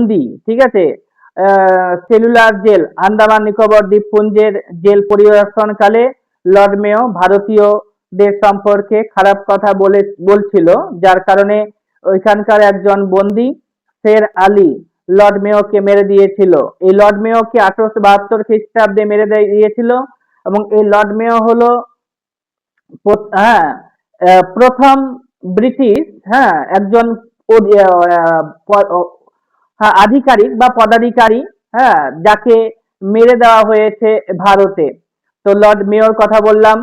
বন্দি, ঠিক আছে, সেলুলার জেল, আন্দামান নিকোবর দ্বীপপুঞ্জের জেল পরিদর্শনকালে লর্ড মেয় ভারতীয়দের সম্পর্কে খারাপ কথা বলছিল, যার কারণে ওইখানকার একজন বন্দি শের আলী লর্ড মেয়কে মেরে দিয়েছিল। এই লর্ড মেয়কে 1872 খ্রিস্টাব্দে মেরে দিয়েছিল এবং এই লর্ড মেয় হলো হ্যাঁ প্রথম ব্রিটিশ একজন আধিকারিক বা পদাধিকারী, যাকে মেরে দেওয়া হয়েছে ভারতে। তো লর্ড মেয়র কথা বললাম।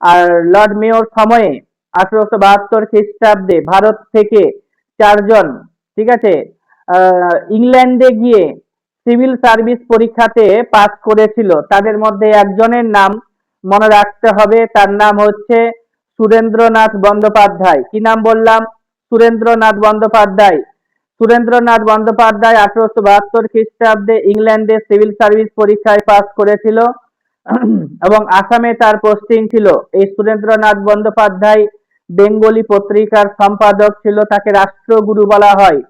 আর লর্ড মেয়র সময়ে 1872 খ্রিস্টাব্দে ভারত থেকে 4 জন, ঠিক আছে, ইংল্যান্ডে গিয়ে সিভিল সার্ভিস পরীক্ষাতে পাস করেছিল। তাদের মধ্যে একজনের নাম মনে রাখতে হবে, তার নাম হচ্ছে সুরেন্দ্রনাথ বন্দ্যোপাধ্যায়। কি নাম বললাম? সুরেন্দ্রনাথ বন্দ্যোপাধ্যায়। সুরেন্দ্রনাথ বন্দ্যোপাধ্যায় 1872 খ্রিস্টাব্দে ইংল্যান্ডে সিভিল সার্ভিস পরীক্ষায় পাস করেছিল এবং আসামে তার পোস্টিং ছিল। এই সুরেন্দ্রনাথ বন্দ্যোপাধ্যায় বেঙ্গলি পত্রিকার সম্পাদক ছিল, তাকে রাষ্ট্রগুরু বলা হয়।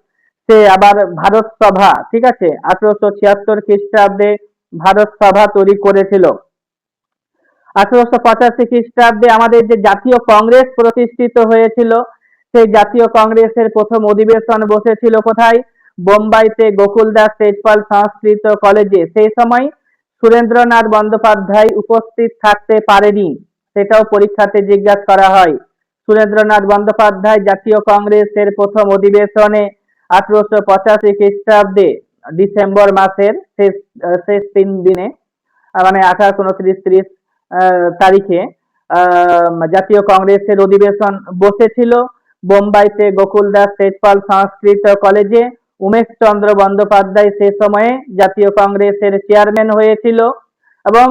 সে আবার ভারত সভা, ঠিক আছে, 1876 খ্রিস্টাব্দে ভারত সভা তৈরি করেছিল। 1885 খ্রিস্টাব্দে আমাদের যে জাতীয় কংগ্রেস প্রতিষ্ঠিত হয়েছিল, সেই জাতীয় কংগ্রেসের প্রথম অধিবেশন বসেছিল কোথায়? বোম্বাইতে গোকুলদাস তেজপাল সংস্কৃত কলেজে। সেই সময় সুরেন্দ্রনাথ বন্দ্যোপাধ্যায় উপস্থিত থাকতে পারেনি, সেটাও পরীক্ষাতে জিজ্ঞাসা করা হয়। সুরেন্দ্রনাথ বন্দ্যোপাধ্যায় জাতীয় কংগ্রেসের প্রথম অধিবেশনে 1885 খ্রিস্টাব্দে ডিসেম্বর মাসের শেষ 3 দিনে, মানে 28, 29, 30 তারিখে জাতীয় কংগ্রেসের অধিবেশন বসেছিল বোম্বাইতে গোকুলদাস তেজপাল সংস্কৃত কলেজে। উমেশ চন্দ্র বন্দ্যোপাধ্যায় সে সময়ে জাতীয় কংগ্রেসের চেয়ারম্যান হয়েছিল এবং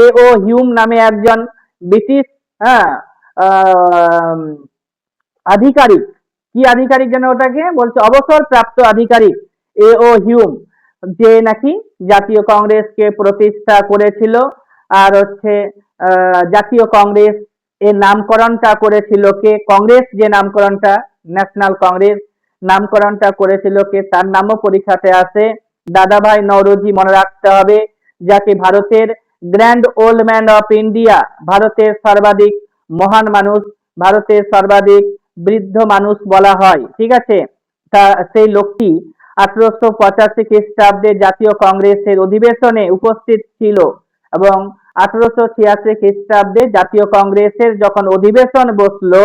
এ ও হিউম নামে একজন ব্রিটিশ আধিকারিক, কি আধিকারিক যেন ওটাকে বলছে, অবসরপ্রাপ্ত আধিকারিক এ ও হিউম, যে নাকি জাতীয় কংগ্রেসকে প্রতিষ্ঠা করেছিল। আর হচ্ছে জাতীয় কংগ্রেস এর নামকরণটা করেছিল কে? কংগ্রেস যে নামকরণটা, ন্যাশনাল কংগ্রেস নামকরণটা করেছিল কে? তার নামও পরীক্ষাতে আসে, দাদাভাই নওরোজি। মনে রাখতে হবে, যাকে ভারতের grand old man of India, ভারতের সর্বাধিক মহান মানুষ, ভারতের সর্বাধিক বৃদ্ধ মানুষ বলা হয়, ঠিক আছে। তা সেই লোকটি 1885 খ্রিস্টাব্দে জাতীয় কংগ্রেসের অধিবেশনে উপস্থিত ছিল এবং 1886 খ্রিস্টাব্দে জাতীয় কংগ্রেসের যখন অধিবেশন বসলো,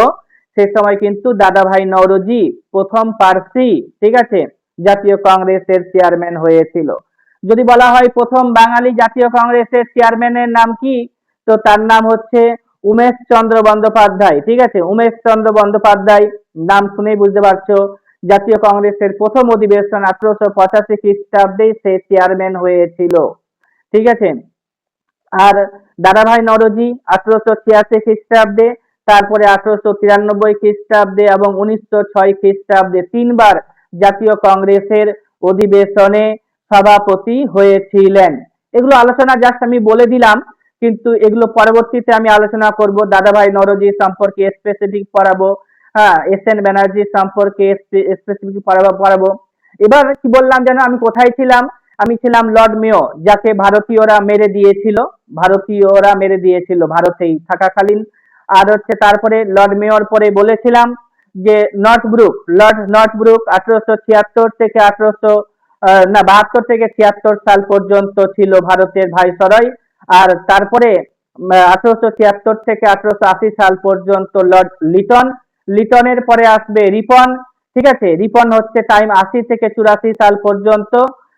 সে সময় কিন্তু দাদাভাই নওরোজি প্রথম পার্সি, ঠিক আছে, জাতীয় কংগ্রেসের চেয়ারম্যান হয়েছিল। যদি বলা হয় প্রথম বাঙালি জাতীয় কংগ্রেসের চেয়ারম্যানের নাম কি, তো তার নাম হচ্ছে উমেশ চন্দ্র বন্দ্যোপাধ্যায়, ঠিক আছে। উমেশ চন্দ্র বন্দ্যোপাধ্যায় নাম শুনেই বুঝতে পারছো, জাতীয় কংগ্রেসের প্রথম অধিবেশন 1885 খ্রিস্টাব্দে সে চেয়ারম্যান হয়েছিল, ঠিক আছে। আর দাদাভাই নওরোজি 1886 খ্রিস্টাব্দে, তারপরে 1893 খ্রিস্টাব্দে এবং 1906 খ্রিস্টাব্দে 3বার জাতীয় কংগ্রেসের অধিবেশনে সভাপতি হয়েছিলেন। এগুলো আলোচনা জাস্ট আমি বলে দিলাম, কিন্তু এগুলো পরবর্তীতে আমি আলোচনা করব। দাদাভাই নওরোজি সম্পর্কে স্পেসিফিক পড়াবো, এস এন ব্যানার্জি সম্পর্কে স্পেসিফিক পড়াবো। এবার কি বললাম যেন, আমি কোথায় ছিলাম? আমি ছিলাম লর্ড মেয়, যাকে ভারতীয়রা মেরে দিয়েছিল, ভারতেই থাকাকালীন। আর হচ্ছে তারপরে লর্ড মেয়র পরে বলেছিলাম যে লর্ড নর্থ ব্রুক 1876 থেকে 72 থেকে 76 সাল পর্যন্ত ছিল ভারতের ভাইসরয়। আর তারপরে 1876 থেকে 1880 সাল পর্যন্ত লর্ড লিটনের পরে আসবে রিপন, ঠিক আছে। রিপন হচ্ছে টাইম 80 থেকে 84 সাল পর্যন্ত।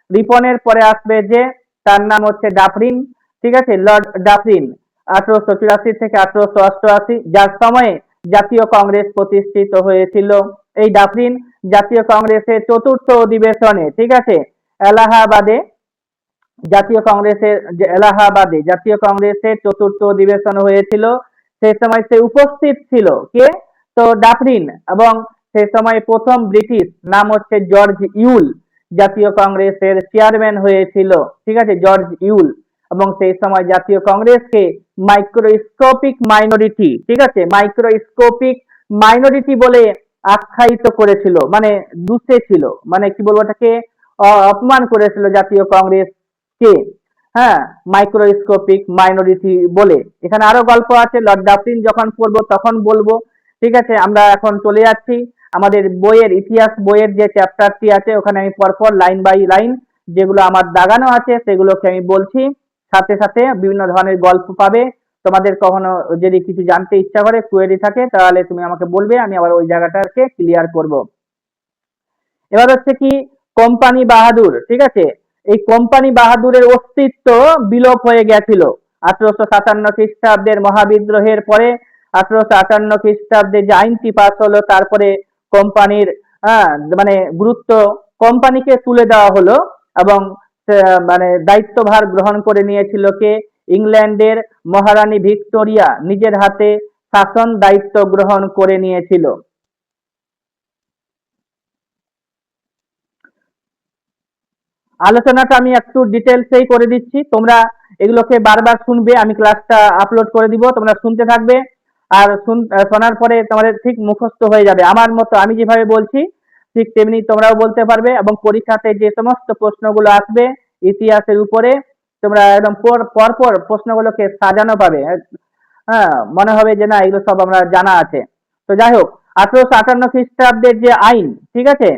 রিপনের পরে আসবে যে, তার নাম হচ্ছে ডাফরিন, ঠিক আছে, লর্ড ডাফরিন 1884 থেকে 1888, যার সময়ে জাতীয় কংগ্রেস প্রতিষ্ঠিত হয়েছিল। এই ডাফরিন জাতীয় কংগ্রেসের চতুর্থ অধিবেশনে, ঠিক আছে, এলাহাবাদে জাতীয় কংগ্রেসের চতুর্থ অধিবেশন হয়েছিল। সেই সময় সে উপস্থিত ছিল কে? তো ডাফরিন। এবং সেই সময় প্রথম ব্রিটিশ নাম হচ্ছে জর্জ ইউল, জাতীয় কংগ্রেসের চেয়ারম্যান হয়েছিল, ঠিক আছে, জর্জ ইউল। এবং সেই সময় জাতীয় কংগ্রেসকে মাইক্রোস্কোপিক মাইনরিটি, ঠিক আছে, মাইক্রোস্কোপিক মাইনরিটি বলে আখ্যায়িত করেছিল, মানে দুষে ছিল, মানে কি বলবো এটাকে, অপমান করেছিল জাতীয় কংগ্রেসকে, হ্যাঁ, মাইক্রোস্কোপিক মাইনরিটি বলে। এখানে আরো গল্প আছে, লর্ড ডাফরিন যখন পড়বো তখন বলবো। ঠিক আছে, আমরা এখন চলে যাচ্ছি আমাদের বইয়ের, ইতিহাস বইয়ের যে চ্যাপ্টারটি আছে ওখানে আমি পরপর লাইন বাই লাইন যেগুলো আমার দাগানো আছে সেগুলোকে আমি বলছি, সাথে সাথে বিভিন্ন ধরনের গল্প পাবে। তোমাদের কখনো যদি কিছু জানতে ইচ্ছা করে, কোয়েরি থাকে, তাহলে তুমি আমাকে বলবে, আমি আবার ওই জায়গাটাকে ক্লিয়ার করব। এবার হচ্ছে কি, কোম্পানি বাহাদুর, ঠিক আছে, এই কোম্পানি বাহাদুরের অস্তিত্ব বিলোপ হয়ে গেছিল 1857 খ্রিস্টাব্দের মহাবিদ্রোহের পরে। 1858 খ্রিস্টাব্দে যে আইনটি পাস হলো, তারপরে কোম্পানির আহ, মানে গুরুত্ব কোম্পানিকে তুলে দেওয়া হলো, এবং মানে দায়িত্বভার গ্রহণ করে নিয়েছিল কে? ইংল্যান্ডের মহারানী ভিক্টোরিয়া নিজের হাতে শাসন দায়িত্ব গ্রহণ করে নিয়েছিল। আলোচনাটা আমি একটু ডিটেলসেই করে দিচ্ছি, তোমরা এগুলোকে বারবার শুনবে, আমি ক্লাসটা আপলোড করে দিব, তোমরা শুনতে থাকবে। আর শোনার পরে তোমাদের ঠিক মুখস্থ হয়ে যাবে, আমার মতো আমি যেভাবে বলছি ঠিক তেমনি তোমরাও বলতে পারবে, এবং পরীক্ষাতে যে সমস্ত প্রশ্নগুলো আসবে ইতিহাসের উপরে, তোমরা একদম পরপর প্রশ্নগুলোকে সাজানো পাবে। হ্যাঁ, মনে হবে যে না এগুলো সব আমরা জানা আছে। তো যাই হোক, 1858 খ্রিস্টাব্দের যে আইন, ঠিক আছে,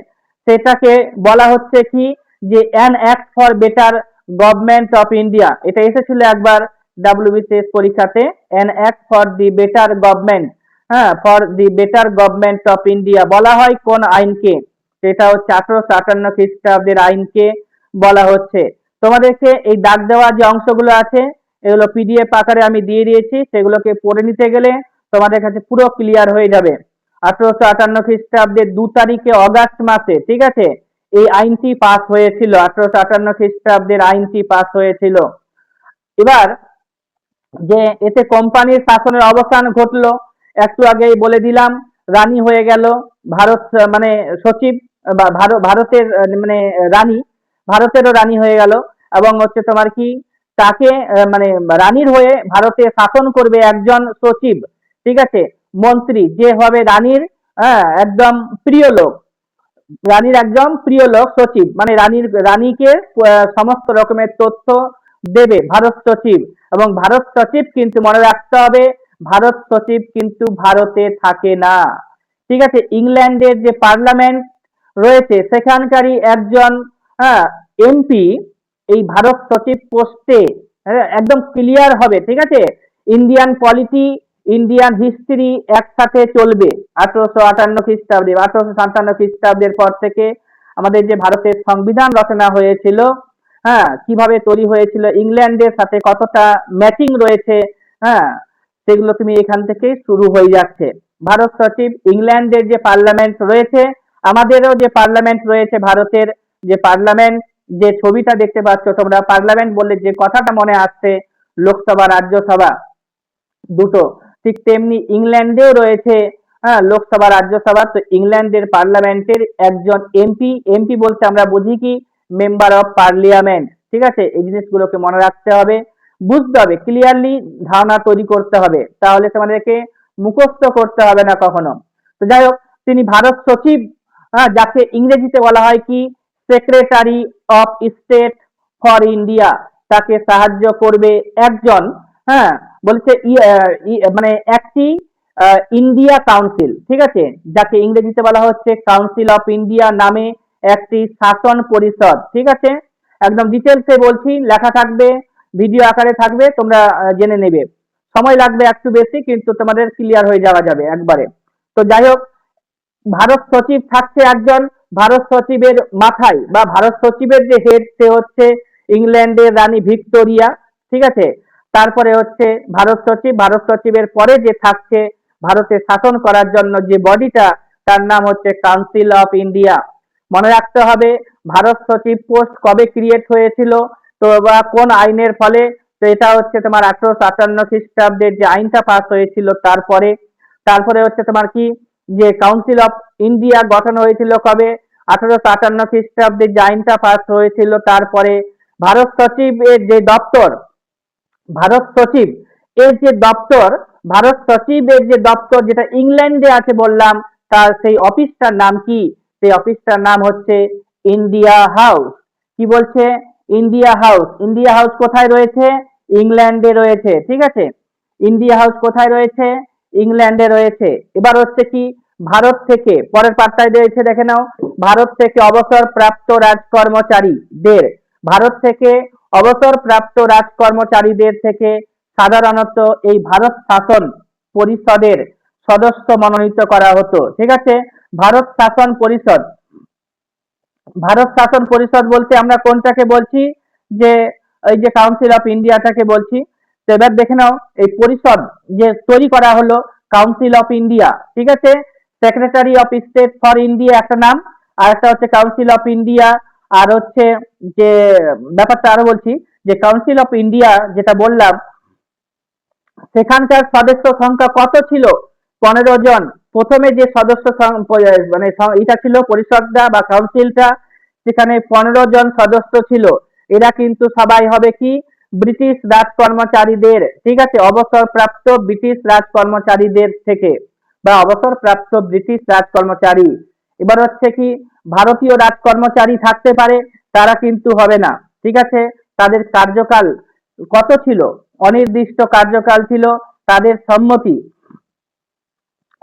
সেটাকে বলা হচ্ছে কি, যে an act for better government of India. এটা এসেছিল একবার ডাব্লিউবিসিএস পরীক্ষাতে, an act for the better government, হ্যাঁ, for the better government of India বলা হয় কোন আইনকে? সেটা হচ্ছে 1858 খ্রিস্টাব্দের আইনকে বলা হচ্ছে। তোমাদেরকে এই দাগ দেওয়া যে অংশগুলো আছে এগুলো পিডিএফ আকারে আমি দিয়ে দিয়েছি, সেগুলোকে পড়ে নিতে গেলে তোমাদের কাছে পুরো ক্লিয়ার হয়ে যাবে। 1858 খ্রিস্টাব্দের 2 তারিখে অগাস্ট মাসে, ঠিক আছে, এই আইনটি পাস হয়েছিল, 1858 খ্রিস্টাব্দের আইনটি পাস হয়েছিল। এবার যে এতে কোম্পানির শাসনের অবসান ঘটলো, একটু আগেই বলে দিলাম, রানী হয়ে গেল ভারত, মানে সচিব, বা ভারতের মানে রানী, ভারতেরও রানী হয়ে গেল। এবং হচ্ছে তোমার কি, তাকে মানে রানীর হয়ে ভারতে শাসন করবে একজন সচিব, ঠিক আছে, মন্ত্রী, যে হবে রানীর একদম প্রিয় লোক, রানীর একদম প্রিয় লোক সচিব, মানে রানীকে সমস্ত রকমের তথ্য দেবে ভারত সচিব। এবং ভারত সচিব কিন্তু মনে রাখতে হবে, ভারত সচিব কিন্তু ভারতে থাকে না, ঠিক আছে, ইংল্যান্ডের যে পার্লামেন্ট রয়েছে সেখানকারই একজন এমপি এই ভারত সচিব পোস্টে একদম ক্লিয়ার হবে, ঠিক আছে। ইন্ডিয়ান পলিটি, ইন্ডিয়ান হিস্ট্রি একসাথে চলবে। 1858 খ্রিস্টাব্দে, 1857 খ্রিস্টাব্দের পর থেকে আমাদের যে ভারতের সংবিধান রচনা হয়েছিল, হ্যাঁ, কিভাবে তৈরি হয়েছিল, ইংল্যান্ডের সাথে কতটা ম্যাচিং রয়েছে, হ্যাঁ, সেগুলো তুমি এখান থেকে শুরু হয়ে যাচ্ছে। ভারত সচিব, ইংল্যান্ডের যে পার্লামেন্ট রয়েছে, আমাদেরও যে পার্লামেন্ট রয়েছে, ভারতের যে পার্লামেন্ট, যে ছবিটা দেখতে পাচ্ছ তোমরা, পার্লামেন্ট বললে যে কথাটা মনে আসছে লোকসভা রাজ্যসভা দুটো, ঠিক তেমনি ইংল্যান্ডেও রয়েছে, হ্যাঁ, লোকসভা রাজ্যসভা। তো ইংল্যান্ডের পার্লামেন্টের একজন এমপি, এমপি বলতে আমরা বুঝি কি, মেম্বার অফ পার্লিয়ামেন্ট, ঠিক আছে, এই জিনিসগুলোকে মনে রাখতে হবে, বুঝতে হবে, ক্লিয়ারলি ধারণা তৈরি করতে হবে, তাহলে তোমাদেরকে মুখস্থ করতে হবে না কখনো। তো যাই হোক, তিনি ভারত সচিব, হ্যাঁ, যাকে ইংরেজিতে বলা হয় কি, secretary of state for India, তাকে সাহায্য করবে একজন, হ্যাঁ, বলছে মানে একটি ইন্ডিয়া কাউন্সিল, ঠিক আছে, যাকে ইংরেজিতে বলা হচ্ছে কাউন্সিল অফ ইন্ডিয়া নামে একটি শাসন পরিষদ, ঠিক আছে। একদম ডিটেলসে বলছি, লেখা থাকবে, ভিডিও আকারে থাকবে, তোমরা জেনে নেবে, সময় লাগবে একটু বেশি, কিন্তু তোমাদের ক্লিয়ার হয়ে যাওয়া যাবে একবারে। তো যাই হোক, ভারত সচিব থাকছে একজন, ভারত সচিবের মাথায় বা ভারত সচিবের যে হেড সে হচ্ছে ইংল্যান্ডের রানী ভিক্টোরিয়া, ঠিক আছে। তারপরে হচ্ছে ভারত সচিব, ভারত সচিবের পরে যে থাকছে ভারতে শাসন করার জন্য যে বডিটা, তার নাম হচ্ছে কাউন্সিল অফ ইন্ডিয়া। মনে রাখতে হবে ভারত সচিব পোস্ট কবে ক্রিয়েট হয়েছিল, তো বা কোন আইনের ফলে, তো এটা হচ্ছে তোমার 1857 খ্রিস্টাব্দের যে আইনটা পাস হয়েছিল তারপরে। তারপরে হচ্ছে তোমার কি, যে কাউন্সিল অফ ইন্ডিয়া গঠন হয়েছিল কবে, 1858 খ্রিস্টাব্দে যে আইনটা পাস হয়েছিল তারপরে। ভারত সচিবের যে দপ্তর, ভারত সচিব এর যে দপ্তর, ভারত সচিবের যে দপ্তর যেটা ইংল্যান্ডে আছে বললাম, তার সেই অফিসটার নাম কি? সেই অফিসটার নাম হচ্ছে ইন্ডিয়া হাউস। কি বলছে? India house. ইন্ডিয়া হাউস কোথায় রয়েছে? ইংল্যান্ডে রয়েছে। ঠিক আছে, ইন্ডিয়া হাউস কোথায় রয়েছে? ইংল্যান্ডে রয়েছে। এবার হচ্ছে কি, ভারত থেকে পরের পার্টটায় রয়েছে, দেখে নাও। ভারত থেকে অবসরপ্রাপ্ত রাজকর্মচারীদের, ভারত থেকে অবসরপ্রাপ্ত রাজকর্মচারীদের থেকে সাধারণত এই ভারত শাসন পরিষদের সদস্য মনোনীত করা হতো। ঠিক আছে, ভারত শাসন পরিষদ। ভারত শাসন পরিষদ বলতে আমরা কোনটাকে বলছি? যে এই যে কাউন্সিল অফ ইন্ডিয়াটাকে বলছি। তো এবার দেখে নাও, এই পরিষদ যে তৈরি করা হলো, কাউন্সিল অফ ইন্ডিয়া। ঠিক আছে, secretary of state for India একটা নাম, আর একটা হচ্ছে কাউন্সিল অফ ইন্ডিয়া। আর হচ্ছে যে ব্যাপারটা আরো বলছি, যে কাউন্সিল অফ ইন্ডিয়া যেটা বললাম, সেখানকার সদস্য সংখ্যা কত ছিল? 15 জন। প্রথমে যে সদস্য মানে এটা ছিল পরিষদটা বা কাউন্সিলটা, সেখানে 15 জন সদস্য ছিল। এরা কিন্তু সবাই হবে কি? ব্রিটিশ রাজকর্মচারীদের। ঠিক আছে, অবসরপ্রাপ্ত ব্রিটিশ রাজকর্মচারীদের থেকে, বা অবসরপ্রাপ্ত ব্রিটিশ রাজকর্মচারী। এবার হচ্ছে কি, ভারতীয় রাজকর্মচারী থাকতে পারে, তারা কিন্তু হবে না। ঠিক আছে, তাদের কার্যকাল কত ছিল? অনির্দিষ্ট কার্যকাল ছিল। তাদের সম্মতি,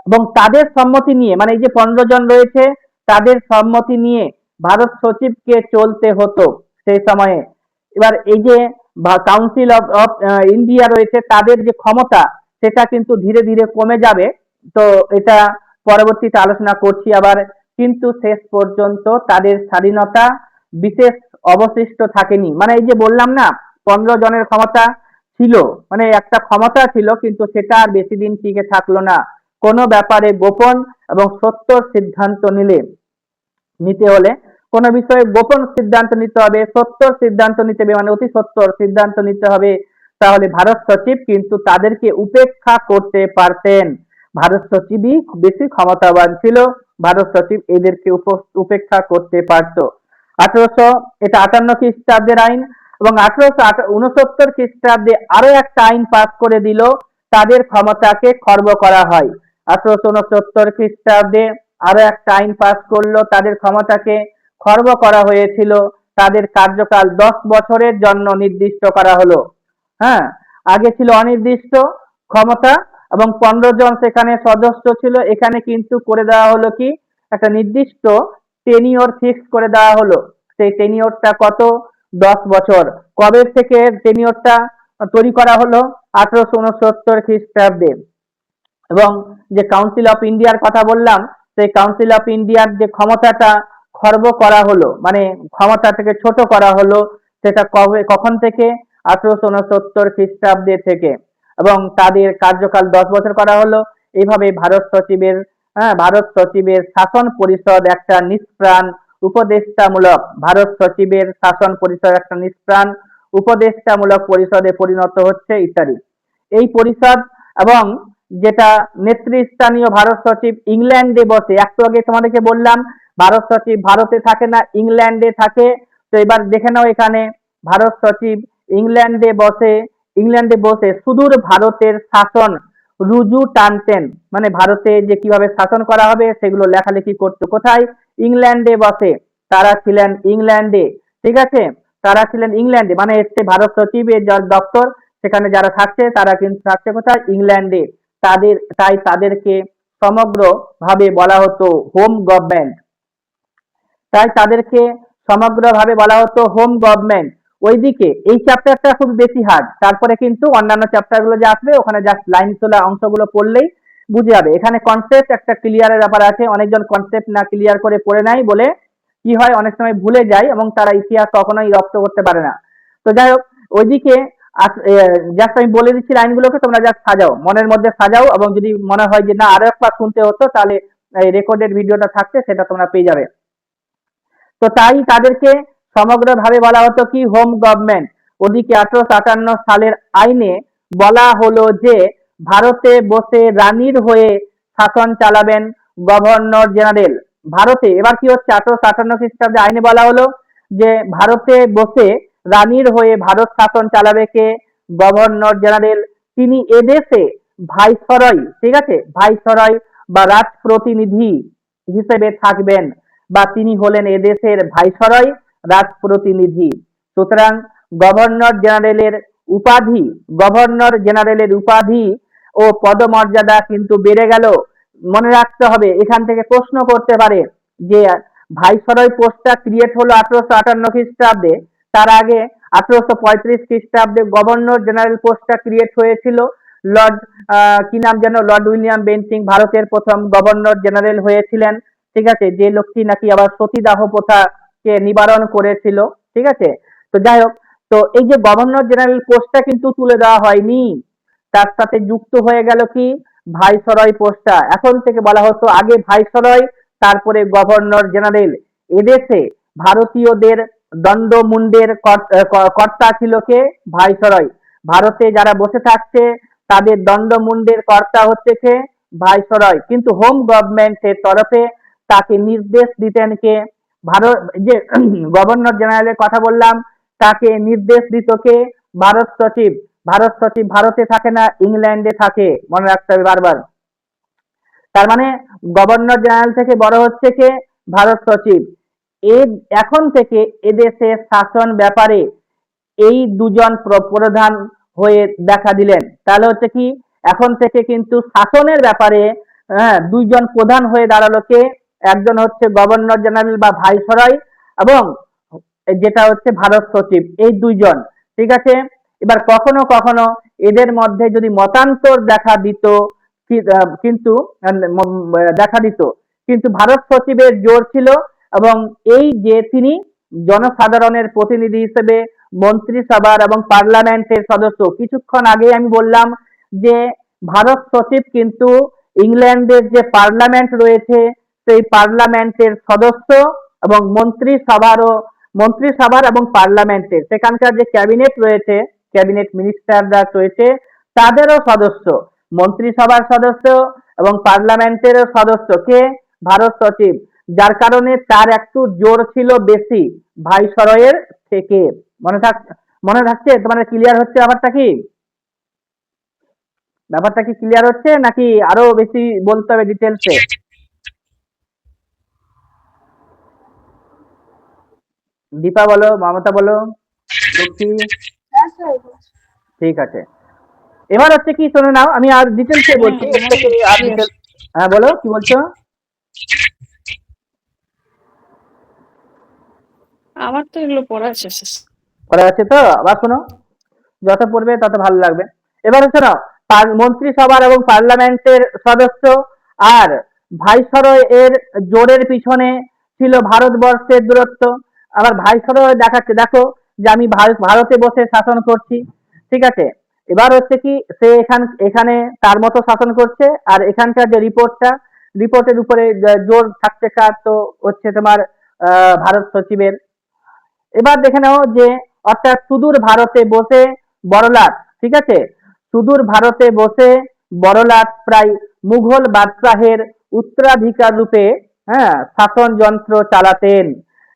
এবং তাদের সম্মতি নিয়ে, মানে এই যে 15 জন রয়েছে, তাদের সম্মতি নিয়ে ভারত সচিবকে চলতে হতো সেই সময়ে। এবার এই যে কাউন্সিল অফ অফ ইন্ডিয়া রয়েছে, তাদের যে ক্ষমতা, সেটা কিন্তু ধীরে ধীরে কমে যাবে। তো এটা পরবর্তীতে আলোচনা করছি আবার। কিন্তু শেষ পর্যন্ত তাদের স্বাধীনতা বিশেষ অবশিষ্ট থাকেনি। মানে এই যে বললাম না, 15 জনের ক্ষমতা ছিল, মানে একটা ক্ষমতা ছিল, কিন্তু সেটা আর বেশি দিন টিকে থাকলো না। কোনো ব্যাপারে গোপন এবং সত্য সিদ্ধান্ত নিতে হলে, কোনো বিষয়ে গোপন সিদ্ধান্ত নিতে হবে, সত্য সিদ্ধান্ত নিতে হবে, মানে অতি সত্তর সিদ্ধান্ত নিতে হবে। তাহলে ভারত সচিব কিন্তু তাদেরকে উপেক্ষা করতে পারতেন। ভারত সচিবই বেশি ক্ষমতাবান ছিল, ভারত সচিব এদেরকে উপেক্ষা করতে পারত। 1800, এটা 58 খ্রিস্টাব্দের আইন। এবং 1869 খ্রিস্টাব্দে আরো একটা আইন পাস করে দিল, তাদের ক্ষমতাকে খর্ব করা হয়। 1869 খ্রিস্টাব্দে আরো একটা আইন পাস করলো, তাদের ক্ষমতাকে খর্ব করা হয়েছিল। তাদের কার্যকাল 10 বছরের জন্য নির্দিষ্ট করা হলো। হ্যাঁ, আগে ছিল অনির্দিষ্ট ক্ষমতা, এবং 15 জন সেখানে সদস্য ছিল। এখানে কিন্তু করে দেওয়া হলো কি, একটা নির্দিষ্ট টেনিওর ফিক্স করে দেওয়া হলো। সেই টেনিওরটা কত? 10 বছর। কবে থেকে টেনিওরটা তৈরি করা হলো? 1869 খ্রিস্টাব্দে। এবং যে কাউন্সিল অফ ইন্ডিয়ার কথা বললাম, সেই কাউন্সিল অফ ইন্ডিয়ার যে ক্ষমতাটা খর্ব করা হলো, মানে ক্ষমতা থেকে ছোট করা হলো, সেটা কবে, কখন থেকে? 1869 খ্রিস্টাব্দে থেকে। এবং তাদের কার্যকাল 10 বছর করা হলো। এইভাবে ভারত সচিবের, ভারত সচিবের শাসন পরিষদ একটা নিষ্প্রাণ উপদেষ্টামূলক, ভারত সচিবের শাসন পরিষদ একটা নিষ্প্রাণ উপদেষ্টামূলক পরিষদে পরিণত হচ্ছে, ইত্যাদি। এই পরিষদ, এবং যেটা নেতৃস্থানীয় ভারত সচিব ইংল্যান্ডে বসে। একটু আগে তোমাদেরকে বললাম ভারত সচিব ভারতে থাকে না, ইংল্যান্ডে থাকে। তো এবার দেখে নাও, এখানে ভারত সচিব ইংল্যান্ডে বসে, ইংল্যান্ডে বসে সুদূর ভারতের শাসন রুজু টানতেন। মানে ভারতে যে কিভাবে শাসন করা হবে সেগুলো লেখালেখি করতো। কোথায়? ইংল্যান্ডে বসে। তারা ছিলেন ইংল্যান্ডে। ঠিক আছে, তারা ছিলেন ইংল্যান্ডে, মানে হচ্ছে ভারত সচিবের যার দপ্তর, সেখানে যারা থাকছে তারা কিন্তু থাকছে কোথায়? ইংল্যান্ডে। তাই তাদেরকে সমগ্র ভাবে বলা হতো হোম গভর্নমেন্ট। তাই তাদেরকে সমগ্রভাবে বলা হতো হোম গভর্নমেন্ট। ওইদিকে এই চ্যাপ্টারটা খুব বেশি হার্ড, তারপরে কিন্তু অন্যান্য চ্যাপ্টার গুলো যে আসবে, ওখানে জাস্ট লাইন তোলা অংশগুলো পড়লেই বুঝে যাবে। এখানে কনসেপ্ট একটা ক্লিয়ারের ব্যাপার আছে। অনেকজন কনসেপ্ট না ক্লিয়ার করে পড়ে নাই বলে কি হয়, অনেক সময় ভুলে যায়, এবং তারা ইতিহাস কখনোই রপ্ত করতে পারে না। তো যাই হোক, ওইদিকে জাস্ট আমি বলে দিচ্ছি লাইনগুলোকে, তোমরা জাস্ট সাজাও, মনের মধ্যে সাজাও, এবং যদি মনে হয় যে না আরো একবার শুনতে হতো, তাহলে এই রেকর্ডেড ভিডিওটা থাকছে, সেটা তোমরা পেয়ে যাবে। তো তাই তাদেরকে সমগ্রভাবে বলা হতো কি? Home government. ওদিকে 1858 সালের আইনে বলা হলো যে ভারতে বসে রানীর হয়ে শাসন চালাবেন গভর্নর জেনারেল। ভারতে এবার কি হচ্ছে, 1858 খ্রিস্টাব্দে আইনে বলা হলো যে ভারতে বসে রানীর হয়ে ভারত শাসন চালাবে কে? Governor general. তিনি এদেশে ভাইসরয়, ঠিক আছে, ভাইসরয় বা রাজপ্রতিনিধি হিসেবে থাকবেন। বা তিনি হলেন এদেশের ভাইসরয় রাজপ্রতিনিধি। সুতরাং গভর্নর জেনারেলের উপাধি গভর্নর জেনারেলের উপাধি ও পদমর্যাদা কিন্তু বেড়ে গেল। মনে রাখতে হবে, এখান থেকে প্রশ্ন করতে পারে যে ভাইসরয় পোস্টটা ক্রিয়েট হলো 1858 খ্রিস্টাব্দে, তার আগে 1835 খ্রিস্টাব্দে গভর্নর জেনারেল পোস্টটা ক্রিয়েট হয়েছিল। লর্ড কি নাম যেন, লর্ড উইলিয়াম বেন্টিং ভারতের প্রথম গভর্নর জেনারেল হয়েছিলেন। ঠিক আছে, যে লোকটি নাকি আবার সতীদাহ প্রথাকে নিবারণ করেছিল। ঠিক আছে, তো যাই হোক, তো এই যে গভর্নর জেনারেল পোস্টটা কিন্তু তুলে দেওয়া হয়নি, তার সাথে যুক্ত হয়ে গেল কি ভাইসরয় পোস্টটা। এখন থেকে বলা হতো আগে ভাইসরয়, তারপরে গভর্নর জেনারেল। এদেশে ভারতীয়দের দণ্ডমুন্ডের কর্তা ছিল কে? ভাইসরয়। ভারতে যারা বসে থাকছে তাদের দণ্ডমুন্ডের কর্তা হচ্ছে কে? ভাইসরয়। কিন্তু হোম গভর্নমেন্টের তরফে তাকে নির্দেশ দিতেন কে? ভারত যে গভর্নর জেনারেলের কথা বললাম, তাকে নির্দেশ দিত কে? ভারত সচিব। ভারত সচিব ভারতে থাকে না, ইংল্যান্ডে থাকে, মনে রাখতে হবে বারবার। তার মানে গভর্নর জেনারেল থেকে বড় হচ্ছে কে? ভারত সচিব। এখন থেকে এদেশে শাসন ব্যাপারে এই দুজন প্রধান হয়ে দেখা দিলেন। তাহলে হচ্ছে কি, এখন থেকে কিন্তু শাসনের ব্যাপারে দুইজন প্রধান হয়ে দাঁড়ালো কে? একজন হচ্ছে গভর্নর জেনারেল বা ভাইসরয়, এবং যেটা হচ্ছে ভারত সচিব, এই দুইজন। ঠিক আছে, এবার কখনো কখনো এদের মধ্যে যদি মতান্তর দেখা দিত, কিন্তু দেখা দিত, কিন্তু ভারত সচিবের জোর ছিল, এবং এই যে তিনি জনসাধারণের প্রতিনিধি হিসেবে মন্ত্রিসভার এবং পার্লামেন্টের সদস্য। কিছুক্ষণ আগে আমি বললাম যে ভারত সচিব কিন্তু ইংল্যান্ডের যে পার্লামেন্ট রয়েছে সেই পার্লামেন্টের সদস্য, এবং মন্ত্রিসভার এবং পার্লামেন্টের সেখানকার যে ক্যাবিনেট রয়েছে, ক্যাবিনেট মিনিস্টাররা রয়েছে, তাদেরও সদস্য। মন্ত্রিসভার সদস্য এবং পার্লামেন্টেরও সদস্য কে? ভারত সচিব। যার কারণে তার একটু জোর ছিল বেশি ভাইসরয়ের থেকে। মনে থাকছে তোমার? ক্লিয়ার হচ্ছে ব্যাপারটা কি? ব্যাপারটা কি ক্লিয়ার হচ্ছে নাকি আরো বেশি বলতে হবে ডিটেলসে? দীপা বলো, মমতা বলো, লক্ষ্মী। ঠিক আছে, এবার হচ্ছে কি, শুনে নাও, আমি আর ডিটেলসে বলছি, এর থেকে আর ডিটেল। হ্যাঁ বলো, কি বলছো? আমার তো এগুলো পড়া শেষ। পড়া আছে তো? আবার শোনো, যত পড়বে তত ভালো লাগবে। এবার হচ্ছে না, মন্ত্রিসভার এবং পার্লামেন্টের সদস্য, আর ভাইসরয় এর জোরের পিছনে ছিল ভারতবর্ষের দূরত্ব। আবার ভাইসরয় দেখাচ্ছে, দেখো যে আমি ভারতে বসে শাসন করছি। ঠিক আছে, এবার হচ্ছে কি, সে এখানে তার মতো শাসন করছে, আর এখানকার যে রিপোর্টের উপরে জোর থাকছে কার? তো হচ্ছে তোমার ভারত সচিবের। এবার দেখে নাও যে অর্থাৎ সুদূর ভারতে বসে বড়লাট, ঠিক আছে, সুদূর ভারতে বসে বড়লাট প্রায় মুঘল বাদশাহের উত্তরাধিকার রূপে শাসন যন্ত্র চালাতেন।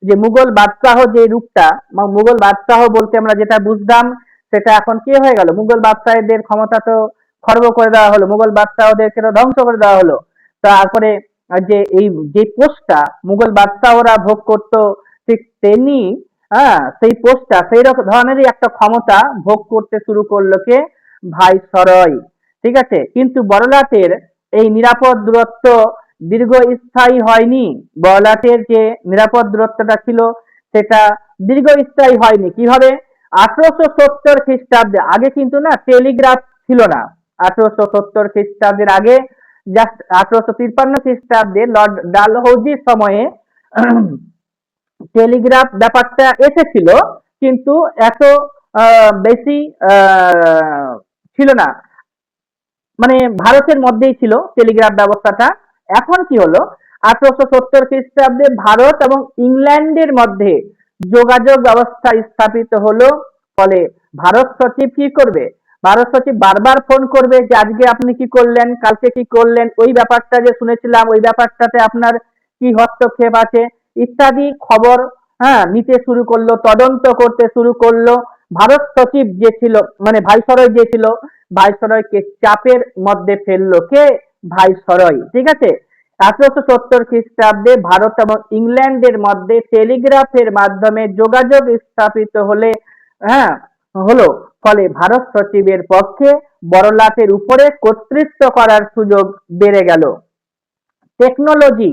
যে মুঘল বাদশাহ যে রূপটা, মুঘল বাদশাহ বলতে আমরা যেটা বুঝতাম, সেটা এখন কি হয়ে গেল? মুঘল বাদশাহদের ক্ষমতা তো খর্ব করে দেওয়া হলো, মুঘল বাদশাহদেরকে তো ধ্বংস করে দেওয়া হলো। তারপরে যে এই যে পোস্টটা মুঘল বাদশাহরা ভোগ করতো, ঠিক তেমনি সেই পোস্টটা সেই ধরনেরই একটা ক্ষমতা ভোগ করতে শুরু করলো কে? ভাইসরয়। ঠিক আছে, কিন্তু বড়লাটের এই নিরাপদ দূরত্ব দীর্ঘস্থায়ী হয়নি। বড়লাটের যে নিরাপদ দূরত্বটা ছিল সেটা দীর্ঘস্থায়ী হয়নি। কিভাবে? 1870 খ্রিস্টাব্দে, আগে কিন্তু না টেলিগ্রাফ ছিল না। 1870 খ্রিস্টাব্দের আগে, জাস্ট 1853 খ্রিস্টাব্দে লর্ড ডালহৌজির সময়ে টেলিগ্রাফ ব্যাপারটা এসেছিল, কিন্তু এত বেশি ছিল না, মানে ভারতের মধ্যেই ছিল টেলিগ্রাফ ব্যবস্থাটা। এখন কি হলো, 1870 খ্রিস্টাব্দে ভারত এবং ইংল্যান্ডের মধ্যে যোগাযোগ ব্যবস্থা স্থাপিত হলো। ফলে ভারত সচিব কি করবে? ভারত সচিব বারবার ফোন করবে যে আজকে আপনি কি করলেন, কালকে কি করলেন, ওই ব্যাপারটা যে শুনেছিলাম ওই ব্যাপারটাতে আপনার কি হস্তক্ষেপ আছে, ইত্যাদি খবর নিতে শুরু করলো, তদন্ত করতে শুরু করলো। ভারত সচিব যে ছিল, মানে ভাইসরয় যে ছিল, ভাইসরয়কে চাপের মধ্যে ফেললো কে? ভাইসরয়। ঠিক আছে, 1870 খ্রিস্টাব্দে ভারত এবং ইংল্যান্ডের মধ্যে টেলিগ্রাফের মাধ্যমে যোগাযোগ স্থাপিত হ্যাঁ হলো, ফলে ভারত সচিবের পক্ষে বড়লাটের উপরে কর্তৃত্ব করার সুযোগ বেড়ে গেল। টেকনোলজি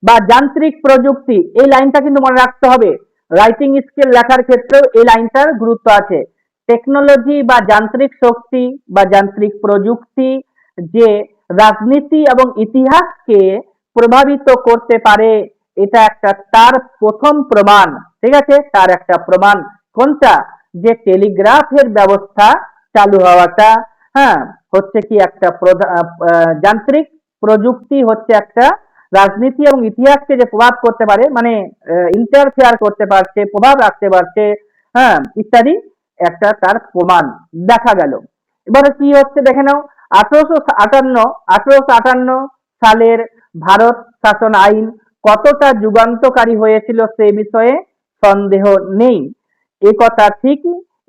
বা যান্ত্রিক প্রযুক্তি, এই লাইনটা কিন্তু মনে রাখতে হবে, রাইটিং স্কিল লেখার ক্ষেত্রেও এই লাইনটার গুরুত্ব আছে। টেকনোলজি বা যান্ত্রিক শক্তি বা যান্ত্রিক প্রযুক্তি যে রাজনীতি এবং ইতিহাসকে প্রভাবিত করতে পারে, এটা একটা তার প্রথম প্রমাণ। ঠিক আছে, তার একটা প্রমাণ কোনটা, যে টেলিগ্রাফের ব্যবস্থা চালু হওয়াটা হ্যাঁ হচ্ছে কি একটা যান্ত্রিক প্রযুক্তি হচ্ছে একটা রাজনীতি এবং ইতিহাসকে যে প্রভাব করতে পারে, মানে ইন্টারফেয়ার করতে পারছে, প্রভাব রাখতে পারছে, ইত্যাদি একটা তার প্রমাণ দেখা গেল। এবারে কি হচ্ছে দেখে নাও, 1858 সালের ভারত শাসন আইন কতটা যুগান্তকারী হয়েছিল সে বিষয়ে সন্দেহ নেই। এ কথা ঠিক,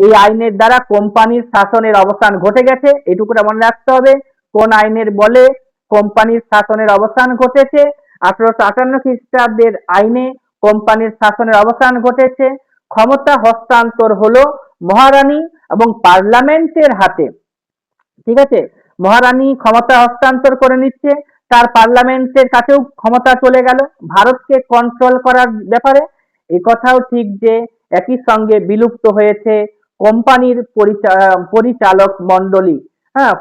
এই আইনের দ্বারা কোম্পানির শাসনের অবসান ঘটে গেছে, এটুকুটা মনে রাখতে হবে। কোন আইনের বলে কোম্পানির শাসনের অবসান ঘটেছে? 1858 খ্রিস্টাব্দের আইনে কোম্পানির শাসনের অবসান ঘটেছে। ক্ষমতা হস্তান্তর হলো মহারানী এবং পার্লামেন্টের হাতে। ঠিক আছে, মহারানী ক্ষমতা হস্তান্তর করে নিচ্ছে, তার পার্লামেন্টের কাছেও ক্ষমতা চলে গেল ভারতকে কন্ট্রোল করার ব্যাপারে। এই কথাও ঠিক যে একই সঙ্গে বিলুপ্ত হয়েছে কোম্পানির পরিচালক মন্ডলী,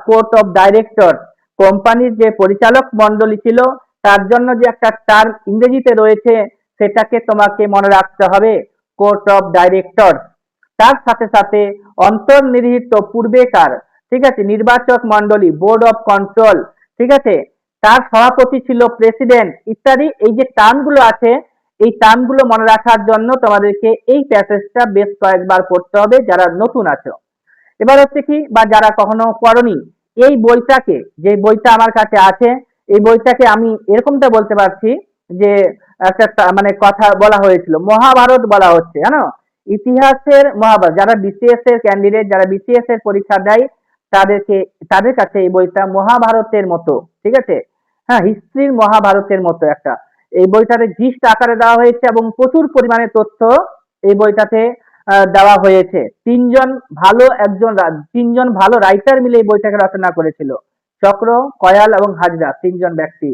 কোর্ট অফ ডাইরেক্টর। কোম্পানির যে পরিচালক মন্ডলী ছিল তার জন্য যে একটা টার্ম ইংরেজিতে রয়েছে, সেটাকে তোমাকে মনে রাখতে হবে, কোর্ট অফ ডাইরেক্টর। তার সাথে সাথে অন্তর্নিহিত পূর্বেকার, ঠিক আছে, নির্বাচক মন্ডলী, বোর্ড অফ কন্ট্রোল, ঠিক আছে, তার সভাপতি ছিল প্রেসিডেন্ট, ইত্যাদি। এই যে টার্মগুলো আছে, এই টার্মগুলো মনে রাখার জন্য তোমাদেরকে এই প্যাসেজটা বেশ কয়েকবার পড়তে হবে যারা নতুন আছো। এবার হচ্ছে কি, বা যারা কখনো পড়নি, এই বইটাকে, যে বইটা আমার কাছে আছে, এই বইটাকে আমি এরকমটা বলতে পারছি যে একটা মানে কথা বলা হয়েছিল, মহাভারত বলা হচ্ছে, জানো, ইতিহাসের মহাভারত। যারা বিসিএস এর ক্যান্ডিডেট, যারা বিসিএস এর পরীক্ষা দেয়, তাদের কাছে এই বইটা মহাভারতের মতো, ঠিক আছে, হিস্ট্রির মহাভারতের মতো একটা। এই বইটাতে জিস্ট আকারে দেওয়া হয়েছে এবং প্রচুর পরিমাণে তথ্য এই বইটাতে দেওয়া হয়েছে। তিনজন ভালো রাইটার মিলে এই বইটাকে রচনা করেছিল, চক্র, কয়াল এবং হাজরা, তিনজন ব্যক্তি।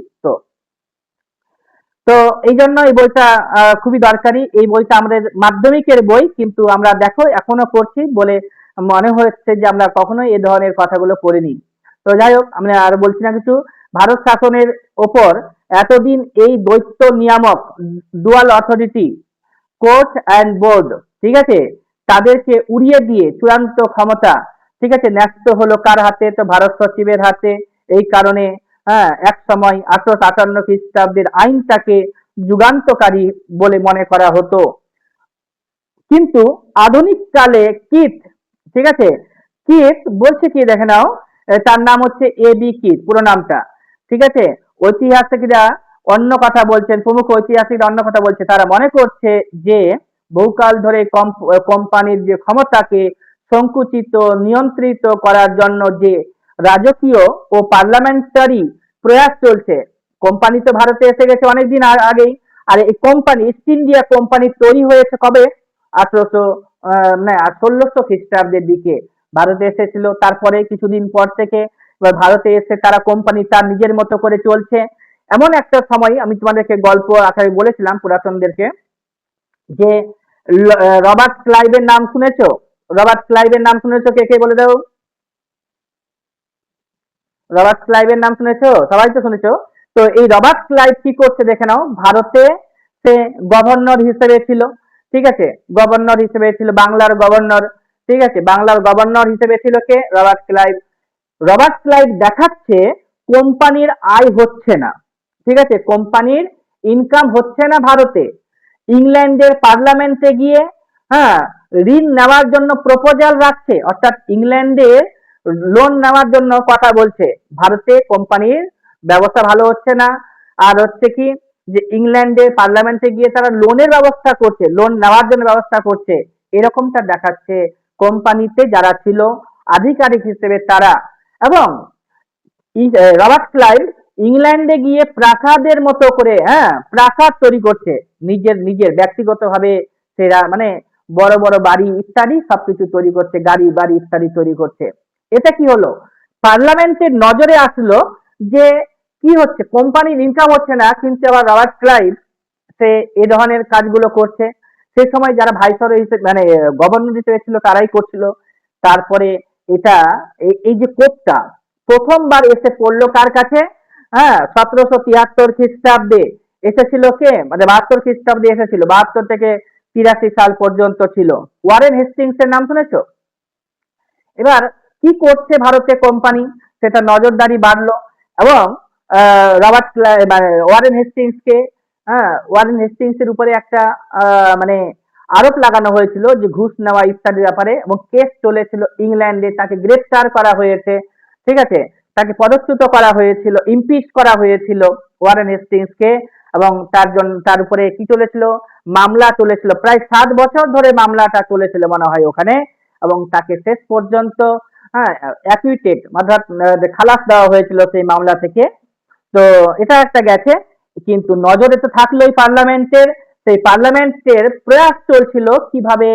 তো এই জন্য এই বইটা খুবই দরকারি। এই বইটা আমাদের মাধ্যমিকের বই, কিন্তু আমরা দেখো এখনো পড়ছি বলে মনে হচ্ছে যে আমরা কখনোই এ ধরনের কথাগুলো পড়িনি। তো যাই হোক, আমরা আর বলছি না কিছু। ভারত শাসনের ওপর এতদিন এই দ্বৈত নিয়ামক, dual authority, court and board, ঠিক আছে, তাদেরকে উড়িয়ে দিয়ে চূড়ান্ত ক্ষমতা, ঠিক আছে, ন্যস্ত হলো কার হাতে? তো ভারত সচিবের হাতে। এই কারণে এক সময় 1858 খ্রিস্টাব্দের আইনটাকে যুগান্তকারী বলে মনে করা হতো। কিন্তু আধুনিক কালে কিট, ঠিক আছে, কিট বলছে কি দেখে নাও, তার নাম হচ্ছে এ বি কিট, পুরো নামটা, ঠিক আছে। ঐতিহাসিকরা অন্য কথা বলছেন, প্রমুখ ঐতিহাসিকরা অন্য কথা বলছে। তারা মনে করছে যে বহুকাল ধরে কোম্পানির যে ক্ষমতাকে সংকুচিত, নিয়ন্ত্রিত করার জন্য যে রাজকীয় ও পার্লামেন্টারি প্রয়াস চলছে। কোম্পানি তো ভারতে এসে গেছে অনেকদিন আগেই, আর এই কোম্পানি, ইস্ট ইন্ডিয়া কোম্পানি তৈরি হয়েছে কবে? 1600 খ্রিস্টাব্দের দিকে ভারতে এসেছিল। তারপরে কিছুদিন পর থেকে এবার ভারতে এসে তারা কোম্পানি তার নিজের মতো করে চলছে। এমন একটা সময় আমি তোমাদেরকে গল্প আকারে বলেছিলাম পুরাতনদেরকে, যে রবার্ট ক্লাইভের নাম শুনেছো? রবার্ট ক্লাইভের নাম শুনেছো? কে কে বলে দাও। রবার্ট ক্লাইভের নাম শুনেছো? সবাই তো শুনেছো। তো এই রবার্ট ক্লাইভ কি করছে দেখে নাও, ভারতে সে গভর্নর হিসেবে ছিল, ঠিক আছে, গভর্নর হিসেবে ছিল, বাংলার গভর্নর, ঠিক আছে, বাংলার গভর্নর হিসেবে ছিল কে? Robert Clive. রবার্ট ক্লাইভ দেখাচ্ছে কোম্পানির আয় হচ্ছে না, ঠিক আছে, কোম্পানির ইনকাম হচ্ছে না ভারতে। ইংল্যান্ডের পার্লামেন্টে গিয়ে হ্যাঁ ঋণ নেওয়ার জন্য প্রপোজাল রাখছে, অর্থাৎ ইংল্যান্ডের লোন নেওয়ার জন্য কথা বলছে। ভারতে কোম্পানির ব্যবস্থা ভালো হচ্ছে না, আর হচ্ছে কি, যে ইংল্যান্ডের পার্লামেন্টে গিয়ে তারা লোনের ব্যবস্থা করছে, লোন নেওয়ার জন্য ব্যবস্থা করছে, এরকমটা দেখাচ্ছে কোম্পানিতে যারা ছিল আধিকারিক হিসেবে তারা। এবং রবার্ট ক্লাইভ ইংল্যান্ডে গিয়ে প্রাসাদের মতো করে, হ্যাঁ, প্রাসাদ তৈরি করছে, নিজের নিজের ব্যক্তিগতভাবে সেরা, মানে বড় বড় বাড়ি ইত্যাদি সবকিছু তৈরি করছে, গাড়ি বাড়ি ইত্যাদি তৈরি করছে। এটা কি হলো, পার্লামেন্টের নজরে আসলো যে কি হচ্ছে, কোম্পানির ইনকাম হচ্ছে না, কিন্তু আবার রবার্ট ক্লাইভ সে এ ধরনের কাজগুলো করছে। সেই সময় যারা ভাইসরয় হিসেবে, মানে গভর্নর হিসেবে ছিল, তারাই করছিল। তারপরে এটা, এই যে কোপটা প্রথমবার এসে পড়লো কার কাছে, হ্যাঁ, 1773 খ্রিস্টাব্দে এসেছিল কে, মানে 72 খ্রিস্টাব্দে এসেছিল, 72 থেকে 83 সাল পর্যন্ত ছিল। ওয়ারেন হেস্টিংস এর নাম শুনেছো? এবার কি করছে ভারতে কোম্পানি, সেটা নজরদারি বাড়লো, এবং মানে ওয়ারেন হেস্টিংস কে, হ্যাঁ, ওয়ারেন হেস্টিংস এর উপরে একটা মানে আরোপ লাগানো হয়েছিল যে ঘুষ নেওয়া ইত্যাদি ব্যাপারে, এবং কেস চলেছিল ইংল্যান্ডে, তাকে গ্রেফতার করা হয়েছে, ঠিক আছে, তাকে পদচ্যুত করা হয়েছিল, ইমপিচ করা হয়েছিল ওয়ারেন হেস্টিংস কে। এবং তার জন্য তার উপরে কি চলেছিল, মামলা চলেছিল, প্রায় 7 বছর ধরে মামলাটা চলেছিল মনে হয় ওখানে, এবং তাকে শেষ পর্যন্ত, হ্যাঁ, অ্যাকুইটেড, অর্থাৎ খালাস দেওয়া হয়েছিল সেই মামলা থেকে। তো এটা একটা গেছে, কিন্তু নজরে তো থাকলোই পার্লামেন্টের। সেই পার্লামেন্টের প্রয়াস চলছিল কিভাবে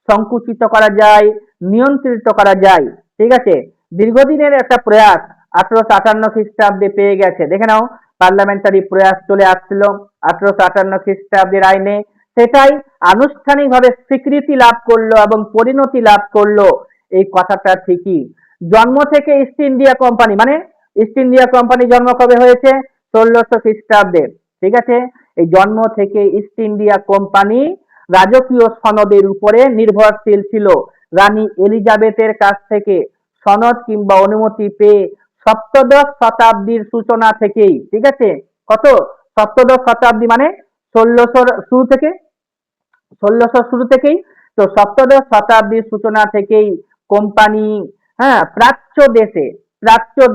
সংকুচিত করা যায়, নিয়ন্ত্রিত করা যায়, ঠিক আছে, দীর্ঘদিনের একটা প্রয়াস 1858 খ্রিস্টাব্দে পেয়ে গেছে। দেখে নাও, পার্লামেন্টারি প্রয়াস চলে আসছিল 1858 খ্রিস্টাব্দের আইনে, সেটাই আনুষ্ঠানিকভাবে স্বীকৃতি লাভ করলো এবং পরিণতি লাভ করলো। এই কথাটা ঠিকই, জন্ম থেকে ইস্ট ইন্ডিয়া কোম্পানি, মানে ইস্ট ইন্ডিয়া কোম্পানি জন্ম কবে হয়েছে, 1600 খ্রিস্টাব্দে, ঠিক আছে। এই জন্ম থেকে ইস্ট ইন্ডিয়া কোম্পানি রাজকীয় সনদের উপরে নির্ভরশীল ছিল। রানী এলিজাবেথের কাছ থেকে সনদ কিংবা অনুমতি পেয়ে সপ্তদশ শতাব্দীর সূচনা থেকেই, ঠিক আছে, কত, সপ্তদশ শতাব্দী মানে 1600 শুরু থেকে, 1600 শুরু থেকেই, তো সপ্তদশ শতাব্দীর সূচনা থেকেই কোম্পানি, হ্যাঁ, প্রাচ্য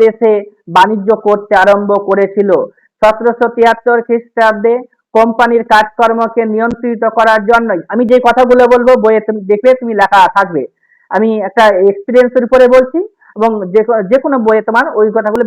দেশে বাণিজ্য করতে আরম্ভ করেছিল। 1773 খ্রিস্টাব্দে কোম্পানির কাজকর্মকে নিয়ন্ত্রিত করার জন্য, আমি যে কথাগুলো বলবো বইয়ে তুমি দেখবে, তুমি লেখা থাকবে, আমি একটা এক্সপিরিয়েন্সের উপরে বলছি, এবং যে কোনো বইয়ে তোমার ওই কথাগুলো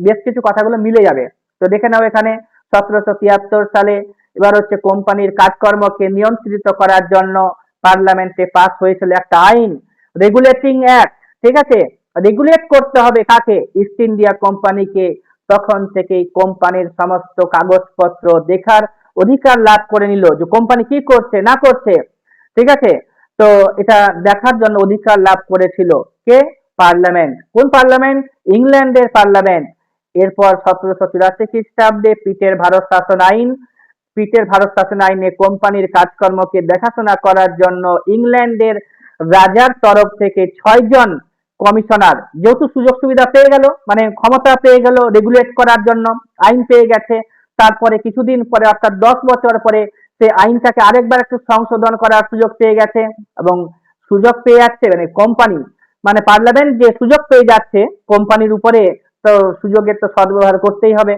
বেশ কিছু কথাগুলো মিলে যাবে। তো দেখে নাও এখানে 1773 সালে এবার হচ্ছে কোম্পানির কাজকর্মকে নিয়ন্ত্রিত করার জন্য পার্লামেন্টে পাস হয়েছিল একটা আইন, রেগুলেটিং অ্যাক্ট, ঠিক আছে, রেগুলেট করতে হবে কাকে, ইস্ট ইন্ডিয়া কোম্পানিকে। তখন থেকেই কোম্পানির সমস্ত কাগজপত্র দেখার অধিকার লাভ করে নিল, যে কোম্পানি কি করছে না করছে, ঠিক আছে। তো এটা দেখার জন্য অধিকার লাভ করেছিল কে, পার্লামেন্ট। কোন পার্লামেন্ট, ইংল্যান্ডের পার্লামেন্ট। এরপর 1784 খ্রিস্টাব্দে পিটের ভারত শাসন আইনে কোম্পানির কাজকর্মকে দেখাশোনা করার জন্য ইংল্যান্ডের রাজার তরফ থেকে 6 জন কমিশনার, যেহেতু সুযোগ সুবিধা পেয়ে গেল, মানে ক্ষমতা পেয়ে গেল রেগুলেট করার জন্য, আইন পেয়ে গেছে, তারপরে কিছুদিন পরে অর্থাৎ 10 বছর পরে সে আইনটাকে আরেকবার একটু সংশোধন করার সুযোগ পেয়ে গেছে, এবং সুযোগ পেয়ে যাচ্ছে, মানে কোম্পানি, মানে পার্লামেন্ট যে সুযোগ পেয়ে যাচ্ছে কোম্পানির উপরে, তো সুযোগের তো সদ্ব্যবহার করতেই হবে।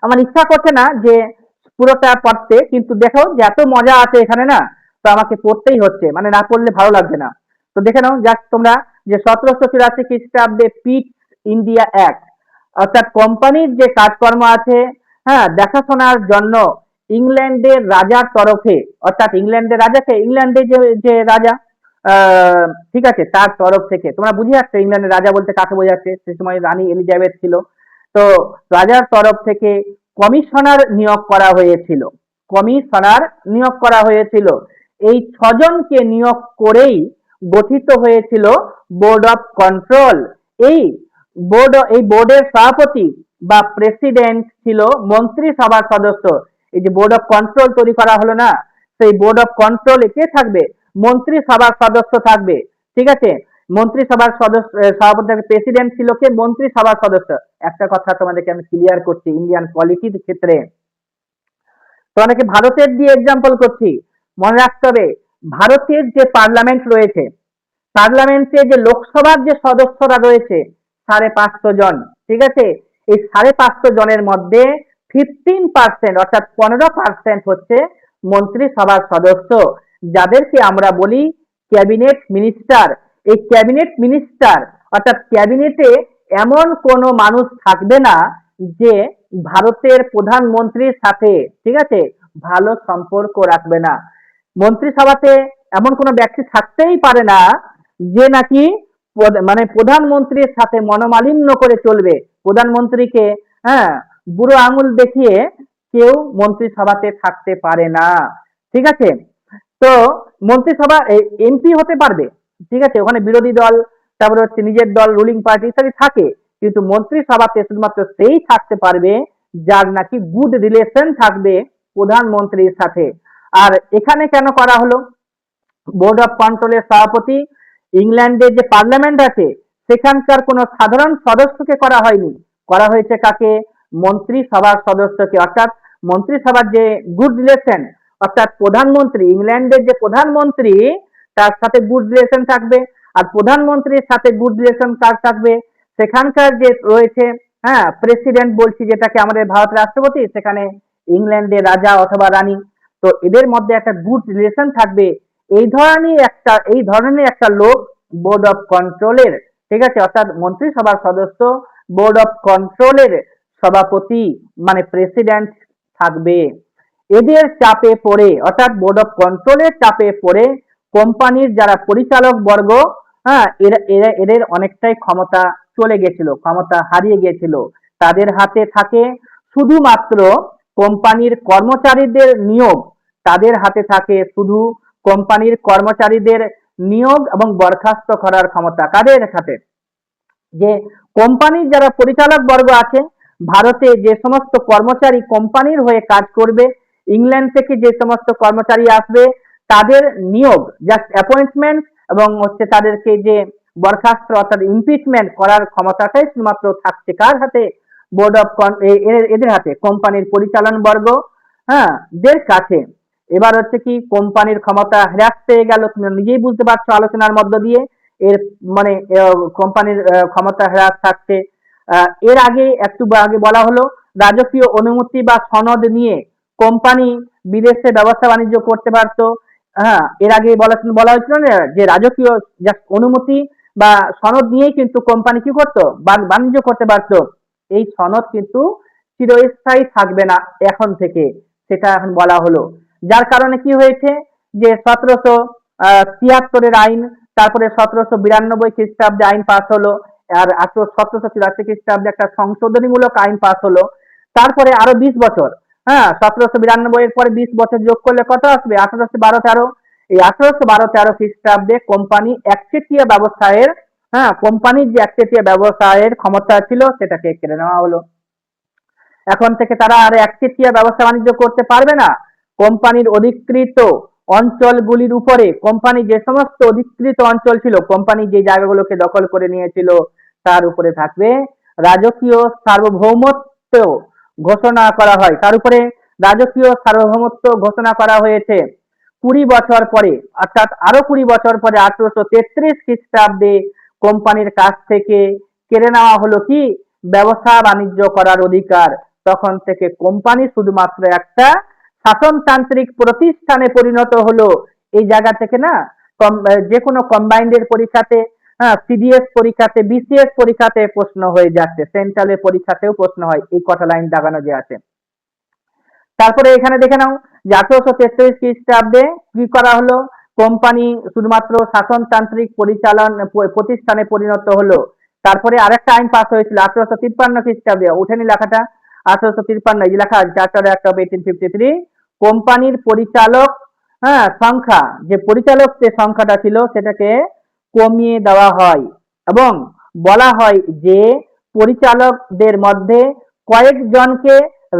আমার ইচ্ছা করছে না যে পুরোটা পড়তে, কিন্তু দেখো যে এত মজা আছে এখানে না, তো আমাকে পড়তেই হচ্ছে, মানে না পড়লে ভালো লাগবে না। তো দেখে নাও জাস্ট তোমরা, যে 1784 খ্রিস্টাব্দে পিট ইন্ডিয়া অ্যাক্ট, অর্থাৎ কোম্পানির যে কাজকর্ম আছে, হ্যাঁ, দেখাশোনার জন্য ইংল্যান্ডের রাজার তরফে, অর্থাৎ ইংল্যান্ডের রাজাকে, ইংল্যান্ডের যে যে রাজা, ঠিক আছে, তার তরফ থেকে, তোমরা বুঝে যাচ্ছে ইংল্যান্ডের রাজা বলতে কাকে বোঝাচ্ছে, সে সময় রানী এলিজাবেথ ছিল। তো রাজার তরফ থেকে কমিশনার নিয়োগ করা হয়েছিল, কমিশনার নিয়োগ করা হয়েছিল। এই 6 জনকে নিয়োগ করেই গঠিত হয়েছিল বোর্ড অফ কন্ট্রোল। এই বোর্ডের সভাপতি বা প্রেসিডেন্ট ছিল মন্ত্রিসভার সদস্য। এই যে বোর্ড অফ কন্ট্রোল তৈরি করা হলো না, সেই বোর্ড অফ কন্ট্রোলে কে থাকবে, মন্ত্রিসভার সদস্য থাকবে, ঠিক আছে। মন্ত্রিসভার সদস্য, সভাপতি প্রেসিডেন্ট ছিল কে, মন্ত্রিসভার সদস্য। একটা কথা তোমাদেরকে আমি ক্লিয়ার করছি ইন্ডিয়ান পলিটির ক্ষেত্রে, তোমাদেরকে ভারতের দিয়ে এক্সাম্পল করছি, মনে রাখতে হবে ভারতের যে পার্লামেন্ট রয়েছে, পার্লামেন্টে যে লোকসভার যে সদস্যরা রয়েছে 550 জন, ঠিক আছে, এই 550 জনের মধ্যে 15% অর্থাৎ 15% হচ্ছে মন্ত্রিসভার সদস্য, যাদেরকে আমরা বলি ক্যাবিনেট মিনিস্টার। এই ক্যাবিনেট মিনিস্টার অর্থাৎ ক্যাবিনেটে এমন কোনো মানুষ থাকবে না যে ভারতের প্রধানমন্ত্রীর সাথে, ঠিক আছে, ভালো সম্পর্ক রাখবে না। মন্ত্রিসভাতে এমন কোনো ব্যক্তি থাকতেই পারে না যে নাকি মানে প্রধানমন্ত্রীর সাথে মনোমালিন্য করে চলবে। প্রধানমন্ত্রীকে, হ্যাঁ, বুড়ো আঙুল দেখিয়ে কেউ মন্ত্রিসভাতে থাকতে পারে না, ঠিক আছে। তো মন্ত্রিসভা এমপি হতে পারবে, ঠিক আছে, ওখানে বিরোধী দল, তারপরে হচ্ছে নিজের দল, রুলিং পার্টি ইত্যাদি থাকে, কিন্তু মন্ত্রিসভাতে শুধুমাত্র সেই থাকতে পারবে যার নাকি গুড রিলেশন থাকবে প্রধানমন্ত্রীর সাথে। আর এখানে কেন করা হলো? বোর্ড অফ কন্ট্রোলের সভাপতি, ইংল্যান্ডের যে পার্লামেন্ট আছে সেখানকার কোনো সাধারণ সদস্যকে করা হয়নি, করা হয়েছে কাকে? মন্ত্রিসভার সদস্যকে। অর্থাৎ মন্ত্রিসভার যে গুড রিলেশন, অর্থাৎ প্রধানমন্ত্রী, ইংল্যান্ডের যে প্রধানমন্ত্রী তার সাথে গুড রিলেশন থাকবে। আর প্রধানমন্ত্রীর সাথে গুড রিলেশন কার থাকবে? সেখানকার যে রয়েছে, হ্যাঁ, প্রেসিডেন্ট বলছি যেটাকে, আমাদের ভারত রাষ্ট্রপতি, সেখানে ইংল্যান্ডের রাজা অথবা রানী। তো এদের মধ্যে একটা গুড রিলেশন থাকবে, এই ধরনের একটা লোক বোর্ড অফ কন্ট্রোলের, ঠিক আছে, অর্থাৎ মন্ত্রিসভার সদস্য, বোর্ড অফ কন্ট্রোলের সভাপতি মানে প্রেসিডেন্ট থাকবে। এদের চাপে পড়ে, অর্থাৎ বোর্ড অফ কন্ট্রোলের চাপে পড়ে কোম্পানির যারা পরিচালক বর্গ, হ্যাঁ, এদের অনেকটাই ক্ষমতা চলে গেছিল, ক্ষমতা হারিয়ে গিয়েছিল। তাদের হাতে থাকে শুধুমাত্র কোম্পানির কর্মচারীদের নিয়োগ, তাদের হাতে থাকে শুধু কোম্পানির কর্মচারীদের নিয়োগ এবং বরখাস্ত করার ক্ষমতা। কাদের হাতে? যে কোম্পানির যারা পরিচালক বর্গ আছে, ভারতে যে সমস্ত কর্মচারী কোম্পানির হয়ে কাজ করবে, ইংল্যান্ড থেকে যে সমস্ত কর্মচারী আসবে তাদের নিয়োগ, জাস্ট অ্যাপয়েন্টমেন্ট, এবং হচ্ছে তাদেরকে যে বরখাস্ত অর্থাৎ ইমপিচমেন্ট করার ক্ষমতাটাই শুধুমাত্র থাকছে কার হাতে? বোর্ড অফ, এদের হাতে, কোম্পানির পরিচালন বর্গ, হ্যাঁ, দের কাছে। এবার হচ্ছে কি, কোম্পানির ক্ষমতা হ্রাস পেয়ে গেল, তুমি নিজেই বুঝতে পারছো আলোচনার মধ্য দিয়ে। এর মানে কোম্পানির ক্ষমতা হ্রাস থাকছে। এর আগে একটু আগে বলা হলো রাজকীয় অনুমতি বা সনদ নিয়ে কোম্পানি বিদেশে ব্যবসা বাণিজ্য করতে পারতো। হ্যাঁ, এর আগে বলা হয়েছিল না যে রাজকীয় জাস্ট অনুমতি বা সনদ নিয়েই কিন্তু কোম্পানি কি করতো? বাণিজ্য করতে পারতো। এই সনদ কিন্তু চিরস্থায়ী থাকবে না এখন থেকে, সেটা এখন বলা হলো। যার কারণে কি হয়েছে, যে 1773-এর আইন, তারপরে 1792 খ্রিস্টাব্দে আইন পাস হলো, আর 1784 খ্রিস্টাব্দে একটা সংশোধনীমূলক আইন পাস হলো। তারপরে আরো 20 বছর, হ্যাঁ, 1792 এর পরে 20 বছর যোগ করলে কত আসবে? 1812-13। এই 1812-13 খ্রিস্টাব্দে কোম্পানি একচেটিয়া ব্যবসায়ের, হ্যাঁ, কোম্পানির যে একচেটিয়া ব্যবসায়ের ক্ষমতা ছিল সেটাকে কেড়ে নেওয়া হলো। এখন থেকে তারা আর একচেটিয়া ব্যবসা বাণিজ্য করতে পারবে না। কোম্পানির অধিকৃত অঞ্চলগুলির উপরে, কোম্পানি যে সমস্ত অধিকৃত অঞ্চল ছিল, কোম্পানি যে জায়গাগুলোকে দখল করে নিয়েছিল, তার উপরে থাকবে রাজকীয় সার্বভৌমত্ব ঘোষণা করা হয়। তার উপরে রাজকীয় সার্বভৌমত্ব ঘোষণা করা হয়েছে 20 বছর পরে, অর্থাৎ আরো 20 বছর পরে 1833 খ্রিস্টাব্দে কোম্পানির কাছ থেকে কেড়ে নেওয়া হলো কি? ব্যবসা বাণিজ্য করার অধিকার। তখন থেকে কোম্পানি শুধুমাত্র একটা শাসনতান্ত্রিক প্রতিষ্ঠানে পরিণত হলো। এই জায়গা থেকে না, যে কোনো কম্বাইন্ডের পরীক্ষাতে, হ্যাঁ, সিডিএস পরীক্ষাতে, বিসিএস পরীক্ষাতে প্রশ্ন হয়ে যাচ্ছে, সেন্ট্রালের পরীক্ষাতেও প্রশ্ন হয়, এই কটা লাইন দাগানো যে আছে। তারপরে এখানে দেখে নাও যে 1833 খ্রিস্টাব্দে কি করা হলো? কোম্পানি শুধুমাত্র শাসনতান্ত্রিক প্রতিষ্ঠানে পরিণত হলো। তারপরে আরেকটা আইন পাস হয়েছিল 1853 খ্রিস্টাব্দে, উঠেনি লেখাটা, 1853, এই যে লেখা আছে, চার্টার অ্যাক্ট অফ 1853। কোম্পানির পরিচালক, হ্যাঁ, সংখ্যা, যে পরিচালক যে সংখ্যাটা ছিল সেটাকে কমিয়ে দেওয়া হয়, এবং বলা হয় যে পরিচালকদের মধ্যে কয়েকজনকে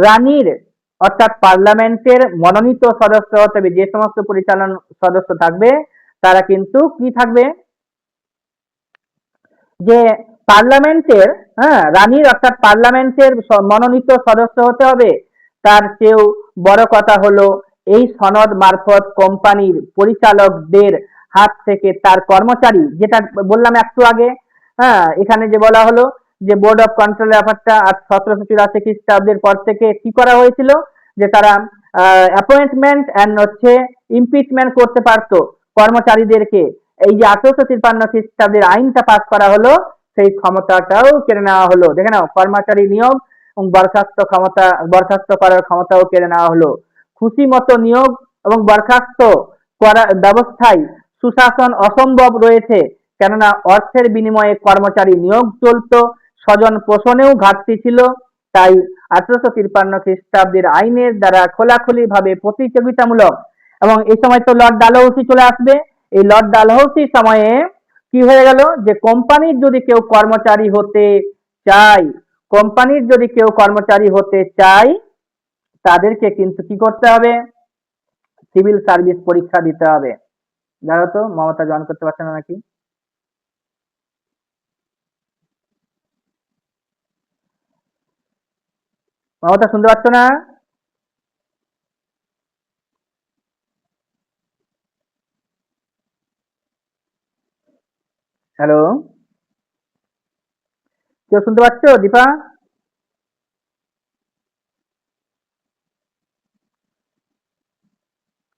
রানীর, অর্থাৎ পার্লামেন্টের মনোনীত সদস্য হতে হবে। যে সমস্ত পরিচালন সদস্য থাকবে তারা কিন্তু কি থাকবে? যে পার্লামেন্টের, হ্যাঁ, রানীর অর্থাৎ পার্লামেন্টের মনোনীত সদস্য হতে হবে। তার চেয়েও বড় কথা হলো এই সনদ মারফত কোম্পানির পরিচালকদের হাত থেকে তার কর্মচারী, যেটা বললাম একটু আগে, হ্যাঁ, এখানে যে বলা হলো যে বোর্ড অফ কন্ট্রোল ব্যাপারটা 1784 খ্রিস্টাব্দের পর থেকে কি করা হয়েছিল, যে তারা অ্যাপয়েন্টমেন্ট এন্ড হচ্ছে ইমপিচমেন্ট করতে পারতো কর্মচারীদেরকে। এই যে 1853 খ্রিস্টাব্দের আইনটা পাস করা হলো, সেই ক্ষমতাটাও কেড়ে নেওয়া হলো। দেখে নাও, কর্মচারী নিয়োগ এবং বরখাস্ত করার ক্ষমতাও কেড়ে নেওয়া হলো। খুশি মতো নিয়োগ এবং বরখাস্ত করার ব্যবস্থায় সুশাসন অসম্ভব রয়েছে, কেননা অর্থের বিনিময়ে কর্মচারী নিয়োগ চলতো, স্বজন পোষণেও ঘাটতি ছিল। তাই 1853 খ্রিস্টাব্দের আইনের দ্বারা খোলাখুলি ভাবে প্রতিযোগিতামূলক, এবং এই সময় তো লর্ড ডালহৌসি চলে আসবে। এই লর্ড ডালহৌসির সময়ে কি হয়ে গেল, যে কোম্পানির যদি কেউ কর্মচারী হতে চায়, কোম্পানির যদি কেউ কর্মচারী হতে চায়, তাদেরকে কিন্তু কি করতে হবে, সিভিল সার্ভিস পরীক্ষা দিতে হবে। জানো তো, মমতা জয়েন করতে পারছে না নাকি? মমতা শুনতে পাচ্ছ না? হ্যালো, কেউ শুনতে পাচ্ছ? দীপা,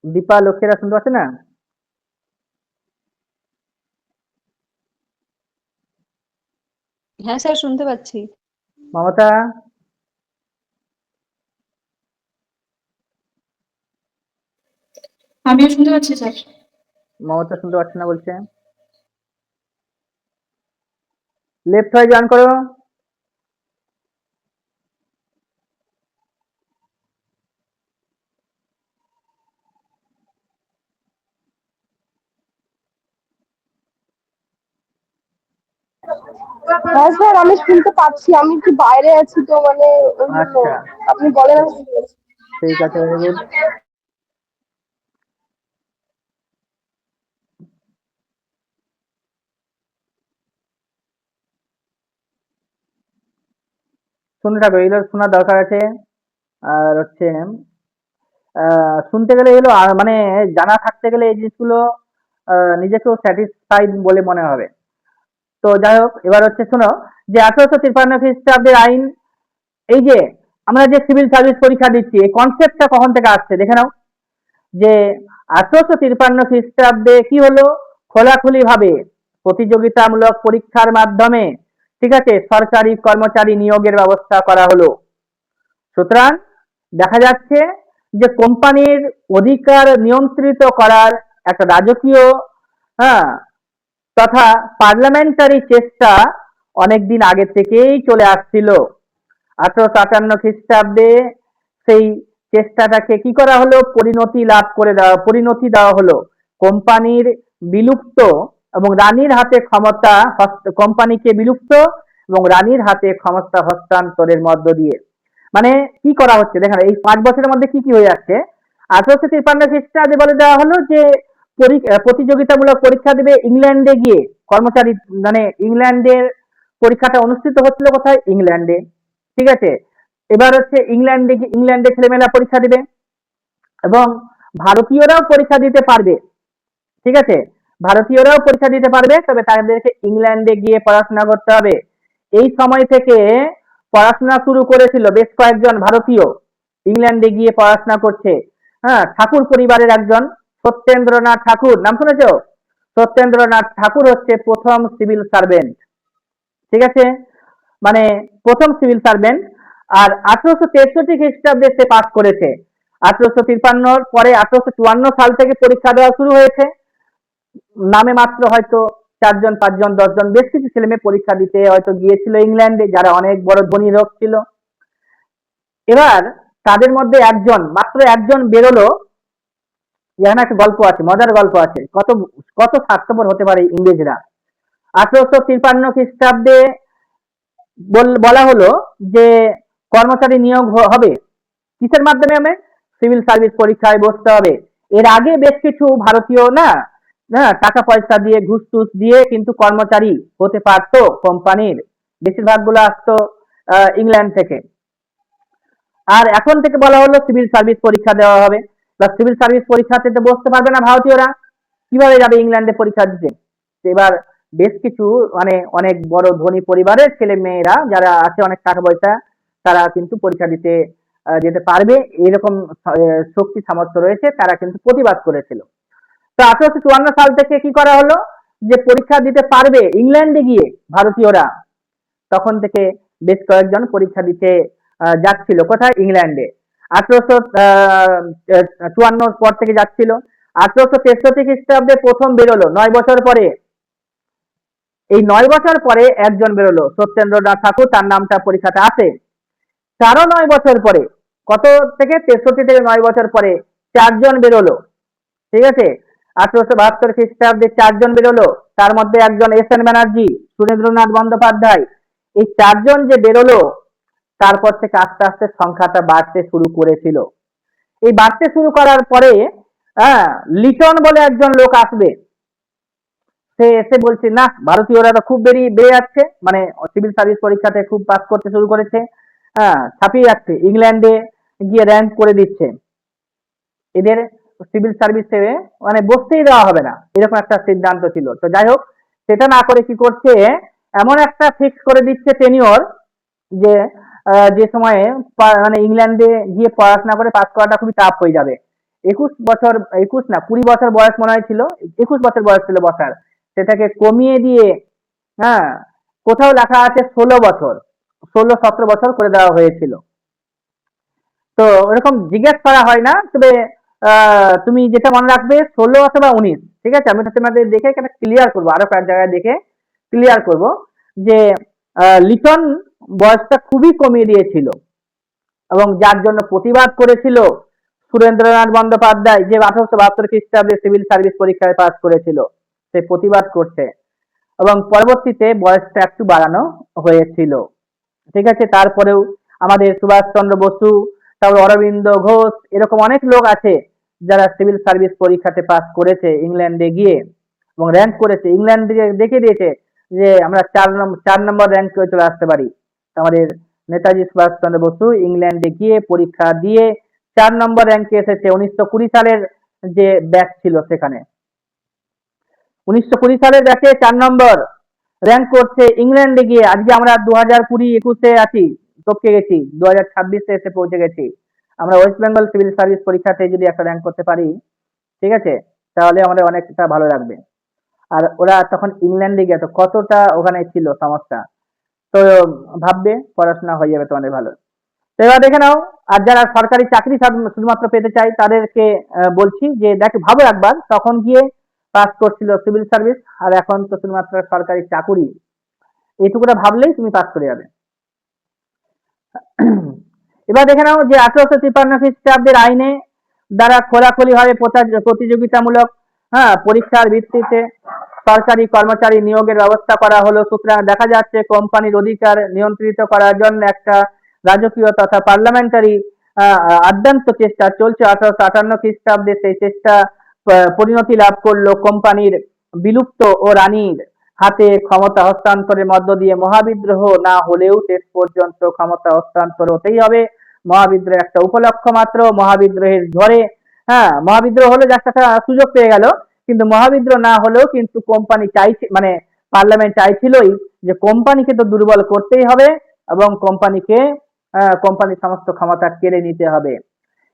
দীপা লক্ষ্মীরা শুনতে পাচ্ছে না? হ্যাঁ স্যার, শুনতে পাচ্ছি। মমতা, আমিও শুনতে পাচ্ছি স্যার। মমতা শুনতে পাচ্ছে না বলছে। লেফট হয়ে জয়েন করো। হ্যাঁ স্যার, আমি শুনতে পাচ্ছি। আমি একটু বাইরে আছি তো, মানে ওই জন্য। আচ্ছা, আপনি বলেন, আমি শুনতে পাচ্ছি। ঠিক আছে, ভেরি গুড। শুনতে থাকো, এগুলো শোনার দরকার আছে। আর হচ্ছে শুনতে গেলে এগুলো মানে জানা থাকতে গেলে এই জিনিসগুলো নিজেকেও স্যাটিসফাইড বলে মনে হবে। তো যাই হোক, এবার হচ্ছে শোনো, যে 1853 খ্রিস্টাব্দের আইন, এই যে আমরা যে সিভিল সার্ভিস পরীক্ষা দিচ্ছি, এই কনসেপ্টটা কখন থেকে আসছে দেখে নাও। যে 1853 খ্রিস্টাব্দে কি হলো, খোলাখুলি ভাবে প্রতিযোগিতামূলক পরীক্ষার মাধ্যমে, ঠিক আছে, সরকারি কর্মচারী নিয়োগের ব্যবস্থা করা হলো। সুতরাং দেখা যাচ্ছে যে কোম্পানির অধিকার নিয়ন্ত্রিত করার একটা রাজকীয়, হ্যাঁ, তথা পার্লামেন্টারি চেষ্টা অনেকদিন আগে থেকেই চলে আসছিল। 1858 খ্রিস্টাব্দে সেই চেষ্টাটাকে কি করা হলো, পরিণতি দেওয়া হলো। কোম্পানির বিলুপ্ত এবং রানীর হাতে ক্ষমতা, কোম্পানিকে বিলুপ্ত এবং রানীর হাতে ক্ষমতা হস্তান্তরের মধ্য দিয়ে, মানে কি করা হচ্ছে দেখেন, এই 5 বছরের মধ্যে কি কি হয়ে যাচ্ছে। 1853 খ্রিস্টাব্দে বলে দেওয়া হলো যে প্রতিযোগিতামূলক পরীক্ষা দেবে ইংল্যান্ডে গিয়ে কর্মচারী, মানে ইংল্যান্ডের পরীক্ষাটা অনুষ্ঠিত হচ্ছিল কোথায়, ইংল্যান্ডে। ঠিক আছে, এবার হচ্ছে ইংল্যান্ডে ছেলেমেয়েরা পরীক্ষা দিবে এবং ভারতীয়রাও পরীক্ষা দিতে পারবে। ঠিক আছে, ভারতীয়রাও পরীক্ষা দিতে পারবে, তবে তাদেরকে ইংল্যান্ডে গিয়ে পড়াশোনা করতে হবে। এই সময় থেকে পড়াশোনা শুরু করেছিল বেশ কয়েকজন ভারতীয়, ইংল্যান্ডে গিয়ে পড়াশোনা করছে। হ্যাঁ, ঠাকুর পরিবারের একজন সত্যেন্দ্রনাথ ঠাকুর, নাম শুনেছো? সত্যেন্দ্রনাথ ঠাকুর হচ্ছে প্রথম সিভিল সার্ভেন্ট। ঠিক আছে, মানে প্রথম সিভিল সার্ভেন্ট। আর 1863 খ্রিস্টাব্দে সে পাস করেছে। 1853 পরে 1854 সাল থেকে পরীক্ষা দেওয়া শুরু হয়েছে। নামে মাত্র হয়তো 4 জন 5 জন 10 জন বেশ কিছু ছেলে মেয়ে পরীক্ষা দিতে হয়তো গিয়েছিল ইংল্যান্ডে, যারা অনেক বড় ধনী লোক ছিল। এবার তাদের মধ্যে মাত্র একজন বেরোলো। এখানে একটা গল্প আছে, মজার গল্প আছে, কত কত স্বার্থপর হতে পারে ইংরেজরা। 1853 খ্রিস্টাব্দে বলা হলো যে কর্মচারী নিয়োগ হবে কিসের মাধ্যমে, আমি সিভিল সার্ভিস পরীক্ষায় বসতে হবে। এর আগে বেশ কিছু ভারতীয় না, হ্যাঁ, টাকা পয়সা দিয়ে ঘুষ টুস দিয়ে কিন্তু কর্মচারী হতে পারতো কোম্পানির, বেশিরভাগ গুলো আসতো ইংল্যান্ড থেকে। আর এখন থেকে বলা হলো সিভিল সার্ভিস পরীক্ষা দেওয়া হবে। সিভিল সার্ভিস পরীক্ষাতে তো বসতে পারবে না ভারতীয়রা, কিভাবে যাবে ইংল্যান্ডে পরীক্ষা দিতে। এবার বেশ কিছু, মানে অনেক বড় ধনী পরিবারের ছেলে মেয়েরা যারা আছে, অনেক টাকা পয়সা, তারা কিন্তু পরীক্ষা দিতে যেতে পারবে, এরকম শক্তি সামর্থ্য রয়েছে, তারা কিন্তু প্রতিবাদ করেছিল। তো 1854 সাল থেকে কি করা হলো, যে পরীক্ষা দিতে পারবে ইংল্যান্ডে গিয়ে ভারতীয়রা, তখন থেকে বেশ কয়েকজন পরীক্ষা দিতে যাচ্ছিল। কোথায়? ইংল্যান্ডে। 1854 পর থেকে যাচ্ছিল। 1863 খ্রিস্টাব্দে প্রথম বেরোলো, 9 বছর পরে। এই 9 বছর পরে একজন বেরোলো, সত্যেন্দ্রনাথ ঠাকুর, তার নামটা পরীক্ষাতে আসে। তারও 9 বছর পরে, কত থেকে? 63 থেকে 9 বছর পরে 4 জন বেরোলো। ঠিক আছে, 1872 খ্রিস্টাব্দে 4 জন বেরোলো, তার মধ্যে একজন এস এন ব্যানার্জি, সুরেন্দ্রনাথ বন্দ্যোপাধ্যায়। এই 4 জন যে বেরোলো, তারপর থেকে আস্তে আস্তে সংখ্যাটা বাড়তে শুরু করেছিল। এই বাড়তে শুরু করার পরে হ্যাঁ, লিটন বলে একজন লোক আসবে। সে এসে বলছে, না, ভারতীয়রা তো খুব বেড়ে যাচ্ছে, মানে সিভিল সার্ভিস পরীক্ষাতে খুব পাস করতে শুরু করেছে, হ্যাঁ, ছাপিয়ে যাচ্ছে, ইংল্যান্ডে গিয়ে র্যাঙ্ক করে দিচ্ছে, এদের সিভিল সার্ভিসে মানে বসতেই দেওয়া হবে না, এরকম একটা সিদ্ধান্ত ছিল। তো যাই হোক, সেটা না করে কি করছে, এমন একটা ফিক্স করে দিচ্ছে টেনিওর, যে যে সময়ে মানে ইংল্যান্ডে গিয়ে পড়াশোনা করে পাস করাটা খুবই টাফ হয়ে যাবে। 21 বছর, 21 না, 20 বছর বয়স মনে হয় ছিল, 21 বছর বয়স ছিল বসার, সেটাকে কমিয়ে দিয়ে, হ্যাঁ, কোথাও লেখা আছে 16 বছর, 16-17 বছর করে দেওয়া হয়েছিল। তো এরকম জিজ্ঞেস করা হয় না, তবে তুমি যেটা মনে রাখবে 16 অথবা 19। ঠিক আছে, আমি তোমাদের দেখে এখানে ক্লিয়ার করবো, আরো কয়েক জায়গায় দেখে ক্লিয়ার করব যে লিটন বয়সটা খুবই কমিয়ে দিয়েছিল, এবং যার জন্য প্রতিবাদ করেছিল সুরেন্দ্রনাথ বন্দ্যোপাধ্যায়, যে 1872 খ্রিস্টাব্দে সিভিল সার্ভিস পরীক্ষায় পাস করেছিল, সে প্রতিবাদ করছে, এবং পরবর্তীতে বয়সটা একটু বাড়ানো হয়েছিল। ঠিক আছে, তারপরেও আমাদের সুভাষচন্দ্র বসু, তারপর অরবিন্দ ঘোষ, এরকম অনেক লোক আছে যারা সিভিল সার্ভিস পরীক্ষাতে পাস করেছে ইংল্যান্ডে গিয়ে, এবং র্যাঙ্ক করেছে, ইংল্যান্ড দেখে দিয়েছে যে আমরা 4 নম্বর র্যাঙ্ক করে চলে আসতে পারি। আমাদের নেতাজি সুভাষচন্দ্র বসু ইংল্যান্ডে গিয়ে পরীক্ষা দিয়ে 4 নম্বর র্যাঙ্কে এসেছে। 1920 সালের যে ব্যাচ ছিল সেখানে, 1920 সালের ব্যাচে 4 নম্বর র্যাঙ্ক করছে ইংল্যান্ডে গিয়ে। আজকে আমরা 2020-21-এ আছি, টপকে গেছি, 2026-এ এসে পৌঁছে গেছি। আমরা ওয়েস্ট বেঙ্গল সিভিল সার্ভিস পরীক্ষাতে যদি একটা র্যাঙ্ক করতে পারি, ঠিক আছে, তাহলে আমাদের অনেকটা ভালো লাগবে। আর ওরা তখন ইংল্যান্ডে গিয়ে তো কতটা ওখানে ছিল সমস্যা, তো ভাববে পড়াশোনা হয়ে যাবে তোমাদের ভালো। তো এবার দেখে নাও, আর যারা সরকারি চাকরি শুধুমাত্র পেতে চাই তাদেরকে বলছি যে ভাবো একবার, তখন গিয়ে পাস করছিল সিভিল সার্ভিস, আর এখন তো শুধুমাত্র সরকারি চাকুরি, এইটুকুটা ভাবলেই তুমি পাস করে যাবে। এবার দেখে নাও যে 1853 খ্রিস্টাব্দের আইনে দ্বারা খোলাখুলি ভাবে প্রতিযোগিতামূলক, হ্যাঁ, পরীক্ষার ভিত্তিতে সরকারি কর্মচারী নিয়োগের ব্যবস্থা করা হলো। সুতরাং দেখা যাচ্ছে কোম্পানির অধিকার নিয়ন্ত্রিত করার জন্য একটা রাজকীয় তথা পার্লামেন্টারি আদ্যান্ত চেষ্টা চলছে। 1858 খ্রিস্টাব্দে সেই চেষ্টা পরিণতি লাভ করলো কোম্পানির বিলুপ্ত ও রানীর হাতে ক্ষমতা হস্তান্তরের মধ্য দিয়ে। মহাবিদ্রোহ না হলেও শেষ পর্যন্ত ক্ষমতা হস্তান্তর হতেই হবে। মহাবিদ্রোহ একটা উপলক্ষ মাত্র, মহাবিদ্রোহের ঝড়ে, হ্যাঁ, মহাবিদ্রোহ হলে যার একটা সুযোগ পেয়ে গেল, কিন্তু মহাবিদ্রোহ না হলেও কিন্তু কোম্পানি চাইছে, মানে পার্লামেন্ট চাইছিলই যে কোম্পানিকে তো দুর্বল করতেই হবে, এবং কোম্পানির সমস্ত ক্ষমতা কেড়ে নিতে হবে।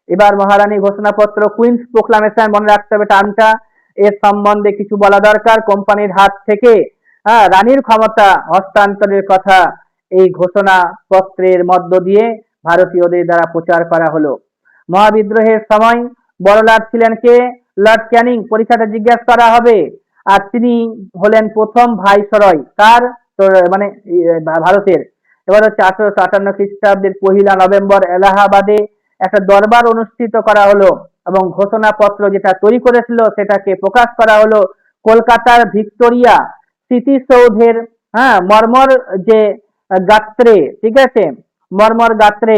এবার মহারানী ঘোষণাপত্র, কুইন্স প্রোক্লামেশন মনে রাখতে হবে টার্মটা, এর সম্বন্ধে কিছু বলা দরকার। কোম্পানির হাত থেকে রানীর ক্ষমতা হস্তান্তরের কথা এই ঘোষণাপত্রের মধ্য দিয়ে ভারতীয়দের দ্বারা প্রচার করা হলো। মহাবিদ্রোহের সময় বড়লাট ছিলেন কে? লর্ড ক্যানিং, পরীক্ষাটা জিজ্ঞাসা করা হবে। আর তিনি হলেন প্রথম ভাইসরয় কার? মানে ভারতের। এবার হচ্ছে 1858 খ্রিস্টাব্দের 1 নভেম্বর এলাহাবাদে একটা দরবার অনুষ্ঠিত করা হলো, এবং ঘোষণাপত্র যেটা তৈরি করেছিল সেটাকে প্রকাশ করা হলো কলকাতার ভিক্টোরিয়া স্মৃতিসৌধের, হ্যাঁ, মর্মর যে গাত্রে, ঠিক আছে, মর্মর গাত্রে,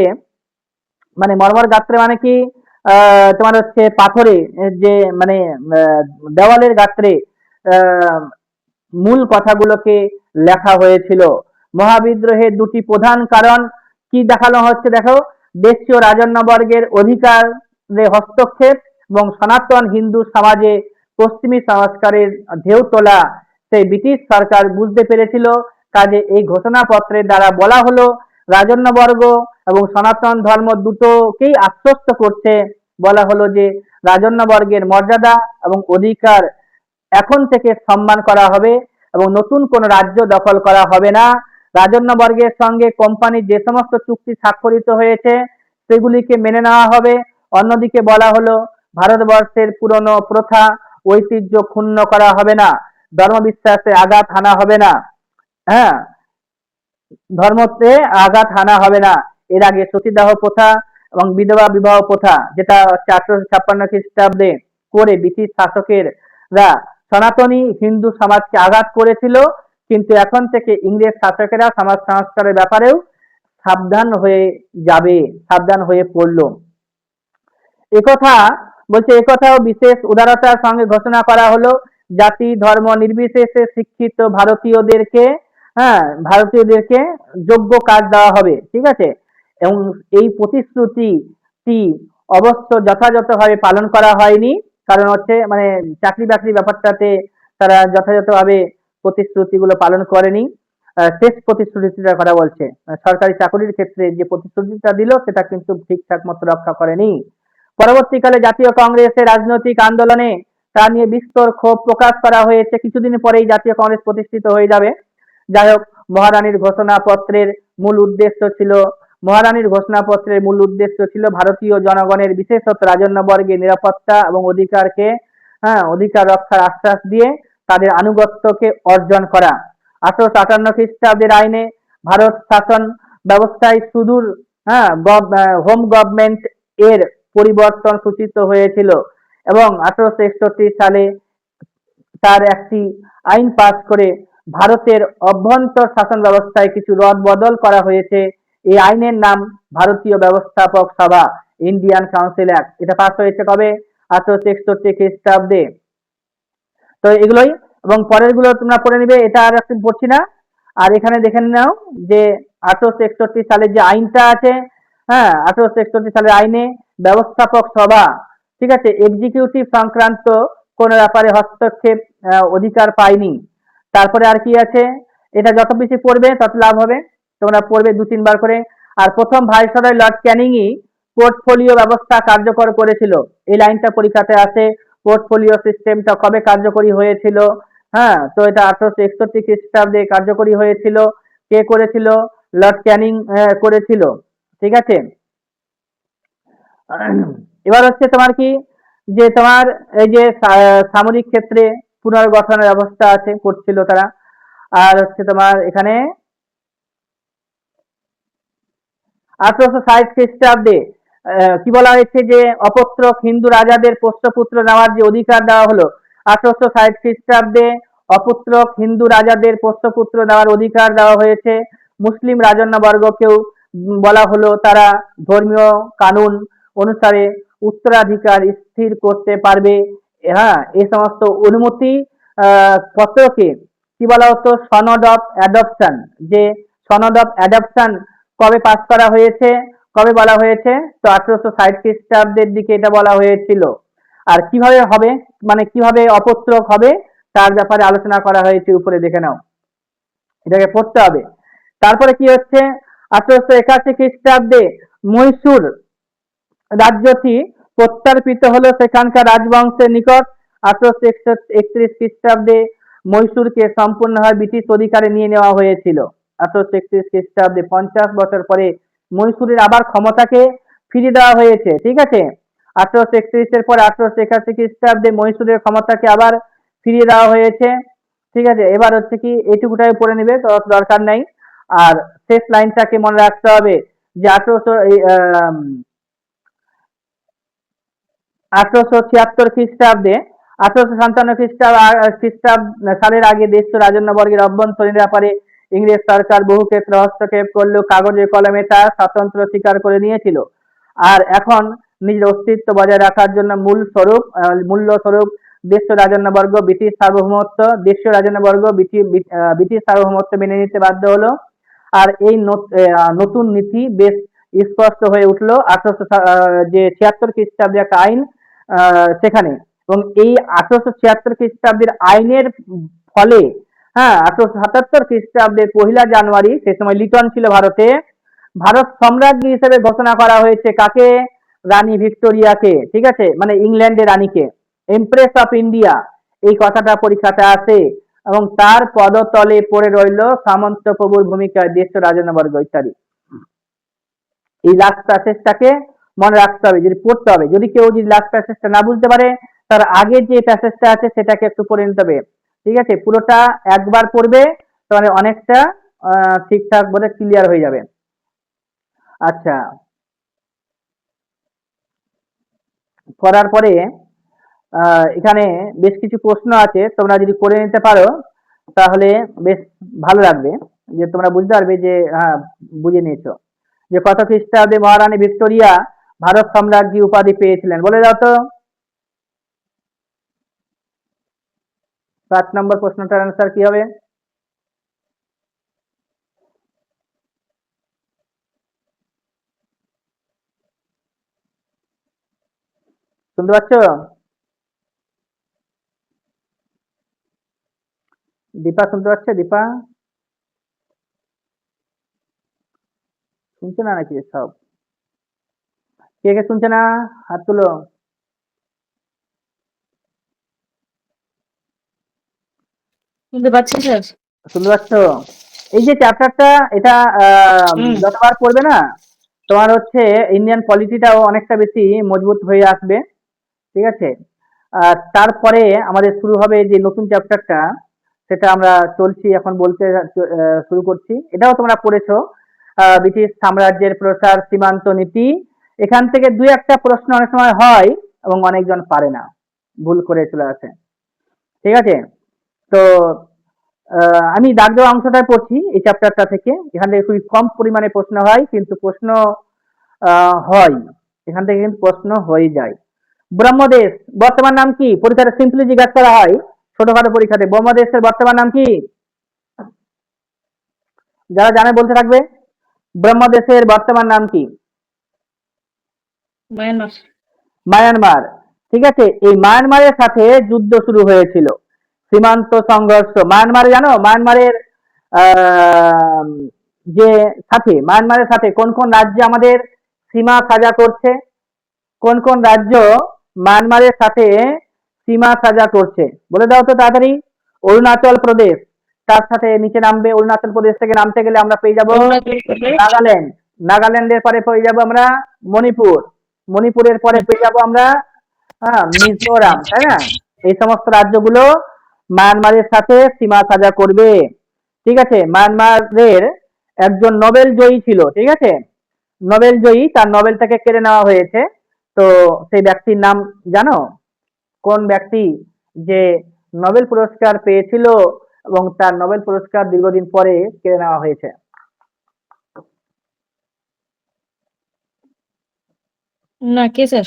মর্মর গাত্রে মানে কি, তোমার হচ্ছে পাথরে, যে মানে দেওয়ালের গাত্রে মূল কথাগুলোকে লেখা হয়েছিল। মহাবিদ্রোহের 2টি প্রধান কারণ কি দেখানো হচ্ছে দেখো, দেশীয় রাজন্যবর্গের অধিকারে হস্তক্ষেপ এবং সনাতন হিন্দু সমাজে পশ্চিমী সংস্কারের ঢেউ তোলা। সেই ব্রিটিশ সরকার বুঝতে পেরেছিল, কাজে এই ঘোষণাপত্রের দ্বারা বলা হলো রাজন্যবর্গ এবং সনাতন ধর্ম দুটোকেই আশ্বস্ত করছে। বলা হলো যে রাজন্যবর্গের মর্যাদা এবং অধিকার এখন থেকে সম্মান করা হবে এবং নতুন কোনো রাজ্য দখল করা হবে না। রাজন্যবর্গের সঙ্গে কোম্পানির যে সমস্ত চুক্তি স্বাক্ষরিত হয়েছে সেগুলিকে মেনে নেওয়া হবে। অন্যদিকে বলা হলো ভারতবর্ষের পুরনো প্রথা ঐতিহ্য ক্ষুণ্ণ করা হবে না, ধর্মবিশ্বাসে আঘাত হানা হবে না। হ্যাঁ, ধর্মতে আঘাত হানা হবে না। এর আগে সতীদাহ প্রথা এবং বিধবা বিবাহ প্রথা, যেটা 1856 খ্রিস্টাব্দে করে ব্রিটিশ শাসকেরা সনাতনী হিন্দু সমাজকে আঘাত করেছিল, কিন্তু এখন থেকে ইংরেজ শাসকেরা সমাজ সংস্কারের ব্যাপারেও সাবধান হয়ে যাবে, সাবধান হয়ে পড়লো। একথা বলছে, একথাও বিশেষ উদারতার সঙ্গে ঘোষণা করা হলো, জাতি ধর্ম নির্বিশেষে শিক্ষিত ভারতীয়দেরকে, হ্যাঁ, ভারতীয়দেরকে যোগ্য কাজ দেওয়া হবে, ঠিক আছে। এবং এই প্রতিশ্রুতিটি অবশ্য যথাযথভাবে পালন করা হয়নি, কারণ হচ্ছে মানে চাকরি বাকরি ব্যাপারটাতে তারা যথাযথভাবে প্রতিশ্রুতিগুলো পালন করেনি। শেষ প্রতিশ্রুতিটার কথা বলছে, সরকারি চাকরির ক্ষেত্রে যে প্রতিশ্রুতিটা দিল সেটা কিন্তু ঠিকঠাক মতো রক্ষা করেনি। পরবর্তীকালে জাতীয় কংগ্রেসের রাজনৈতিক আন্দোলনে তা নিয়ে বিস্তর ক্ষোভ প্রকাশ করা হয়েছে। কিছুদিন পরেই জাতীয় কংগ্রেস প্রতিষ্ঠিত হয়ে যাবে। যাই হোক, মহারানীর ঘোষণাপত্রের মূল উদ্দেশ্য ছিল মহারানীর ঘোষণাপত্রের মূল উদ্দেশ্য ছিল ভারতীয় জনগণের বিশেষত রাজন্যবর্গের নিরাপত্তা এবং অধিকারকে, অধিকার রক্ষার আশ্বাস দিয়ে তাদের আনুগত্যকে অর্জন করা। 1858 খ্রিস্টাব্দের আইনে ভারত শাসন ব্যবস্থায় সুদূর হোম গভর্নমেন্ট এর পরিবর্তন সূচিত হয়েছিল এবং 1861 সালে তার একটি আইন পাস করে ভারতের অভ্যন্তর শাসন ব্যবস্থায় কিছু রদ বদল করা হয়েছে। এই আইনের নাম ভারতীয় ব্যবস্থাপক সভা, ইন্ডিয়ান কাউন্সিল অ্যাক্ট। এটা পাস হয়েছে কবে? 1861 খ্রিস্টাব্দে। তো এগুলোই, এবং পরের গুলো তোমরা পড়ে নিবে, এটা আর একটু পড়ছি না। আর এখানে দেখে নাও যে 1861 সালে যে আইনটা আছে, 1861 সালের আইনে ব্যবস্থাপক সভা, ঠিক আছে, এক্সিকিউটিভ সংক্রান্ত কোন ব্যাপারে হস্তক্ষেপ অধিকার পায়নি। তারপরে আর কি আছে, এটা যত বেশি পড়বে তত লাভ হবে, তোমরা পড়বে 2-3 বার করে। আর প্রথম ভাইসরয় লর্ড ক্যানিংই পোর্টফোলিও ব্যবস্থা কার্যকর করেছিল। এই লাইনটা পরীক্ষাতে আসে, পোর্টফোলিও সিস্টেমটা কবে কার্যকরী হয়েছিল? তো এটা 1861 খ্রিস্টাব্দে কার্যকরী হয়েছিল। কে করেছিল? লর্ড ক্যানিং করেছিল, ঠিক আছে। এবার হচ্ছে তোমার কি, যে তোমার এই যে সামরিক ক্ষেত্রে পুনর্গঠনের ব্যবস্থা আছে, করছিল তারা। আর হচ্ছে তোমার এখানে 1860 খ্রিস্টাব্দে কি বলা হয়েছে, যে অপত্রক হিন্দু রাজাদের পোষ্যপুত্র নেওয়ার যে অধিকার দেওয়া হলো, 1860 খ্রিস্টাব্দে অপুত্রক হিন্দু রাজাদের পোষ্যপুত্র নেওয়ার অধিকার দেওয়া হয়েছে। মুসলিম রাজন্যবর্গকেও বলা হলো তারা ধর্মীয় কানুন অনুসারে উত্তরাধিকার স্থির করতে পারবে। এই সমস্ত অনুমতি পত্রকে কি বলা হতো? সনদ অফ অ্যাডপশন। যে সনদ অফ অ্যাডপশন কবে পাস করা হয়েছে, কবে বলা হয়েছে? তো 1860 খ্রিস্টাব্দের দিকে এটা বলা হয়েছিল। আর কিভাবে হবে, মানে কিভাবে অপত্রক হবে তার ব্যাপারে আলোচনা করা হয়েছে, উপরে দেখে নাও, এটাকে পড়তে হবে। তারপরে কি হচ্ছে, 1881 খ্রিস্টাব্দে মহীশূর রাজ্যটি প্রত্যার্পিত হলো সেখানকার রাজবংশের নিকট। 1831 খ্রিস্টাব্দে মহীশূরকে সম্পূর্ণভাবে ব্রিটিশ অধিকারে নিয়ে নেওয়া হয়েছিল। 1831 খ্রিস্টাব্দে 50 বছর পরে মহীশূরের আবার ক্ষমতাকে ফিরিয়ে দেওয়া হয়েছে, ঠিক আছে। 1831 পর 1881 খ্রিস্টাব্দে মহীশূরের ক্ষমতাকে আবার ফিরিয়ে দেওয়া হয়েছে, ঠিক আছে। এবার হচ্ছে কি, এইটুকুটাই পড়ে নিবে, তো দরকার নাই। আর শেষ লাইনটাকে মনে রাখতে হবে যে 1876 খ্রিস্টাব্দে 1857 খ্রিস্টাব্দ সালের আগে দেশ রাজন্যবর্গের অভ্যন্তরীণ ব্যাপারে ইংরেজ সরকার বহু ক্ষেত্রে হস্তক্ষেপ করলেও কাগজে কলমে তা স্বাতন্ত্র স্বীকার করে নিয়েছিল। আর এখন নিজের অস্তিত্ব বজায় রাখার জন্য মূল্য স্বরূপ দেশীয় রাজন্যবর্গ ব্রিটিশ সার্বভৌমত্ব মেনে নিতে বাধ্য হলো। আর এই নতুন নীতি বেশ স্পষ্ট হয়ে উঠলো 1876 খ্রিস্টাব্দে একটা আইন সেখানে। এবং এই 1876 খ্রিস্টাব্দের আইনের ফলে 1877 খ্রিস্টাব্দের 1 জানুয়ারি, সে সময় লিটন ছিল ভারতে, ভারত সম্রাজ্ঞী হিসেবে ঘোষণা করা হয়েছে কাকে? রানী ভিক্টোরিয়াকে, ঠিক আছে, মানে ইংল্যান্ডের রানীকে, এমপ্রেস অফ ইন্ডিয়া। এই কথাটা পরীক্ষাতে আসে, এবং তার পদতলে পড়ে রইল সামন্ত প্রভুর ভূমিকায় দেশ রাজন্যবর্গ ইত্যাদি। এই লাস্ট প্যাসেজটাকে মনে রাখতে হবে, যদি পড়তে হবে। যদি কেউ যদি লাস্ট প্যাসেজটা না বুঝতে পারে, তার আগে যে প্যাসেজটা আছে সেটাকে একটু পড়ে নিতে হবে। ঠিক আছে, পুরোটা একবার পড়বে, তাহলে অনেকটা ঠিকঠাক বলে ক্লিয়ার হয়ে যাবে। আচ্ছা, করার পরে এখানে বেশ কিছু প্রশ্ন আছে, তোমরা যদি করে নিতে পারো তাহলে বেশ ভালো লাগবে, যে তোমরা বুঝতে পারবে যে হ্যাঁ বুঝে নিয়েছো। যে কত খ্রিস্টাব্দে মহারানী ভিক্টোরিয়া ভারত সাম্রাজ্য উপাধি পেয়েছিলেন, বলে দাও তো। 5 নম্বর প্রশ্নটার অ্যান্সার কি হবে? শুনতে পাচ্ছ? দীপা শুনতে পাচ্ছে? দীপা শুনছে না নাকি সব? কে কে শুনছে না হাত তুলো। শুনতে পাচ্ছি স্যার। শুনতে পাচ্ছ? এই যে চ্যাপ্টারটা, এটা হুম। যতবার পড়বে না, তোমার হচ্ছে ইন্ডিয়ান পলিটিটাও অনেকটা বেশি মজবুত হয়ে আসবে। ঠিক আছে, আর তারপরে আমাদের শুরু হবে যে নতুন চ্যাপ্টারটা, সেটা আমরা চলছি এখন বলতে শুরু করছি। এটাও তোমরা পড়েছো, ব্রিটিশ সাম্রাজ্যের প্রসার, সীমান্ত নীতি। এখান থেকে দুই একটা প্রশ্ন অনেক সময় হয় এবং অনেকজন পারে না, ভুল করে চলে আসে। ঠিক আছে, তো আমি দাগ দেওয়া অংশটাই পড়ছি এই চ্যাপ্টারটা থেকে। এখান থেকে খুবই কম পরিমাণে প্রশ্ন হয়, কিন্তু প্রশ্ন হয়, এখান থেকে কিন্তু প্রশ্ন হয়ে যায়। ব্রহ্মদেশ বর্তমান নাম কি? পরীক্ষাতে সিম্পলি জিজ্ঞাসা করা হয়, ছোটখাটো পরীক্ষাতে। ব্রহ্মদেশের বর্তমান নাম কি? যারা জানে বলতে থাকবে। ব্রহ্মদেশের বর্তমান নাম কি? মায়ানমার। মায়ানমার। ঠিক আছে, এই মায়ানমারের সাথে যুদ্ধ শুরু হয়েছিল, সীমান্ত সংঘর্ষ। মায়ানমারে জানো, মায়ানমারের আহ, যে সাথে, মায়ানমারের সাথে কোন কোন রাজ্য আমাদের সীমা সাজা করছে? কোন কোন রাজ্য মায়ানমারের সাথে সীমা সাজা করছে, বলে দাও তো তাড়াতাড়ি। অরুণাচল প্রদেশ, তার সাথে নিচে নামবে। অরুণাচল প্রদেশ থেকে নামতে গেলে আমরা পেয়ে যাব অরুণাচল প্রদেশ। নাগাল্যান্ড। নাগাল্যান্ডের পরে পেয়ে যাব আমরা মণিপুর। মণিপুরের পরে পেয়ে যাব আমরা মিজোরাম, তাই না? এই সমস্ত রাজ্যগুলো মায়ানমারের সাথে সীমা সাজা করবে। ঠিক আছে, মায়ানমারের একজন নোবেল জয়ী ছিল, ঠিক আছে, নোবেল জয়ী, তার নোবেলটাকে কেড়ে নেওয়া হয়েছে। তো সেই ব্যক্তির নাম জানো? কোন ব্যক্তি যে নোবেল পুরস্কার পেয়েছিল এবং তার নোবেল পুরস্কার দীর্ঘদিন পরে কেড়ে নেওয়া হয়েছে? না, কে স্যার?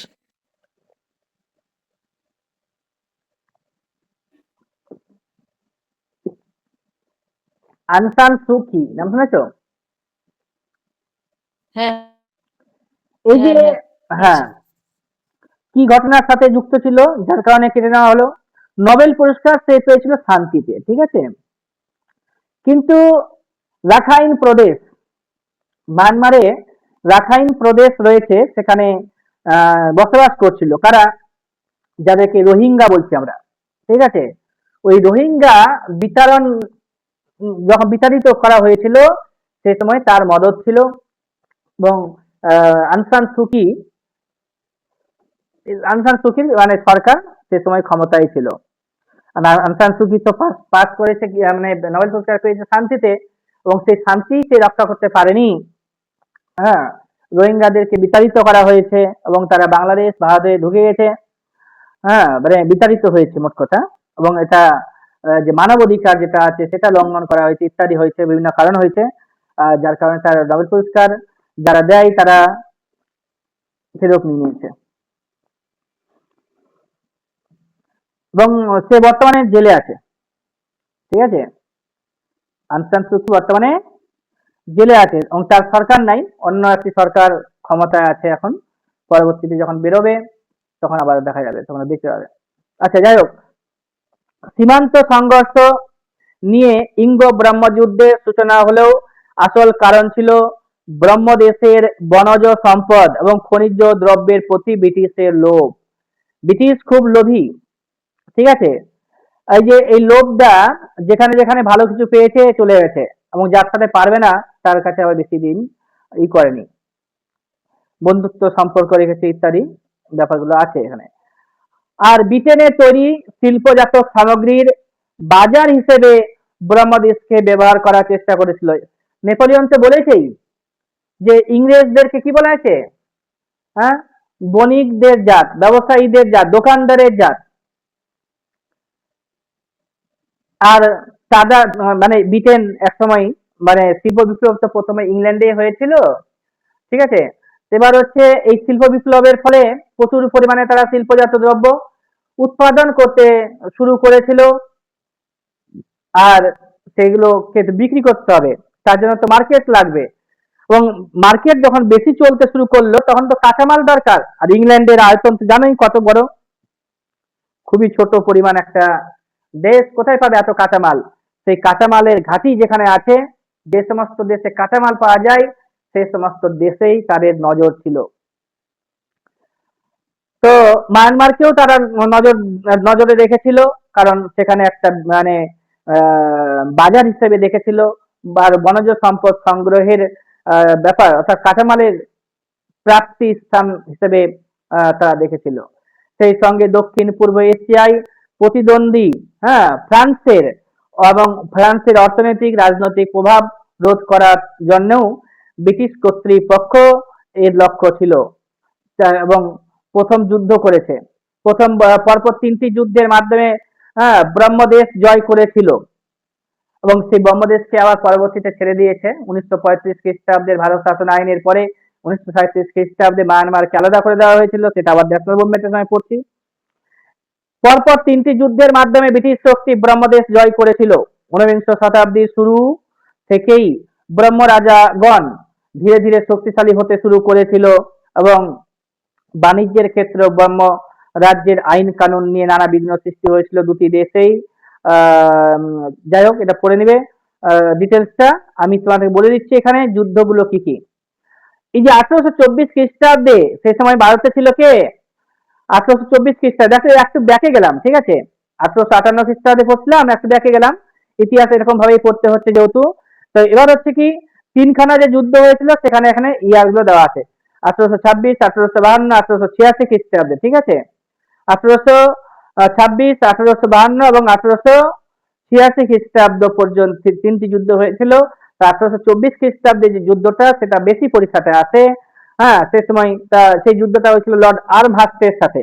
আং সান সুকি, নাম শুনেছো? হ্যাঁ এই যে, হ্যাঁ হ্যাঁ হ্যাঁ, শুনেছি। কি ঘটনার সাথে যুক্ত ছিল যার কারণে কেড়ে নেওয়া হলো? নোবেল পুরস্কার সে পেয়েছিল শান্তিতে, ঠিক আছে, কিন্তু রাখাইন প্রদেশ, মায়ানমারে রাখাইন প্রদেশ রয়েছে, সেখানে বসবাস করছিল কারা? যাদেরকে রোহিঙ্গা বলছি আমরা। ঠিক আছে, ওই রোহিঙ্গা বিতাড়ন যখন বিতাড়িত করা হয়েছিল, সে সময় তার মদত ছিল, এবং আনসান সুকি, আনসান সুকির মানে সরকার সে সময় ক্ষমতায় ছিল। আং সান সুকি তো পাস করেছে মানে নোবেল পুরস্কার পেয়েছে শান্তিতে, এবং সেই শান্তি সে রক্ষা করতে পারেনি। হ্যাঁ, রোহিঙ্গাদেরকে বিতাড়িত করা হয়েছে এবং তারা বাংলাদেশ ভারতে ঢুকে গেছে। হ্যাঁ, মানে বিতাড়িত হয়েছে মোট কথা। এবং এটা যে মানবাধিকার যেটা আছে সেটা লঙ্ঘন করা হয়েছে ইত্যাদি হয়েছে, বিভিন্ন কারণ হয়েছে, যার কারণে তার নোবেল পুরস্কার যারা দেয় তারা ফেরত নিয়ে নিয়েছে। এবং সে বর্তমানে জেলে আছে। ঠিক আছে, আং সান সুকি বর্তমানে জেলে আছে এবং তার সরকার নাই, অন্য একটি সরকার ক্ষমতায় আছে এখন। পরবর্তীতে যখন বেরোবে তখন আবার দেখা যাবে, তখন দেখতে পাবে। আচ্ছা, যাই হোক, সীমান্ত সংঘর্ষ নিয়ে ইঙ্গ ব্রহ্মযুদ্ধের সূচনা হলেও আসল কারণ ছিল ব্রহ্মদেশের বনজ সম্পদ এবং খনিজ দ্রব্যের প্রতি ব্রিটিশের লোভ। ব্রিটিশ খুব লোভী, ঠিক আছে, এই যে এই লোভটা যেখানে যেখানে ভালো কিছু পেয়েছে চলে গেছে, এবং যার সাথে পারবে না তার কাছে আবার বেশি দিন করেনি, বন্ধুত্ব সম্পর্ক রেখেছে ইত্যাদি ব্যাপারগুলো আছে এখানে। আর ব্রিটেনের তৈরি শিল্পজাত সামগ্রীর বাজার হিসেবে ব্রহ্মদেশকে ব্যবহার করার চেষ্টা করেছিল। নেপোলিয়ন তো বলেছেই যে ইংরেজদেরকে কি বলা হয়েছে, হ্যাঁ, বণিকদের জাত, ব্যবসায়ীদের জাত, দোকানদারের জাত। আর তারা মানে ব্রিটেন একসময় মানে শিল্প বিপ্লব তো প্রথমে ইংল্যান্ডে হয়েছিল, ঠিক আছে। এবার হচ্ছে এই শিল্প বিপ্লবের ফলে প্রচুর পরিমাণে তারা শিল্পজাত দ্রব্য উৎপাদন করতে শুরু করেছিল, আর সেগুলোকে তো বিক্রি করতে হবে, তার জন্য তো মার্কেট লাগবে, এবং মার্কেট যখন বেশি চলতে শুরু করলো তখন তো কাঁচামাল দরকার। আর ইংল্যান্ডের আয়তন তো জানোই কত বড়, খুবই ছোট পরিমাণ একটা দেশ, কোথায় পাবে এত কাঁচামাল? সেই কাঁচামালের ঘাঁটি যেখানে আছে, যে সমস্ত দেশে কাঁচামাল পাওয়া যায় সেই সমস্ত দেশেই তাদের নজর ছিল। তো মায়ানমারকেও তারা নজরে রেখেছিল, কারণ সেখানে একটা মানে বাজার হিসেবে দেখেছিল, বা বনজ সম্পদ সংগ্রহের ব্যাপার, অর্থাৎ কাঁচামালের প্রাপ্তি স্থান হিসেবে তারা দেখেছিল। সেই সঙ্গে দক্ষিণ পূর্ব এশিয়ায় প্রতিদ্বন্দ্বী, হ্যাঁ, ফ্রান্সের অর্থনৈতিক রাজনৈতিক প্রভাব রোধ করার জন্যও ব্রিটিশ কর্তৃপক্ষ এর লক্ষ্য ছিল, এবং প্রথম যুদ্ধ করেছে। পরপর 3টি যুদ্ধের মাধ্যমে, হ্যাঁ, ব্রহ্মদেশ জয় করেছিল, এবং সেই ব্রহ্মদেশকে আবার পরবর্তীতে ছেড়ে দিয়েছে 1935 খ্রিস্টাব্দের ভারত শাসন আইনের পরে। 1937 খ্রিস্টাব্দে মায়ানমারকে আলাদা করে দেওয়া হয়েছিল, সেটা আবার ন্যাশনাল মুভমেন্টের সময় পড়ছি। পরপর 3টি যুদ্ধের মাধ্যমে ব্রিটিশ শক্তি ব্রহ্মদেশ জয় করেছিল। ঊনবিংশ শতাব্দীর শুরু থেকেই ব্রহ্ম রাজাগণ ধীরে ধীরে শক্তিশালী হতে শুরু করেছিল, এবং বাণিজ্যের ক্ষেত্রে ব্রহ্ম রাজ্যের আইন কানুন নিয়ে নানা বিঘ্ন সৃষ্টি হয়েছিল দুটি দেশেই। যাই হোক, এটা পড়ে নিবে ডিটেলসটা, আমি তোমাদের বলে দিচ্ছি এখানে যুদ্ধগুলো কি কি। এই যে 1824 খ্রিস্টাব্দে, সেই সময় ভারতে ছিল কে? 1824 খ্রিস্টাব্দে, দেখো একটু ব্যাকে গেলাম, ঠিক আছে, 1858 খ্রিস্টাব্দে পড়ছিলাম, একটু ব্যাকে গেলাম, ইতিহাস এরকম ভাবেই পড়তে হচ্ছে যেহেতু। তো এবার হচ্ছে কি, তিনখানা যে যুদ্ধ হয়েছিল সেখানে এখানে ইয়ার গুলো দেওয়া আছে, 1826, 1852, 1886 খ্রিস্টাব্দে, ঠিক আছে। 1826, 1852 এবং 1886 খ্রিস্টাব্দ পর্যন্ত 3টি যুদ্ধ হয়েছিল। 1824 খ্রিস্টাব্দে যে যুদ্ধটা, সেটা বেশি পরীক্ষাতে আসে। হ্যাঁ, সে সময় সেই যুদ্ধটা হয়েছিল লর্ড আর্মহার্স্টের সাথে,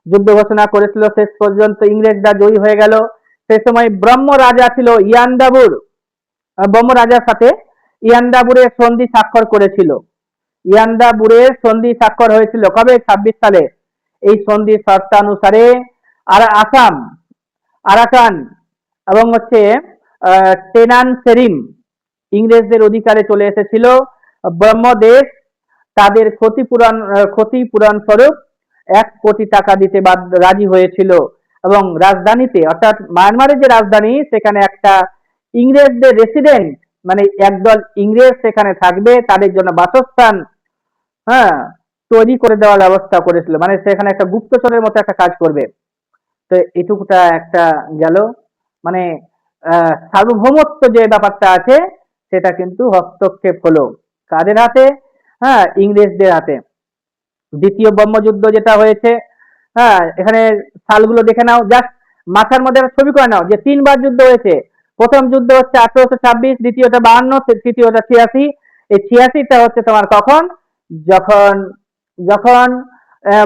যুদ্ধ ঘোষণা করেছিল, শেষ পর্যন্ত ইংরেজরা জয়ী হয়ে গেল। সে সময় ব্রহ্ম রাজা ছিল ইয়ান্দাবুর, ব্রহ্ম রাজার সাথে ইয়ান্দাবুরের সন্ধি স্বাক্ষর করেছিল। ইয়ান্দাবুরের সন্ধি স্বাক্ষর হয়েছিল কবে? 26 সালে। এই সন্ধির শর্তানুসারে আসাম, আরাকান এবং হচ্ছে টেনান সেরিম ইংরেজদের অধিকারে চলে এসেছিল। ব্রহ্মদেশ তাদের ক্ষতিপূরণ স্বরূপ 1 কোটি টাকা দিতে রাজি হয়েছিল, এবং রাজধানীতে, অর্থাৎ মায়ানমারের যে রাজধানী, সেখানে একটা ইংরেজদের রেসিডেন্ট, মানে একদল ইংরেজ সেখানে থাকবে, তাদের জন্য বাসস্থান, হ্যাঁ, তৈরি করে দেওয়ার ব্যবস্থা করেছিল, মানে সেখানে একটা গুপ্তচরের মতো একটা কাজ করবে। তো এটুকুটা একটা গেল, মানে সার্বভৌমত্ব যে ব্যাপারটা আছে সেটা কিন্তু হস্তক্ষেপ হলো কাদের হাতে? হ্যাঁ, ইংরেজদের হাতে। দ্বিতীয় ব্রহ্মযুদ্ধ যেটা হয়েছে, হ্যাঁ, এখানে সালগুলো দেখে নাও, জাস্ট মাথার মধ্যে একটা ছবি করে নাও যে 3বার যুদ্ধ হয়েছে। প্রথম যুদ্ধ হচ্ছে 1826, দ্বিতীয়টা 52, তৃতীয়টা 86। এই 86টা হচ্ছে তোমার কখন? যখন যখন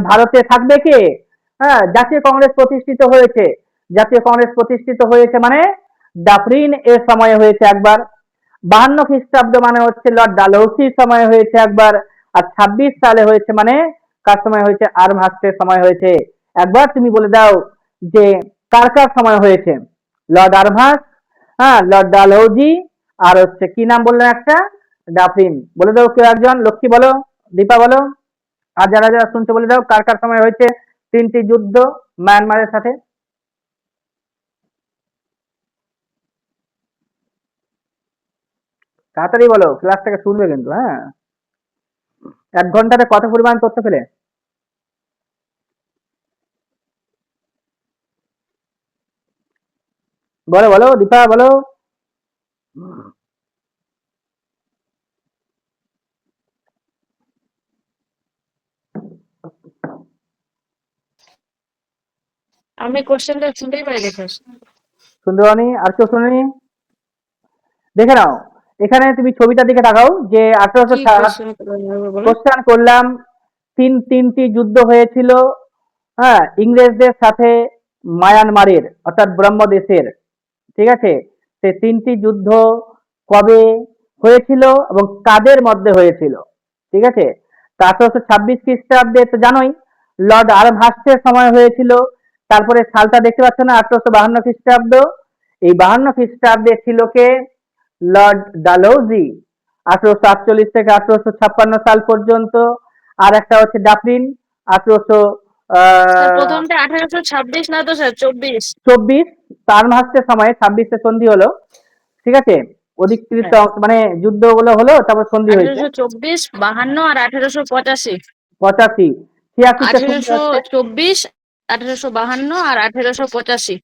ভারতে থাকবে কে? হ্যাঁ, জাতীয় কংগ্রেস প্রতিষ্ঠিত হয়েছে। জাতীয় কংগ্রেস প্রতিষ্ঠিত হয়েছে মানে ডাফরিন এর সময় হয়েছে একবার। 52 খ্রিস্টাব্দ মানে হচ্ছে লর্ড ডালহৌসির সময় হয়েছে একবার। আর 26 সালে হয়েছে মানে কার সময় হয়েছে? আর্মহার্স্টের সময় হয়েছে। একবার তুমি বলে দাও যে কার কার সময় হয়েছে? লর্ড আর্মহার্স্ট, হ্যাঁ, লর্ড ডালহৌসি, আর হচ্ছে কি নাম বললেন একটা? ডাফরিন। বলে দাও কেউ একজন, লক্ষ্মী বলো, দীপা বলো, আর যারা যারা শুনছে বলে দাও কার কার সময় হয়েছে 3টি যুদ্ধ মায়ানমারের সাথে। তাড়াতাড়ি বলো, ক্লাসটাকে শুনবে কিন্তু, হ্যাঁ। 1 ঘন্টাতে কত পরিমাণ তথ্য পেলে? বলো বলো দীপা বলো। আমি কোশ্চেনটা শুনতেই পাই দেখো। শুনতে পাওনি? আর কেউ শুনেনি? দেখে নাও, এখানে তুমি ছবিটা দিকে তাকাও যে কি 1800। কোশ্চেন বলো। কোশ্চেন করলাম, তিনটি যুদ্ধ হয়েছিল, হ্যাঁ, ইংরেজদের সাথে মায়ানমারের অর্থাৎ ব্রহ্মদেশের, ঠিক আছে? সেই তিনটি যুদ্ধ কবে হয়েছিল এবং কাদের মধ্যে হয়েছিল, ঠিক আছে? তা 1826 খ্রিস্টাব্দে তো জানোই লর্ড আর্মহার্স্টের সময় হয়েছিল। তারপরে সালটা দেখতে পাচ্ছ না, 1852 খ্রিস্টাব্দ। এই 52 খ্রিস্টাব্দে ছিল কে? লর্ড ডালহৌজি, 1848 থেকে 1856 সাল পর্যন্ত। আর একটা হচ্ছে ডাফরিন, 1800 স্যার প্রথমটা 1826 না তো স্যার 24। 24। আর্মহার্স্টের সময় 26-এ সন্ধি হলো, ঠিক আছে? অধিকৃত হ্যাঁ, মানে যুদ্ধগুলো হলো, তারপর সন্ধি হয়েছে। 1824, 52 আর 1885। 85, 86-তে সন্ধি আঠেরোশো হচ্ছে। চব্বিশ 1852 আর 1885।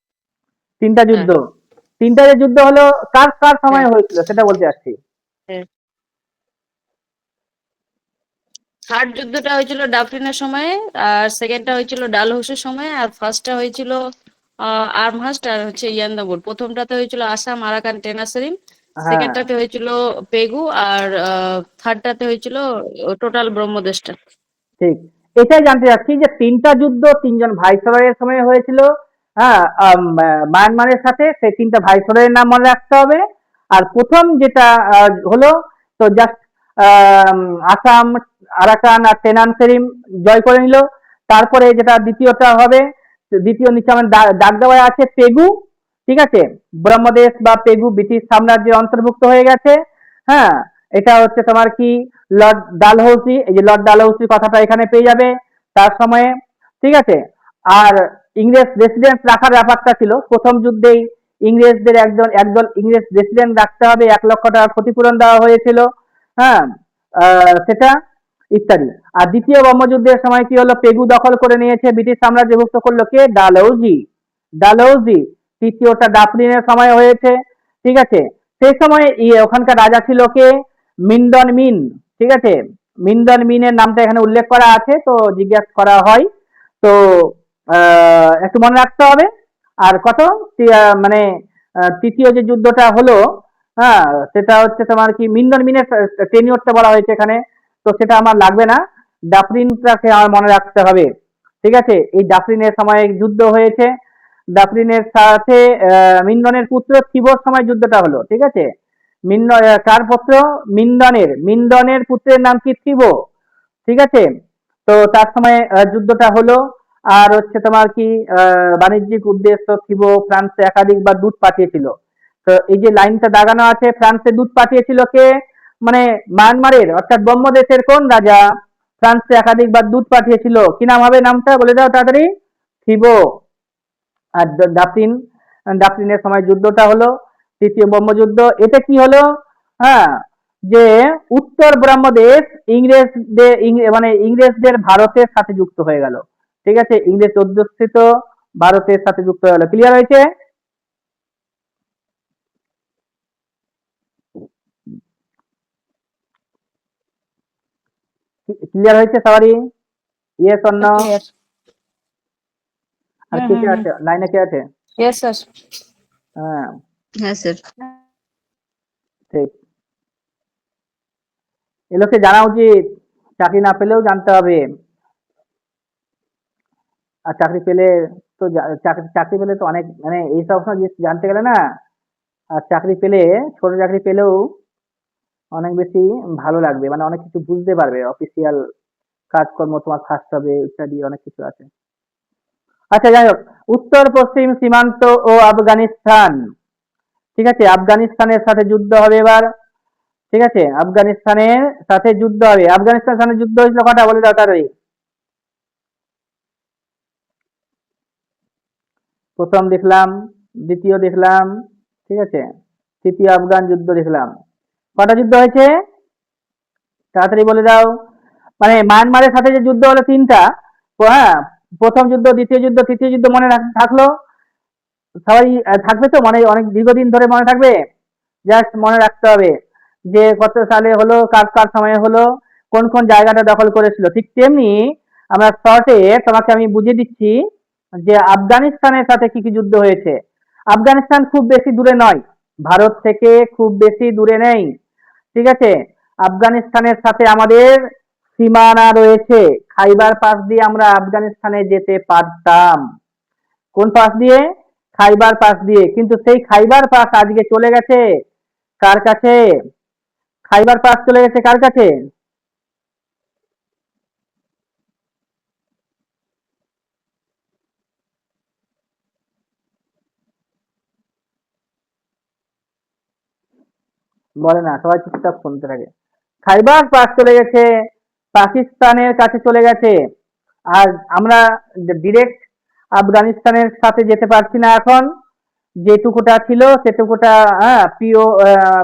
তিনটা হ্যাঁ, যুদ্ধ, তিনটা যে যুদ্ধ হলো কার কার হ্যাঁ, সময় হয়েছিল সেটা বলতে আসছি। হ্যাঁ। থার্ড যুদ্ধটা হয়েছিল ডাফরিনের সময়ে, আর সেকেন্ডটা হয়েছিল ডালহৌসির সময়, আর ফার্স্টটা হয়েছিল আর্মহার্স্ট আর হচ্ছে ইয়ান্দাবুর। প্রথমটাতে হয়েছিল আসাম আরাকান টেনাসেরিম, হ্যাঁ, সেকেন্ডটাতে হয়েছিল পেগু, আর থার্ডটাতে হয়েছিল টোটাল ব্রহ্মদেশটা। ঠিক। এটাই জানতে চাচ্ছি যে তিনটা যুদ্ধ তিনজন ভাইসরয়ের সময় হয়েছিল, হ্যাঁ, মায়ানমারের সাথে, সেই তিনটা ভাইসরয়ের নাম মনে রাখতে হবে। আর প্রথম যেটা হলো, তো জাস্ট আসাম আরাকান আর তেনানসেরিম জয় করে নিল। তারপরে যেটা দ্বিতীয়টা হবে, দ্বিতীয় নিচে আমার দাগ দেওয়া আছে পেগু, ঠিক আছে? ব্রহ্মদেশ বা পেগু ব্রিটিশ সাম্রাজ্যের অন্তর্ভুক্ত হয়ে গেছে। হ্যাঁ, এটা হচ্ছে তোমার কি লর্ড ডালহৌসি, এই যে লর্ড ডালহৌসির কথাটা এখানে পেয়ে যাবে তার সময়ে, ঠিক আছে? আর ইংরেজ রেসিডেন্ট রাখার ব্যাপারটা ছিল প্রথম যুদ্ধেই, ইংরেজদের একদল ইংরেজ রেসিডেন্ট রাখতে হবে, 1 লক্ষ টাকা ক্ষতিপূরণ দেওয়া হয়েছিল, হ্যাঁ, সেটা ইত্যাদি। আর দ্বিতীয় ব্রহ্মযুদ্ধের সময় কি হলো, পেগু দখল করে নিয়েছে, ব্রিটিশ সাম্রাজ্যভুক্ত করলো কে? ডালহৌজি, ডালহৌজি। তৃতীয়টা ডাফরিনের সময় হয়েছে, ঠিক আছে? সেই সময় ওখানকার রাজা ছিল কে? মিন্ডন মিন, ঠিক আছে? মিন্ডন মিনের নামটা এখানে উল্লেখ করা আছে, তো জিজ্ঞাসা করা হয়, তো একটু মনে রাখতে হবে। আর কত মানে তৃতীয় যে যুদ্ধটা হলো, হ্যাঁ, সেটা হচ্ছে তোমার কি মিন্ডন মিনের টেনিওরটা বলা হয়েছে এখানে, তো সেটা আমার লাগবে না, ডাফরিনটাকে আমার মনে রাখতে হবে, ঠিক আছে? এই ডাফরিনের সময় যুদ্ধ হয়েছে, ডাফরিনের সাথে মিন্ডনের পুত্র থিবোর সময় যুদ্ধটা হলো, ঠিক আছে? কার পুত্র? মিন্ডনের পুত্রের নাম কি? থিবো, ঠিক আছে? তো তার সময় যুদ্ধটা হলো। আর হচ্ছে তোমার কি বাণিজ্যিক উদ্দেশ্য থিবো ফ্রান্সে একাধিকবার দূত পাঠিয়েছিল। তো এই যে লাইনটা দাগানো আছে, ফ্রান্সে দূত পাঠিয়েছিল কে? মানে মায়ানমারের অর্থাৎ ব্রহ্মদেশের কোন রাজা ফ্রান্সে একাধিকবার দূত পাঠিয়েছিল? কি নাম হবে? নামটা বলে দাও তাড়াতাড়ি। থিবো। আর ডাফরিনের সময় যুদ্ধটা হলো তৃতীয় ব্রহ্মযুদ্ধ। এটা কি হলো? হ্যাঁ, যে উত্তর ব্রহ্মদেশ মানে ইংরেজদের ভারতের সাথে যুক্ত হয়ে গেল, ঠিক আছে? ইংরেজ অধ্যুষিত ভারতের সাথে যুক্ত হয়ে গেল। ক্লিয়ার হয়েছে? ক্লিয়ার হয়েছে সবারই? Yes or no? ক্লিয়ার। আর হুম কে হুম কে হুম। আছে লাইনে? কে আছে? Yes sir. হ্যাঁ, হ্যাঁ স্যার। ঠিক। এগুলোকে জানা উচিত, চাকরি না পেলেও জানতে হবে। আর চাকরি পেলে তো চাকরি চাকরি পেলে তো অনেক মানে এইসব সব জিনিস জানতে গেলে না, আর চাকরি পেলে, ছোট চাকরি পেলেও অনেক বেশি ভালো লাগবে, মানে অনেক কিছু বুঝতে পারবে, অফিসিয়াল কাজকর্ম তোমার ফার্স্ট হবে ইত্যাদি অনেক কিছু আছে। আচ্ছা, যাই হোক, উত্তর পশ্চিম সীমান্ত ও আফগানিস্তান, ঠিক আছে? আফগানিস্তানের সাথে যুদ্ধ হবে এবার, ঠিক আছে? আফগানিস্তানের সাথে যুদ্ধ হবে। আফগানিস্তানের সাথে যুদ্ধ হয়েছিল কটা বলে দাও তাড়াতাড়ি। প্রথম দেখলাম, দ্বিতীয় দেখলাম, ঠিক আছে? তৃতীয় আফগান যুদ্ধ দেখলাম। কটা যুদ্ধ হয়েছে তাড়াতাড়ি বলে দাও। মানে মায়ানমারের সাথে যে যুদ্ধ হলো তিনটা, হ্যাঁ, প্রথম যুদ্ধ, দ্বিতীয় যুদ্ধ, তৃতীয় যুদ্ধ মনে থাকলো? সবাই থাকবে তো মনে, অনেক দীর্ঘদিন ধরে মনে থাকবে? জাস্ট মনে রাখতে হবে যে কত সালে হলো, কার কার সময়ে হলো, কোন কোন জায়গাটা দখল করেছিল। ঠিক তেমনি আমরা শর্টে তোমাকে আমি বুঝিয়ে দিচ্ছি যে আফগানিস্তানের সাথে কি কি যুদ্ধ হয়েছে। আফগানিস্তান খুব বেশি দূরে নয়, ভারত থেকে খুব বেশি দূরে নেই, ঠিক আছে। আফগানিস্তানের সাথে আমাদের সীমানা রয়েছে, খাইবার পাস দিয়ে আমরা আফগানিস্তানে যেতে পারতাম। কোন পাস দিয়ে? খাইবার পাস দিয়ে। কিন্তু সেই খাইবার পাস আজকে চলে গেছে কার কাছে? খাইবার পাস চলে গেছে কার কাছে? বলে না, সবাই চুপচাপ শুনতে থাকে। খাইবার পাস চলে গেছে পাকিস্তানের কাছে, চলে গেছে। আর আমরা ডিরেক্ট আফগানিস্তানের সাথে যেতে পারছি না এখন। যেটুকুটা ছিল সেটুকুটা, হ্যাঁ, প্রিয়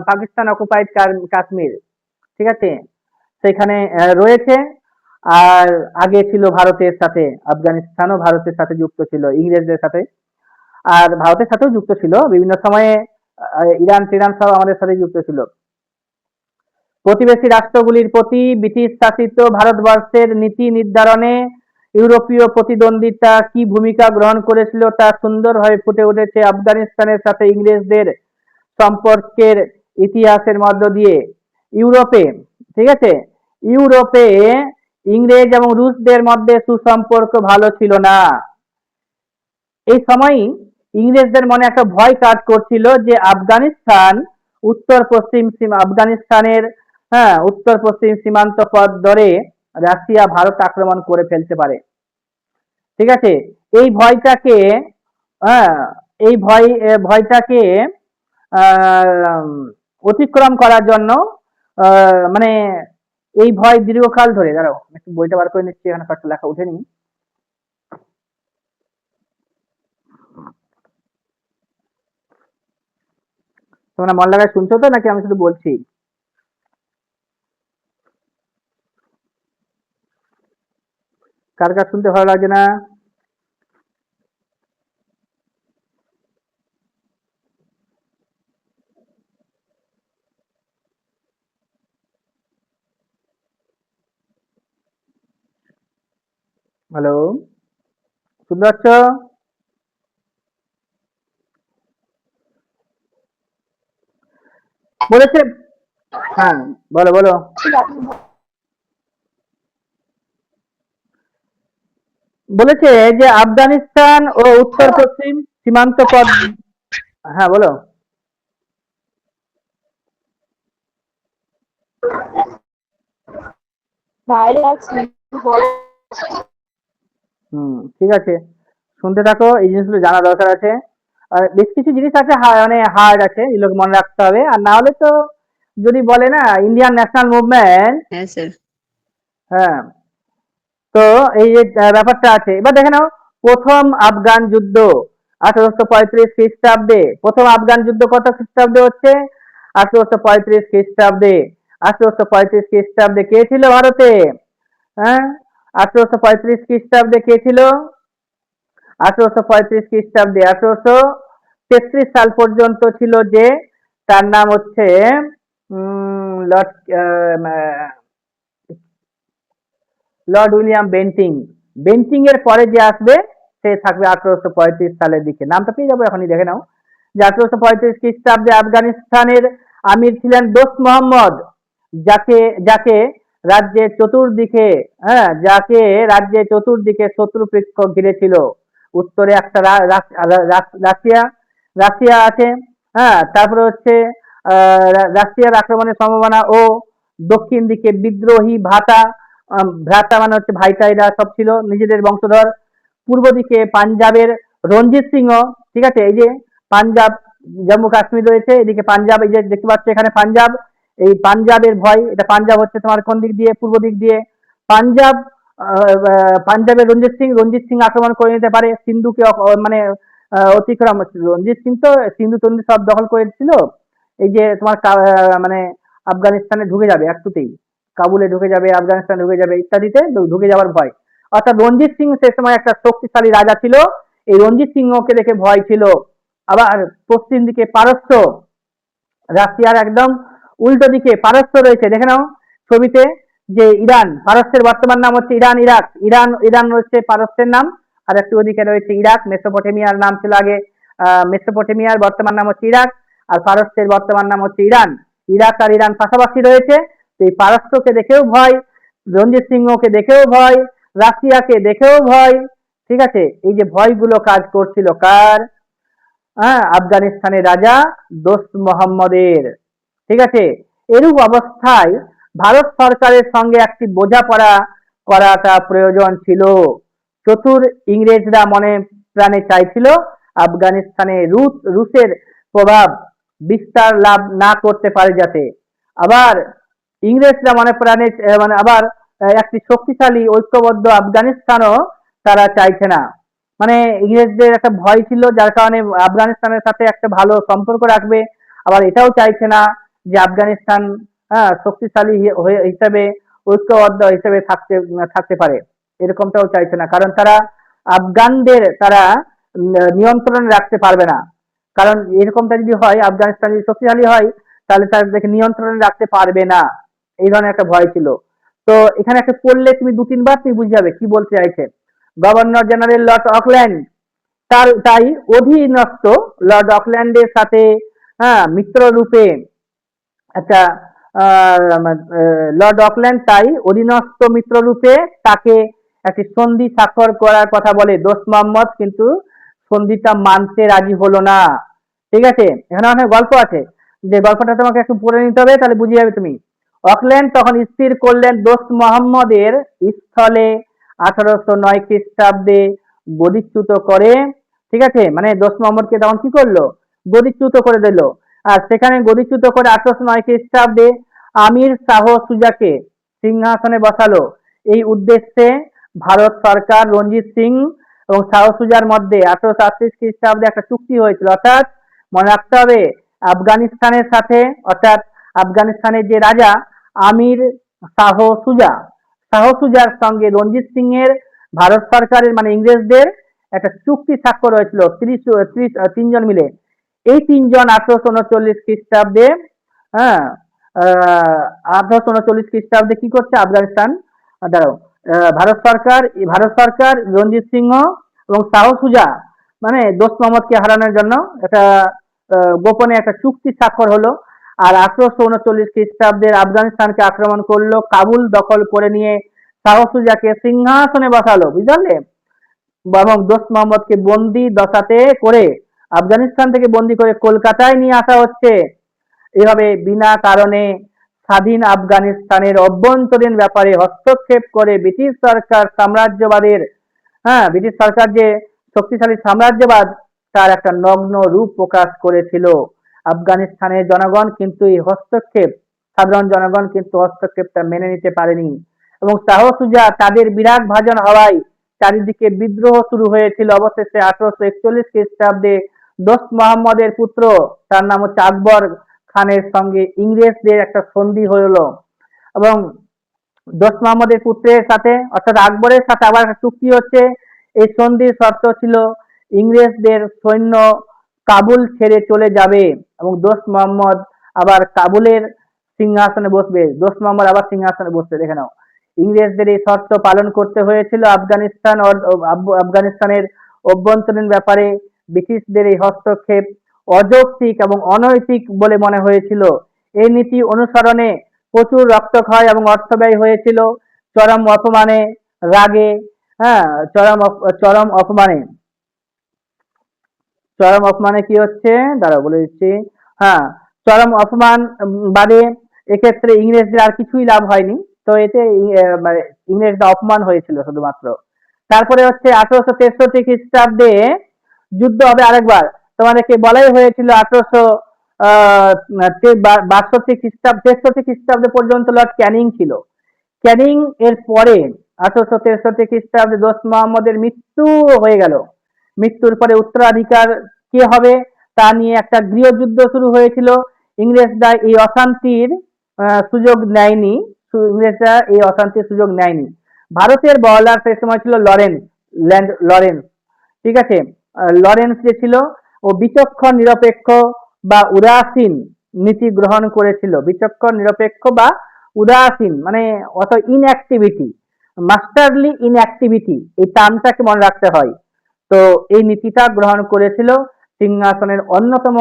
পাকিস্তান অকুপাইড কাশ্মীর, ঠিক আছে, সেখানে রয়েছে। আর আগে ছিল ভারতের সাথে, আফগানিস্তানও ভারতের সাথে যুক্ত ছিল, ইংরেজদের সাথে। আর ভারতের সাথেও যুক্ত ছিল বিভিন্ন সময়ে, ইরান টিরান সব আমাদের সাথে যুক্ত ছিল। প্রতিবেশী রাষ্ট্রগুলির প্রতি ব্রিটিশ শাসিত ভারতবর্ষের নীতি নির্ধারণে ইউরোপীয় প্রতিদ্বন্দ্বিতা কি ভূমিকা গ্রহণ করেছিল তা সুন্দরভাবে ফুটে উঠেছে আফগানিস্তানের সাথে ইংরেজদের সম্পর্কের ইতিহাসের মধ্য দিয়ে। ইউরোপে, ঠিক আছে, ইউরোপে ইংরেজ এবং রুশদের মধ্যে সুসম্পর্ক ভালো ছিল না। এই সময়ই ইংরেজদের মনে একটা ভয় কাজ করছিল যে আফগানিস্তান উত্তর পশ্চিম সীমা, আফগানিস্তানের, হ্যাঁ, উত্তর পশ্চিম সীমান্ত পথ ধরে রাশিয়া ভারত আক্রমণ করে ফেলতে পারে, ঠিক আছে। এই ভয়টাকে, হ্যাঁ, এই ভয়টাকে আহ, অতিক্রম করার জন্য, মানে এই ভয় দীর্ঘকাল ধরে, দাঁড়াও একটু বইটা বার করে নিচ্ছি, এখানে কয়েকটা লেখা উঠেনি। তোমরা মন লাগায় শুনছো তো, নাকি আমি শুধু বলছি? কার কার শুনতে ভালো লাগে না? হ্যালো, শুনতে পাচ্ছ? বলেছে, হ্যাঁ, বলো বলো। বলেছে যে আফগানিস্তান ও উত্তর পশ্চিম সীমান্ত পথ, হ্যাঁ বলো। বাইরে আছি, বলো। ঠিক আছে, শুনতে থাকো, এই জিনিসগুলো জানা দরকার আছে। আর বেশ কিছু জিনিস আছে, মানে হার্ড আছে, এগুলো মনে রাখতে হবে। আর না হলে তো, যদি বলে না ইন্ডিয়ান ন্যাশনাল মুভমেন্ট, হ্যাঁ স্যার। হ্যাঁ, তো এই যে ব্যাপারটা আছে, এবার দেখে নাও। প্রথম আফগান যুদ্ধ 1835 খ্রিস্টাব্দে। প্রথম আফগান যুদ্ধ কত খ্রিস্টাব্দে হচ্ছে? 1835 খ্রিস্টাব্দে। 1835 খ্রিস্টাব্দে কে ছিল ভারতে? হ্যাঁ, 1835 খ্রিস্টাব্দে কে ছিল? 1835 খ্রিস্টাব্দে 1833 সাল পর্যন্ত ছিল যে, তার নাম হচ্ছে Lord Lord William Bentinck. Bentinck এর পরে যে আসবে সে থাকবে 1835 সালের দিকে। নামটা পেয়ে যাবো এখনই, দেখে নাও। যে 1835 খ্রিস্টাব্দে আফগানিস্তানের আমির ছিলেন দোস্ত মোহাম্মদ, যাকে যাকে রাজ্যের চতুর্দিকে, হ্যাঁ, যাকে রাজ্যের চতুর্দিকে শত্রুপক্ষ ঘিরেছিল। উত্তরে একটা রাশিয়া, রাশিয়া আছে, হ্যাঁ, তারপরে হচ্ছে রাশিয়ার আক্রমণের সম্ভাবনা, ও দক্ষিণ দিকে বিদ্রোহী ভাতা, ভ্রাতা মানে হচ্ছে ভাইটা, এরা সব ছিল নিজেদের বংশধর। পূর্ব দিকে পাঞ্জাবের রঞ্জিত সিংহ, ঠিক আছে, এই যে পাঞ্জাব, জম্মু কাশ্মীর রয়েছে, এদিকে পাঞ্জাব, এই যে দেখতে পাচ্ছ এখানে পাঞ্জাব। এই পাঞ্জাবের ভয়, এটা পাঞ্জাব হচ্ছে তোমার কোন দিক দিয়ে? পূর্ব দিক দিয়ে। পাঞ্জাব, পাঞ্জাবের রঞ্জিত সিং আক্রমণ করে নিতে পারে সিন্ধুকে, মানে অতিক্রম। রঞ্জিত সিং তো সিন্ধু তন্ধু সব দখল করেছিল। এই যে তোমার মানে আফগানিস্তানে ঢুকে যাবে একটুতেই, কাবুলে ঢুকে যাবে, আফগানিস্তান ঢুকে যাবে, ইত্যাদিতে ঢুকে যাওয়ার ভয়। অর্থাৎ রঞ্জিত সিং সে সময় একটা শক্তিশালী রাজা ছিল। এই রঞ্জিত সিংহকে দেখে ভয় ছিল আবার পশ্চিম দিকে পারস্য, রাশিয়ার একদম উল্টো দিকে পারস্য রয়েছে, দেখে নাও ছবিতে, যে ইরান, পারস্যের বর্তমান নাম হচ্ছে ইরান, ইরাক, ইরান হচ্ছে পারস্যের নাম। আর একটু ওদিকে রয়েছে ইরাক, মেসোপটেমিয়ার নাম ছিল আগে মেসোপটেমিয়ার বর্তমান নাম হচ্ছে ইরাক, আর পারস্যের বর্তমান নাম হচ্ছে ইরান। ইরাক আর ইরান পাশাপাশি রয়েছে। তো এই পারস্যকে দেখেও ভয়, রঞ্জিত সিংহকে দেখেও ভয়, রাশিয়াকে দেখেও ভয়। ঠিক আছে, এই যে ভয়গুলো কাজ করছিল কার? আফগানিস্তানের রাজা দোস্ত মোহাম্মদের। ঠিক আছে, এরূপ অবস্থায় ভারত সরকারের সঙ্গে একটি বোঝাপড়া করাটা প্রয়োজন ছিল। চতুর ইংরেজরা মনে প্রাণে চাইছিল আফগানিস্তানে রুশের প্রভাব বিস্তার লাভ না করতে পারে যাতে। আবার ইংরেজরা মনে প্রাণে মানে আবার একটি শক্তিশালী ঐক্যবদ্ধ আফগানিস্তানও তারা চাইছে না। মানে ইংরেজদের একটা ভয় ছিল, যার কারণে আফগানিস্তানের সাথে একটা ভালো সম্পর্ক রাখবে, আবার এটাও চাইছে না যে আফগানিস্তান শক্তিশালী হিসেবে, ঐক্যবদ্ধ হিসেবে থাকতে থাকতে পারে, এরকমটাও চাইছে না। কারণ তারা আফগানদের তারা নিয়ন্ত্রণে রাখতে পারবে না। কারণ এরকমটা যদি হয়, আফগানিস্তান যদি শক্তিশালী হয়, তাহলে তাদেরকে নিয়ন্ত্রণে রাখতে পারবে না, এই ধরনের একটা ভয় ছিল। তো এখানে একটা পড়লে তুমি দু তিনবার তুমি বুঝে যাবে কি বলতে চাইছে। গভর্নর জেনারেল লর্ড অকল্যান্ড, তাই অধীনস্থ লর্ড অকল্যান্ডের সাথে মিত্র রূপে একটা লর্ড অকল্যান্ড তাই অধীনস্থ মিত্র রূপে তাকে একটি সন্ধি স্বাক্ষর করার কথা বলে দোস্ত মোহাম্মদ, কিন্তু সন্ধিটা মানতে রাজি হলো না। ঠিক আছে, এখানে অনেক গল্প আছে, যে গল্পটা তোমাকে একটু পড়ে নিতে হবে, তাহলে বুঝে যাবে তুমি। অকল্যান্ড তখন স্থির করলেন দোস্ত মোহাম্মদের স্থলে 1809 খ্রিস্টাব্দে গদিচ্যুত করে। ঠিক আছে, মানে দোস্ত মোহাম্মদকে তখন কি করলো? গদিচ্যুত করে দিল। আর সেখানে গদিচ্যুত করে 1809 খ্রিস্টাব্দে আমির শাহ সুজাকে সিংহাসনে বসালো। এই উদ্দেশ্যে ভারত সরকার রঞ্জিত সিং এবং শাহ সুজার মধ্যে 1838 খ্রিস্টাব্দে একটা চুক্তি হয়েছিল। অর্থাৎ মনে রাখতে হবে, আফগানিস্তানের সাথে, অর্থাৎ আফগানিস্তানের যে রাজা আমির শাহ সুজা, শাহ সুজার সঙ্গে রঞ্জিত সিং এর ভারত সরকারের মানে ইংরেজদের একটা চুক্তি স্বাক্ষর হয়েছিল তিনজন মিলে। এই তিনজন 1839 খ্রিস্টাব্দে, হ্যাঁ 1839 খ্রিস্টাব্দে কি করছে আফগানিস্তান, দাঁড়াও, ভারত সরকার রঞ্জিত সিংহ এবং শাহ সুজা মানে দোস্ত মোহাম্মদকে হারানোর জন্য একটা গোপনে একটা চুক্তি স্বাক্ষর হলো। আর 1839 খ্রিস্টাব্দে আফগানিস্তানকে আক্রমণ করলো, কাবুল দখল করে নিয়ে শাহ সুজাকে সিংহাসনে বসালো, বুঝলে, এবং দোস্ত মোহাম্মদকে বন্দি দশাতে করে আফগানিস্তান থেকে বন্দি করে কলকাতায় নিয়ে আসা হচ্ছে। এভাবে বিনা কারণে স্বাধীন আফগানিস্তানের অভ্যন্তরীণ ব্যাপারে হস্তক্ষেপ করে ব্রিটিশ সরকার যে শক্তিশালী সাম্রাজ্যবাদ, তার একটা নগ্ন রূপ প্রকাশ করেছিল। আফগানিস্তানের জনগণ কিন্তু এই হস্তক্ষেপ, সাধারণ জনগণ কিন্তু হস্তক্ষেপটা মেনে নিতে পারেনি, এবং শাহ সুজা তাদের বিরাগ ভাজন হওয়ায় চারিদিকে বিদ্রোহ শুরু হয়েছিল। অবশেষে 1841 খ্রিস্টাব্দে দোস্ত মোহাম্মদের পুত্র, তার নাম হচ্ছে আকবর খানের সঙ্গে ইংরেজদের একটা সন্ধি হলো, এবং দোস্ত মোহাম্মদের পুত্রের সাথে অর্থাৎ আকবরের সাথে আবার একটা চুক্তি হচ্ছে। এই সন্ধির শর্ত ছিল ইংরেজদের সৈন্য কাবুল ছেড়ে চলে যাবে এবং দোস্ত মোহাম্মদ আবার কাবুলের সিংহাসনে বসবে। দোস্ত মোহাম্মদ আবার সিংহাসনে বসবে, দেখে নাও। ইংরেজদের এই শর্ত পালন করতে হয়েছিল। আফগানিস্তানের অভ্যন্তরীণ ব্যাপারে ব্রিটিশদের এই হস্তক্ষেপ অযৌক্তিক এবং অনৈতিক বলে মনে হয়েছিল। এই নীতি অনুসরণে প্রচুর রক্তক্ষয় এবং অর্থ ব্যয় হয়েছিল। চরম অপমানে, রাগে, হ্যাঁ চরম অপমানে কি হচ্ছে, দাঁড়াও বলে দিচ্ছি, হ্যাঁ চরম অপমান বাদে এক্ষেত্রে ইংরেজদের আর কিছুই লাভ হয়নি। তো এতে মানে ইংরেজরা অপমান হয়েছিল শুধুমাত্র। তারপরে হচ্ছে 1863 খ্রিস্টাব্দে যুদ্ধ হবে আরেকবার। তোমাদেরকে বলাই হয়েছিল 1862 খ্রিস্টাব্দে পর্যন্ত লর্ড ক্যানিং ছিল। ক্যানিং এর পরে 1863 খ্রিস্টাব্দে দোস্ত মোহাম্মদের মৃত্যু হয়ে গেল। মৃত্যুর পরে উত্তরাধিকার কে হবে তা নিয়ে একটা গৃহযুদ্ধ শুরু হয়েছিল। ইংরেজরা এই অশান্তির সুযোগ নেয়নি। ভারতের বড়লাট সেই সময় ছিল লরেন্স। ঠিক আছে, লরেন্স যে ছিল ও বিচক্ষণ নিরপেক্ষ বা উদাসীন নীতি গ্রহণ করেছিল। বিচক্ষণ নিরপেক্ষ বা উদাসীন মানে অত ইনঅ্যাক্টিভিটি, মাস্টারলি ইনঅ্যাক্টিভিটি, এই টার্মটাকে মনে রাখতে হয়। তো এই নীতিটা গ্রহণ করেছিল সিংহাসনের অন্যতম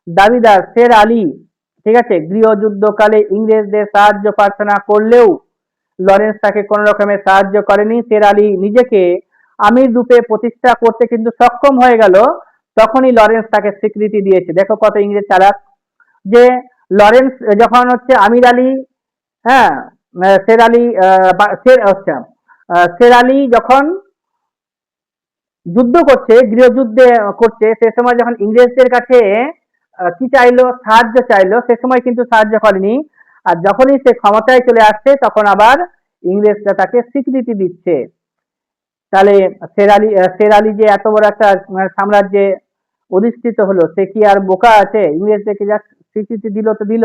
দাবিদার শের আলী। ঠিক আছে, গৃহযুদ্ধকালে ইংরেজদের সাহায্য প্রার্থনা করলেও লরেন্স তাকে কোনো রকমের সাহায্য করেনি। শের আলী নিজেকে আমির রূপে প্রতিষ্ঠা করতে কিন্তু সক্ষম হয়ে গেল, তখনই লরেন্স তাকে স্বীকৃতি দিয়েছে। দেখো কত ইংরেজ চালাক, যে লরেন্স যখন হচ্ছে আমির আলী, হ্যাঁ, শের আলী শের আলী যখন যুদ্ধ করছে, গৃহযুদ্ধে করছে, সে সময় যখন ইংরেজদের কাছে কি চাইলো, সাহায্য চাইলো, সে সময় কিন্তু সাহায্য করেনি। আর যখনই সে ক্ষমতায় চলে আসছে তখন আবার ইংরেজরা তাকে স্বীকৃতি দিচ্ছে। তাহলে শের আলী যে এত বড় একটা সাম্রাজ্যে অধিষ্ঠিত হলো, সে কি আর বোকা আছে? ইংরেজদেরকে যা স্বীকৃতি দিল তো দিল।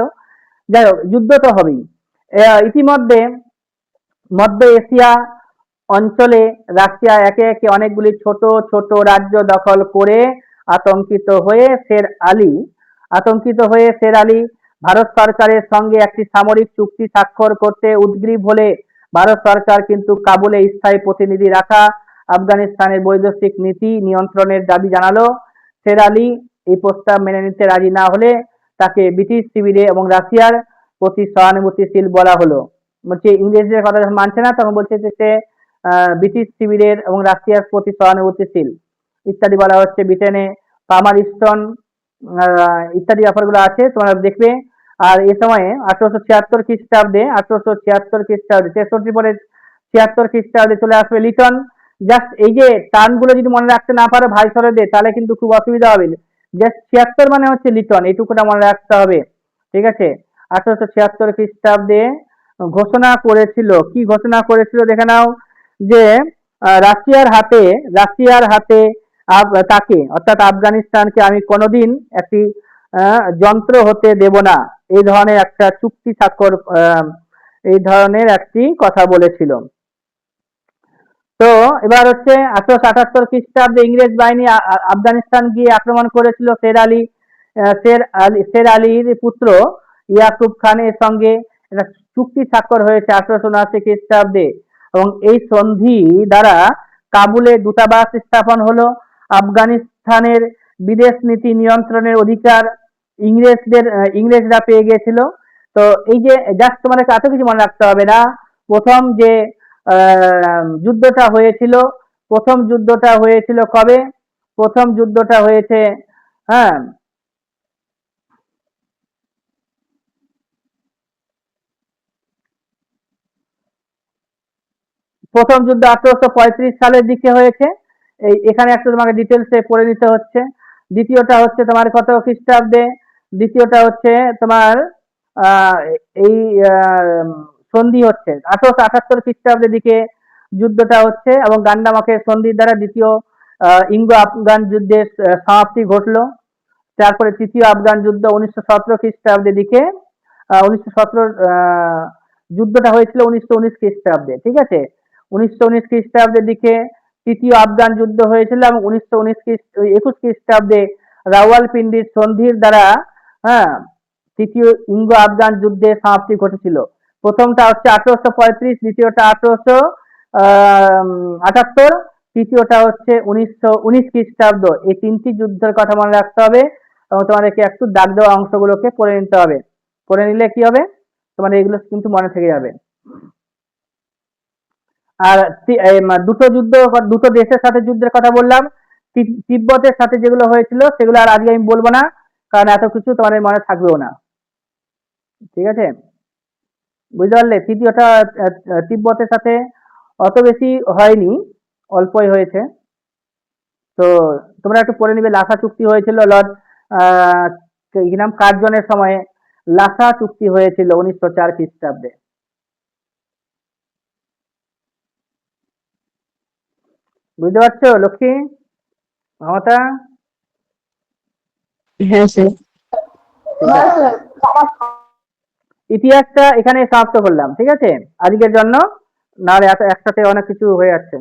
যাই হোক, যুদ্ধ তো হবেই। ইতিমধ্যে মধ্য এশিয়া অঞ্চলে রাশিয়া একে একে অনেকগুলি ছোট ছোট রাজ্য দখল করে আতঙ্কিত হয়ে শের আলী ভারত সরকারের সঙ্গে একটি সামরিক চুক্তি স্বাক্ষর করতে উদ্গ্রীব হলে ভারত সরকার কিন্তু কাবুলে স্থায়ী প্রতিনিধি রাখা আফগানিস্তানের বৈদেশিক নীতি নিয়ন্ত্রণের দাবি জানালো। শের আলী এই প্রস্তাব মেনে নিতে রাজি না হলে তাকে ব্রিটিশ শিবিরে এবং রাশিয়ার প্রতি সহানুভূতিশীল বলা হলো। বলছে ইংরেজদের কথা যখন মানছে না, তখন বলছে যে সে ব্রিটিশ শিবিরের এবং রাশিয়ার প্রতি সহানুভূতিশীল ইত্যাদি বলা হচ্ছে। ব্রিটেনে পামার স্টোন ইত্যাদি ব্যাপারগুলো আছে, তোমরা দেখবে। আর এ সময়ে 1876 খ্রিস্টাব্দে 63 পরে 76 খ্রিস্টাব্দে চলে আসবে লিটন। জাস্ট এই যে টার্মগুলো যদি মনে রাখতে না পারো ভাইসরয়দের, তাহলে কিন্তু খুব অসুবিধা হবে। জাস্ট 76 মানে হচ্ছে লিটন, এইটুকুটা মনে রাখতে হবে। ঠিক আছে, 1876 খ্রিস্টাব্দে ঘোষণা করেছিল, কি ঘোষণা করেছিল দেখে নাও, যে রাশিয়ার হাতে তাকে অর্থাৎ আফগানিস্তানকে আমি কোনোদিন একটি যন্ত্র হতে দেব না, এই ধরনের একটা চুক্তি স্বাক্ষর, এই ধরনের একটি কথা বলেছিল। তো এবার হচ্ছে 1878 খ্রিস্টাব্দে ইংরেজ বাহিনী আফগানিস্তান গিয়ে আক্রমণ করেছিল। শের আলীর পুত্র ইয়াকুব খানের সঙ্গে একটা চুক্তি স্বাক্ষর হয়েছে 1879 খ্রিস্টাব্দে, এবং এই সন্ধি দ্বারা কাবুলে দূতাবাস স্থাপন হলো। আফগানিস্তানের বিদেশ নীতি নিয়ন্ত্রণের অধিকার ইংরেজরা পেয়ে গিয়েছিল। তো এই যে জাস্ট তোমাদের এত কিছু মনে রাখতে হবে না। প্রথম যে যুদ্ধটা হয়েছিল কবে? প্রথম যুদ্ধটা হয়েছে, হ্যাঁ, প্রথম যুদ্ধ 1835 সালের দিকে হয়েছে। এখানে একটু তোমাকে ডিটেলসে পড়ে নিতে হচ্ছে। দ্বিতীয়টা হচ্ছে তোমার কত খ্রিস্টাব্দে? দ্বিতীয়টা হচ্ছে তোমার এই সন্ধি হচ্ছে 1878 খ্রিস্টাব্দের দিকে যুদ্ধটা হচ্ছে, এবং গান্ডামাকের সন্ধির দ্বারা দ্বিতীয় ইঙ্গো আফগান যুদ্ধের সমাপ্তি ঘটলো। তারপরে তৃতীয় আফগান যুদ্ধ 1917 খ্রিস্টাব্দের দিকে, 1917 যুদ্ধটা হয়েছিল 1919 খ্রিস্টাব্দে। ঠিক আছে, 1919 খ্রিস্টাব্দের দিকে তৃতীয় আফগান যুদ্ধ হয়েছিল, এবং 1921 খ্রিস্টাব্দে রাওয়ালপিন্ডির সন্ধির দ্বারা, হ্যাঁ, তৃতীয় ইঙ্গো আফগান যুদ্ধের সমাপ্তি ঘটেছিল। প্রথমটা হচ্ছে 1835, দ্বিতীয়টা 1878, তৃতীয়টা হচ্ছে 1919 খ্রিস্টাব্দ। এই তিনটি যুদ্ধের কথা মনে রাখতে হবে, এবং তোমাদেরকে একটু দাগ দেওয়া অংশগুলোকে পড়ে নিতে হবে। পড়ে নিলে কি হবে, তোমাদের এগুলো কিন্তু মনে থেকে যাবে। আর দুটো দেশের সাথে যুদ্ধের কথা বললাম। তিব্বতের সাথে যেগুলো হয়েছিল সেগুলো আর আজকে আমি বলবো না, কারণ এত কিছু তোমাদের মনে থাকবেও না। ঠিক আছে, বুঝতে পারলে? তৃতীয়টা তিব্বতের সাথে অত বেশি হয়নি, অল্পই হয়েছে। তো তোমরা একটু পড়ে নিবে। লাসা চুক্তি হয়েছিল লর্ড কি নাম কার্জনের সময়ে, লাসা চুক্তি হয়েছিল 1904 খ্রিস্টাব্দে। বুঝতে পারছো লক্ষ্মী, মমতা? হ্যাঁ স্যার। হ্যাঁ স্যার, ইতিহাসটা এখানে সমাপ্ত করলাম, ঠিক আছে, আজকের জন্য। নাহলে একসাথে অনেক কিছু হয়ে যাচ্ছে।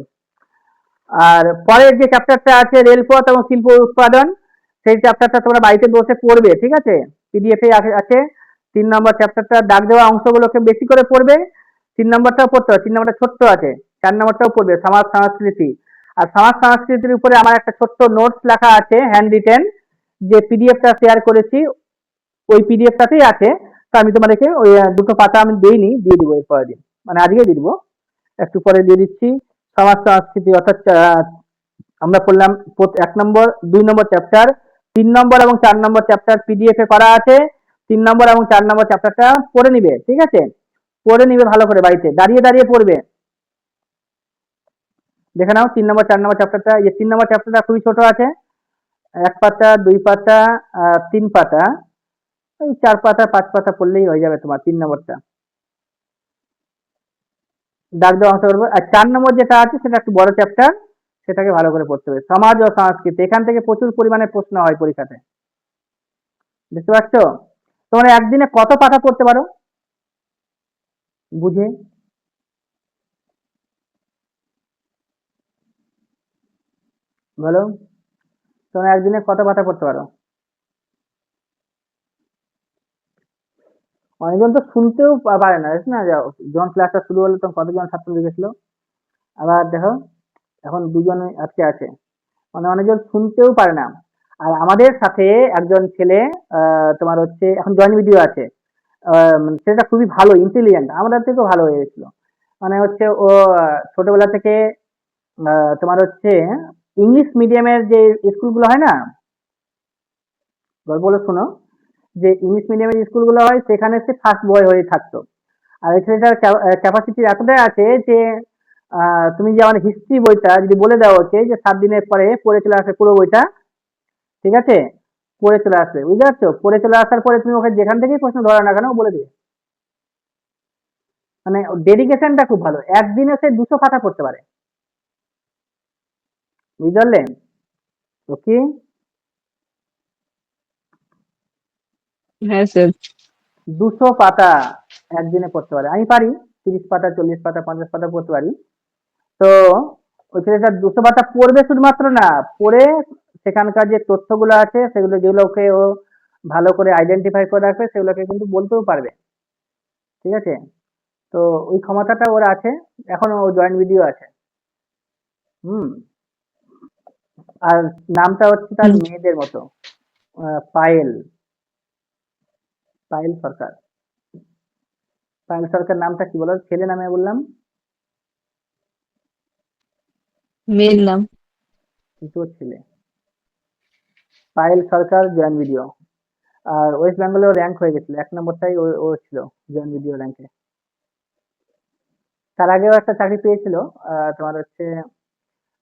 আর পরের যে চ্যাপ্টারটা আছে রেলপথ এবং শিল্প উৎপাদন, সেই চ্যাপ্টারটা তোমরা বাড়িতে বসে পড়বে, ঠিক আছে? পিডিএফ এ আছে। 3 নম্বর চ্যাপ্টারটা দাগ দেওয়া অংশগুলোকে বেশি করে পড়বে। 3 নম্বরটাও পড়তে হবে, 3 নম্বরটা ছোট্ট আছে। 4 নম্বরটাও পড়বে, সমাজ সংস্কৃতি। আর সমাজ সংস্কৃতির উপরে আমার একটা ছোট্ট নোটস লেখা আছে, হ্যান্ড রিটেন, যে পিডিএফটা শেয়ার করেছি ওই পিডিএফটাতেই আছে। তো আমি তোমাদেরকে ওই দুটো পাতা আমি দিইনি, দিয়ে দিব এর পরের দিন, মানে আজকে দিয়ে দিব, একটু পরে দিয়ে দিচ্ছি। সমাজ সংস্কৃতি অর্থাৎ আমরা পড়লাম 1 নম্বর 2 নম্বর চ্যাপ্টার, 3 নম্বর এবং 4 নম্বর চ্যাপ্টার পিডিএফ এ করা আছে। 3 নম্বর এবং 4 নম্বর চ্যাপ্টারটা পড়ে নিবে, ঠিক আছে? পড়ে নিবে ভালো করে, বাড়িতে দাঁড়িয়ে দাঁড়িয়ে পড়বে। দেখে নাও 3 নম্বর 4 নম্বর চ্যাপ্টারটা। এই 3 নম্বর চ্যাপ্টারটা খুবই ছোট আছে, 1 পাতা 2 পাতা 3 পাতা, এই 4 পাতা 5 পাতা পড়লেই হয়ে যাবে তোমার 3 নম্বরটা। দাগ দেওয়া অংশ করবো। আর 4 নম্বর যেটা আছে সেটা একটু বড় চ্যাপ্টার, সেটাকে ভালো করে পড়তে হবে, সমাজ ও সংস্কৃতি। এখান থেকে প্রচুর পরিমাণে প্রশ্ন হয় পরীক্ষাতে, বুঝতে পারছো? তোমরা একদিনে কত পাতা পড়তে পারো বুঝে? বলো, তোমরা একদিনে কত পাতা পড়তে পারো? অনেকজন তো শুনতেও পারে না, জানিস না? যখন ক্লাসটা শুরু হলো তখন কতজন ছাত্র লিখেছিল। আবার দেখো এখন 2জনে আজকে আছে, মানে অনেকজন শুনতেও পারে না। আর আমাদের সাথে একজন ছেলে তোমার হচ্ছে এখন জয়েন ভিডিও আছে, সেটা খুবই ভালো, ইন্টেলিজেন্ট, আমাদের থেকেও ভালো হয়ে গেছিল। মানে হচ্ছে ও ছোটবেলা থেকে তোমার হচ্ছে ইংলিশ মিডিয়ামের যে স্কুলগুলো হয় না, গল্পগুলো শোনো, যে ইংলিশ মিডিয়ামের স্কুলগুলো হয় সেখানে সে ফার্স্ট বয় হয়ে থাকতো। আর এই ছেলেটার ক্যাপাসিটি এতটাই আছে যে তুমি যে আমার হিস্ট্রি বইটা যদি বলে দেওয়া হচ্ছে যে 7 দিনের পরে পড়ে চলে আসে পুরো বইটা, ঠিক আছে? পড়ে চলে আসবে, বুঝতে পারছো? পড়ে চলে আসার পরে তুমি ওকে যেখান থেকেই প্রশ্ন ধরো না কেন ও বলে দিবে। মানে ডেডিকেশনটা খুব ভালো, একদিনে সে 200 পাতা পড়তে পারে, বুঝতে পারলে? ওকে, হ্যাঁ স্যার। 200 পাতা একদিনে পড়তে পারে। আমি পারি 30 পাতা 40 পাতা 50 পাতা পড়তে পারি। তো ওই ছেলেটা 200 পাতা পড়বে শুধুমাত্র না, পড়ে সেখানকার যে তথ্যগুলো আছে সেগুলো, যেগুলোকে ও ভালো করে আইডেন্টিফাই করে রাখবে, সেগুলোকে কিন্তু বলতেও পারবে, ঠিক আছে? তো ওই ক্ষমতাটা ওর আছে, এখন ও জয়েন্ট ভিডিও আছে। হুম। আর নামটা হচ্ছে তার মেয়েদের মতো, পায়েল, পায়েল সরকার। পায়েল সরকার নামটা কি বলো? ছেলে নামে বললাম, মেয়ের নাম। কিন্তু ওর ছেলে। পায়েল সরকার জয়েন্ট ভিডিও। আর ওয়েস্ট বেঙ্গলেও র্যাঙ্ক হয়ে গেছিল, 1 নম্বরটাই ও ছিল জয়েন্ট ভিডিও র্যাঙ্কে। তার আগেও একটা চাকরি পেয়েছিল, তোমার হচ্ছে।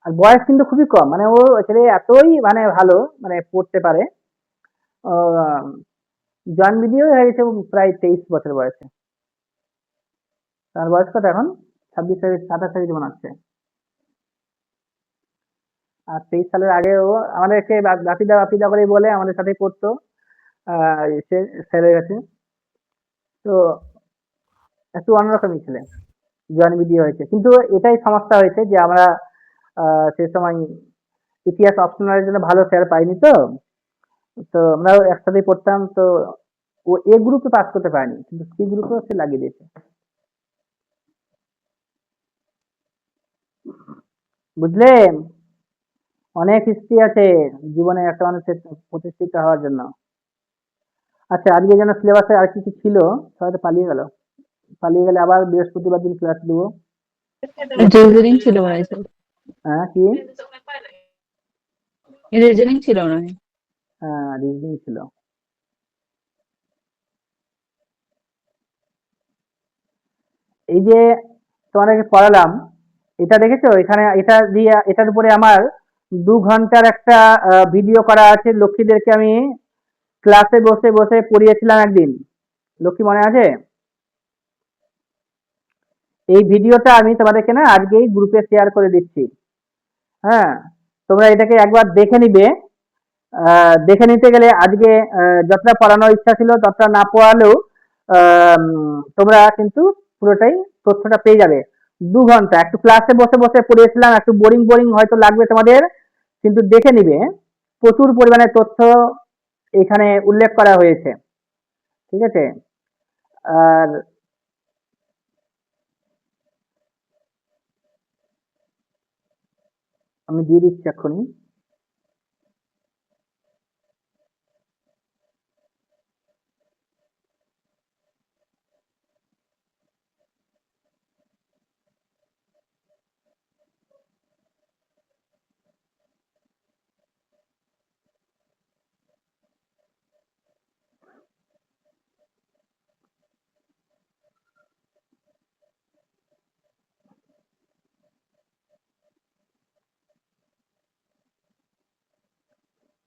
আর বয়স কিন্তু খুবই কম, মানে ও ছেলে এতই মানে ভালো, মানে পড়তে পারে। জয়েন্ট ভিডিও হয়ে গেছে প্রায় 23 বছর বয়সে। তার বয়স কত এখন? 26 27 যেমন আছে। আর 23 সালের আগে ও আমাদেরকে বাপিদা বাপিদা করে বলে আমাদের সাথে পড়তো, সে ছেড়ে গেছে। তো একটু অন্যরকমই ছেলে, জয়েন্ট ভিডিও হয়েছে। কিন্তু এটাই সমস্যা হয়েছে যে আমরা সে সময় ইতিহাস অপশনালের জন্য ভালো স্যার পাইনি, তো তো আমরা একসাথেই পড়তাম। তো ও এ গ্রুপে পাস করতে পারেনি, কিন্তু সি গ্রুপেও সে লাগিয়ে দিয়েছে, বুঝলে? অনেক হিস্ট্রি আছে জীবনে একটা মানুষের প্রতিষ্ঠিত হওয়ার জন্য। আচ্ছা, আজকে যেন সিলেবাসে আর কিছু ছিল, সবাই তো পালিয়ে গেল। পালিয়ে গেলে আবার বৃহস্পতিবার দিন ক্লাস দেবো। রিজনিং ছিল মনে হয় স্যার। হ্যাঁ, কি? রিজনিং ছিল মনে হয়। হ্যাঁ, রিজনিং ছিল। এই যে তোমাদেরকে পড়ালাম, এটা দেখেছো? এখানে এটা দিয়ে, এটার উপরে আমার 2 ঘন্টার একটা ভিডিও করা আছে। লক্ষ্মীদেরকে আমি ক্লাসে বসে বসে পড়িয়েছিলাম একদিন, লক্ষ্মী মনে আছে? এই ভিডিওটা আমি তোমাদেরকে না আজকেই গ্রুপে শেয়ার করে দিচ্ছি। হ্যাঁ, তোমরা এটাকে একবার দেখে নিবে। দেখে নিতে গেলে আজকে যতটা পড়ানোর ইচ্ছা ছিল ততটা না পড়ালেও তোমরা কিন্তু পুরোটাই তথ্যটা পেয়ে যাবে। 2 ঘন্টা একটু ক্লাসে বসে বসে পড়িয়েছিলাম, একটু বোরিং বোরিং হয়তো লাগবে তোমাদের, কিন্তু দেখে নিবে, প্রচুর পরিমাণে তথ্য এখানে উল্লেখ করা হয়েছে। ঠিক আছে, আর আমি দিয়ে দিচ্ছি এক্ষুনি।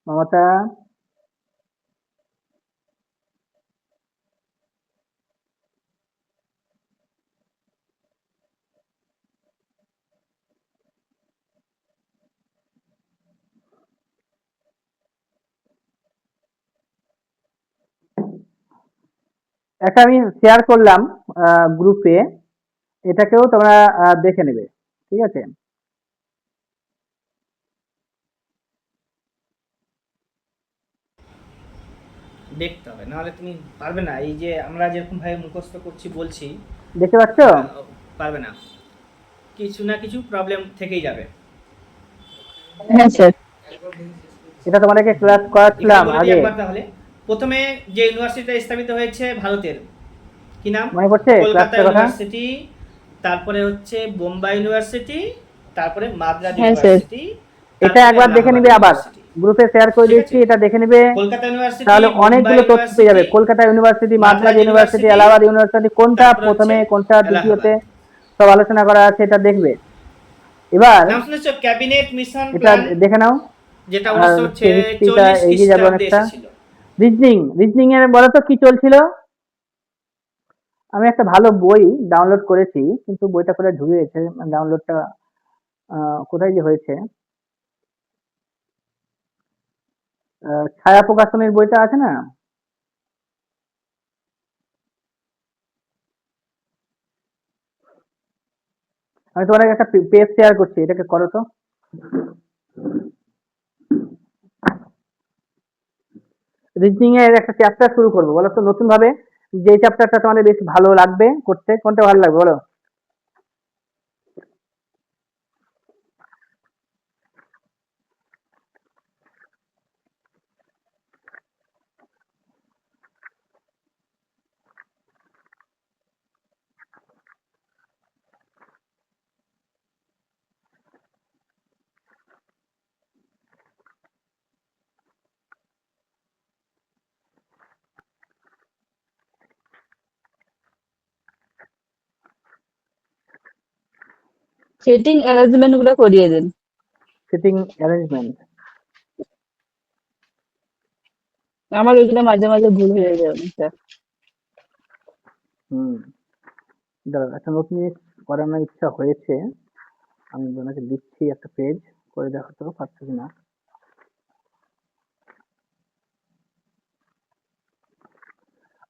মমতা, একটা আমি শেয়ার করলাম গ্রুপে, এটাকেও তোমরা দেখে নেবে। ঠিক আছে, দেখতে হবে, নাহলে তুমি পারবে না। এই যে আমরা যেরকম ভাবে মুখস্থ করছি বলছি, দেখতে পাচ্ছ? পারবে না, কিছু না কিছু প্রবলেম থেকেই যাবে। হ্যাঁ স্যার। এটা তোমাদেরকে ক্লাস এখানে করাচ্ছিলাম বলে দিই আগে, একবার তাহলে। প্রথমে যে ইউনিভার্সিটিটা স্থাপিত হয়েছে ভারতের, কি নাম? মনে পড়ছে কলকাতা ক্লাসটার কথা? ইউনিভার্সিটি, তারপরে হচ্ছে বোম্বাই ইউনিভার্সিটি, তারপরে মাদ্রাজ হ্যাঁ স্যার। ইউনিভার্সিটি, এটা তারপরে একবার দেখে এলাহাবাদ নিবে, আবার ইউনিভার্সিটি। গ্রুপে শেয়ার করে ঠিক দিচ্ছি, আছে, এটা দেখে নিবে। কলকাতা ইউনিভার্সিটি, তাহলে বোম্বাই অনেকগুলো তথ্য পেয়ে যাবে। University, Kolkata university, Madras Madras university, university, Allahabad university, কোনটা তারপরে হচ্ছে প্রথমে কোনটা দ্বিতীয়তে, এলাহাবাদ। সব আলোচনা করা আছে, এটা দেখবে। এবার নাম শুনেছো ক্যাবিনেট মিশন এটা প্ল্যান, দেখে নাও। যেটা আর 1946 হিস্ট্রিটা এগিয়ে যাবে খ্রিস্টাব্দে অনেকটা। এসেছিল। রিজনিং এর বলো তো কি চলছিল? আমি একটা ভালো বই ডাউনলোড করেছি, কিন্তু বইটা কোথায় ঢুকে গেছে, ডাউনলোডটা কোথায় যে হয়েছে। ছায়া প্রকাশনের বইটা আছে না? আমি তোমার একটা পেজ শেয়ার করছি, এটাকে করো তো। রিজনিং এর একটা চ্যাপ্টার শুরু করবো, বলো তো নতুন ভাবে, যে চ্যাপ্টারটা তোমাদের বেশ ভালো লাগবে করতে, কোনটা ভালো লাগবে বলো? সেটিং অ্যারেঞ্জমেন্ট গুলো করিয়ে দিন। Seating arrangement. আমার ওইগুলো মাঝে মাঝে ভুল হয়ে যায় অনেকটা। হুম, দাঁড়াও, একটা নতুন জিনিস করানোর ইচ্ছা হয়েছে, আমি ওনাকে দিচ্ছি, একটা পেজ করে দেখো তো পারছো কিনা।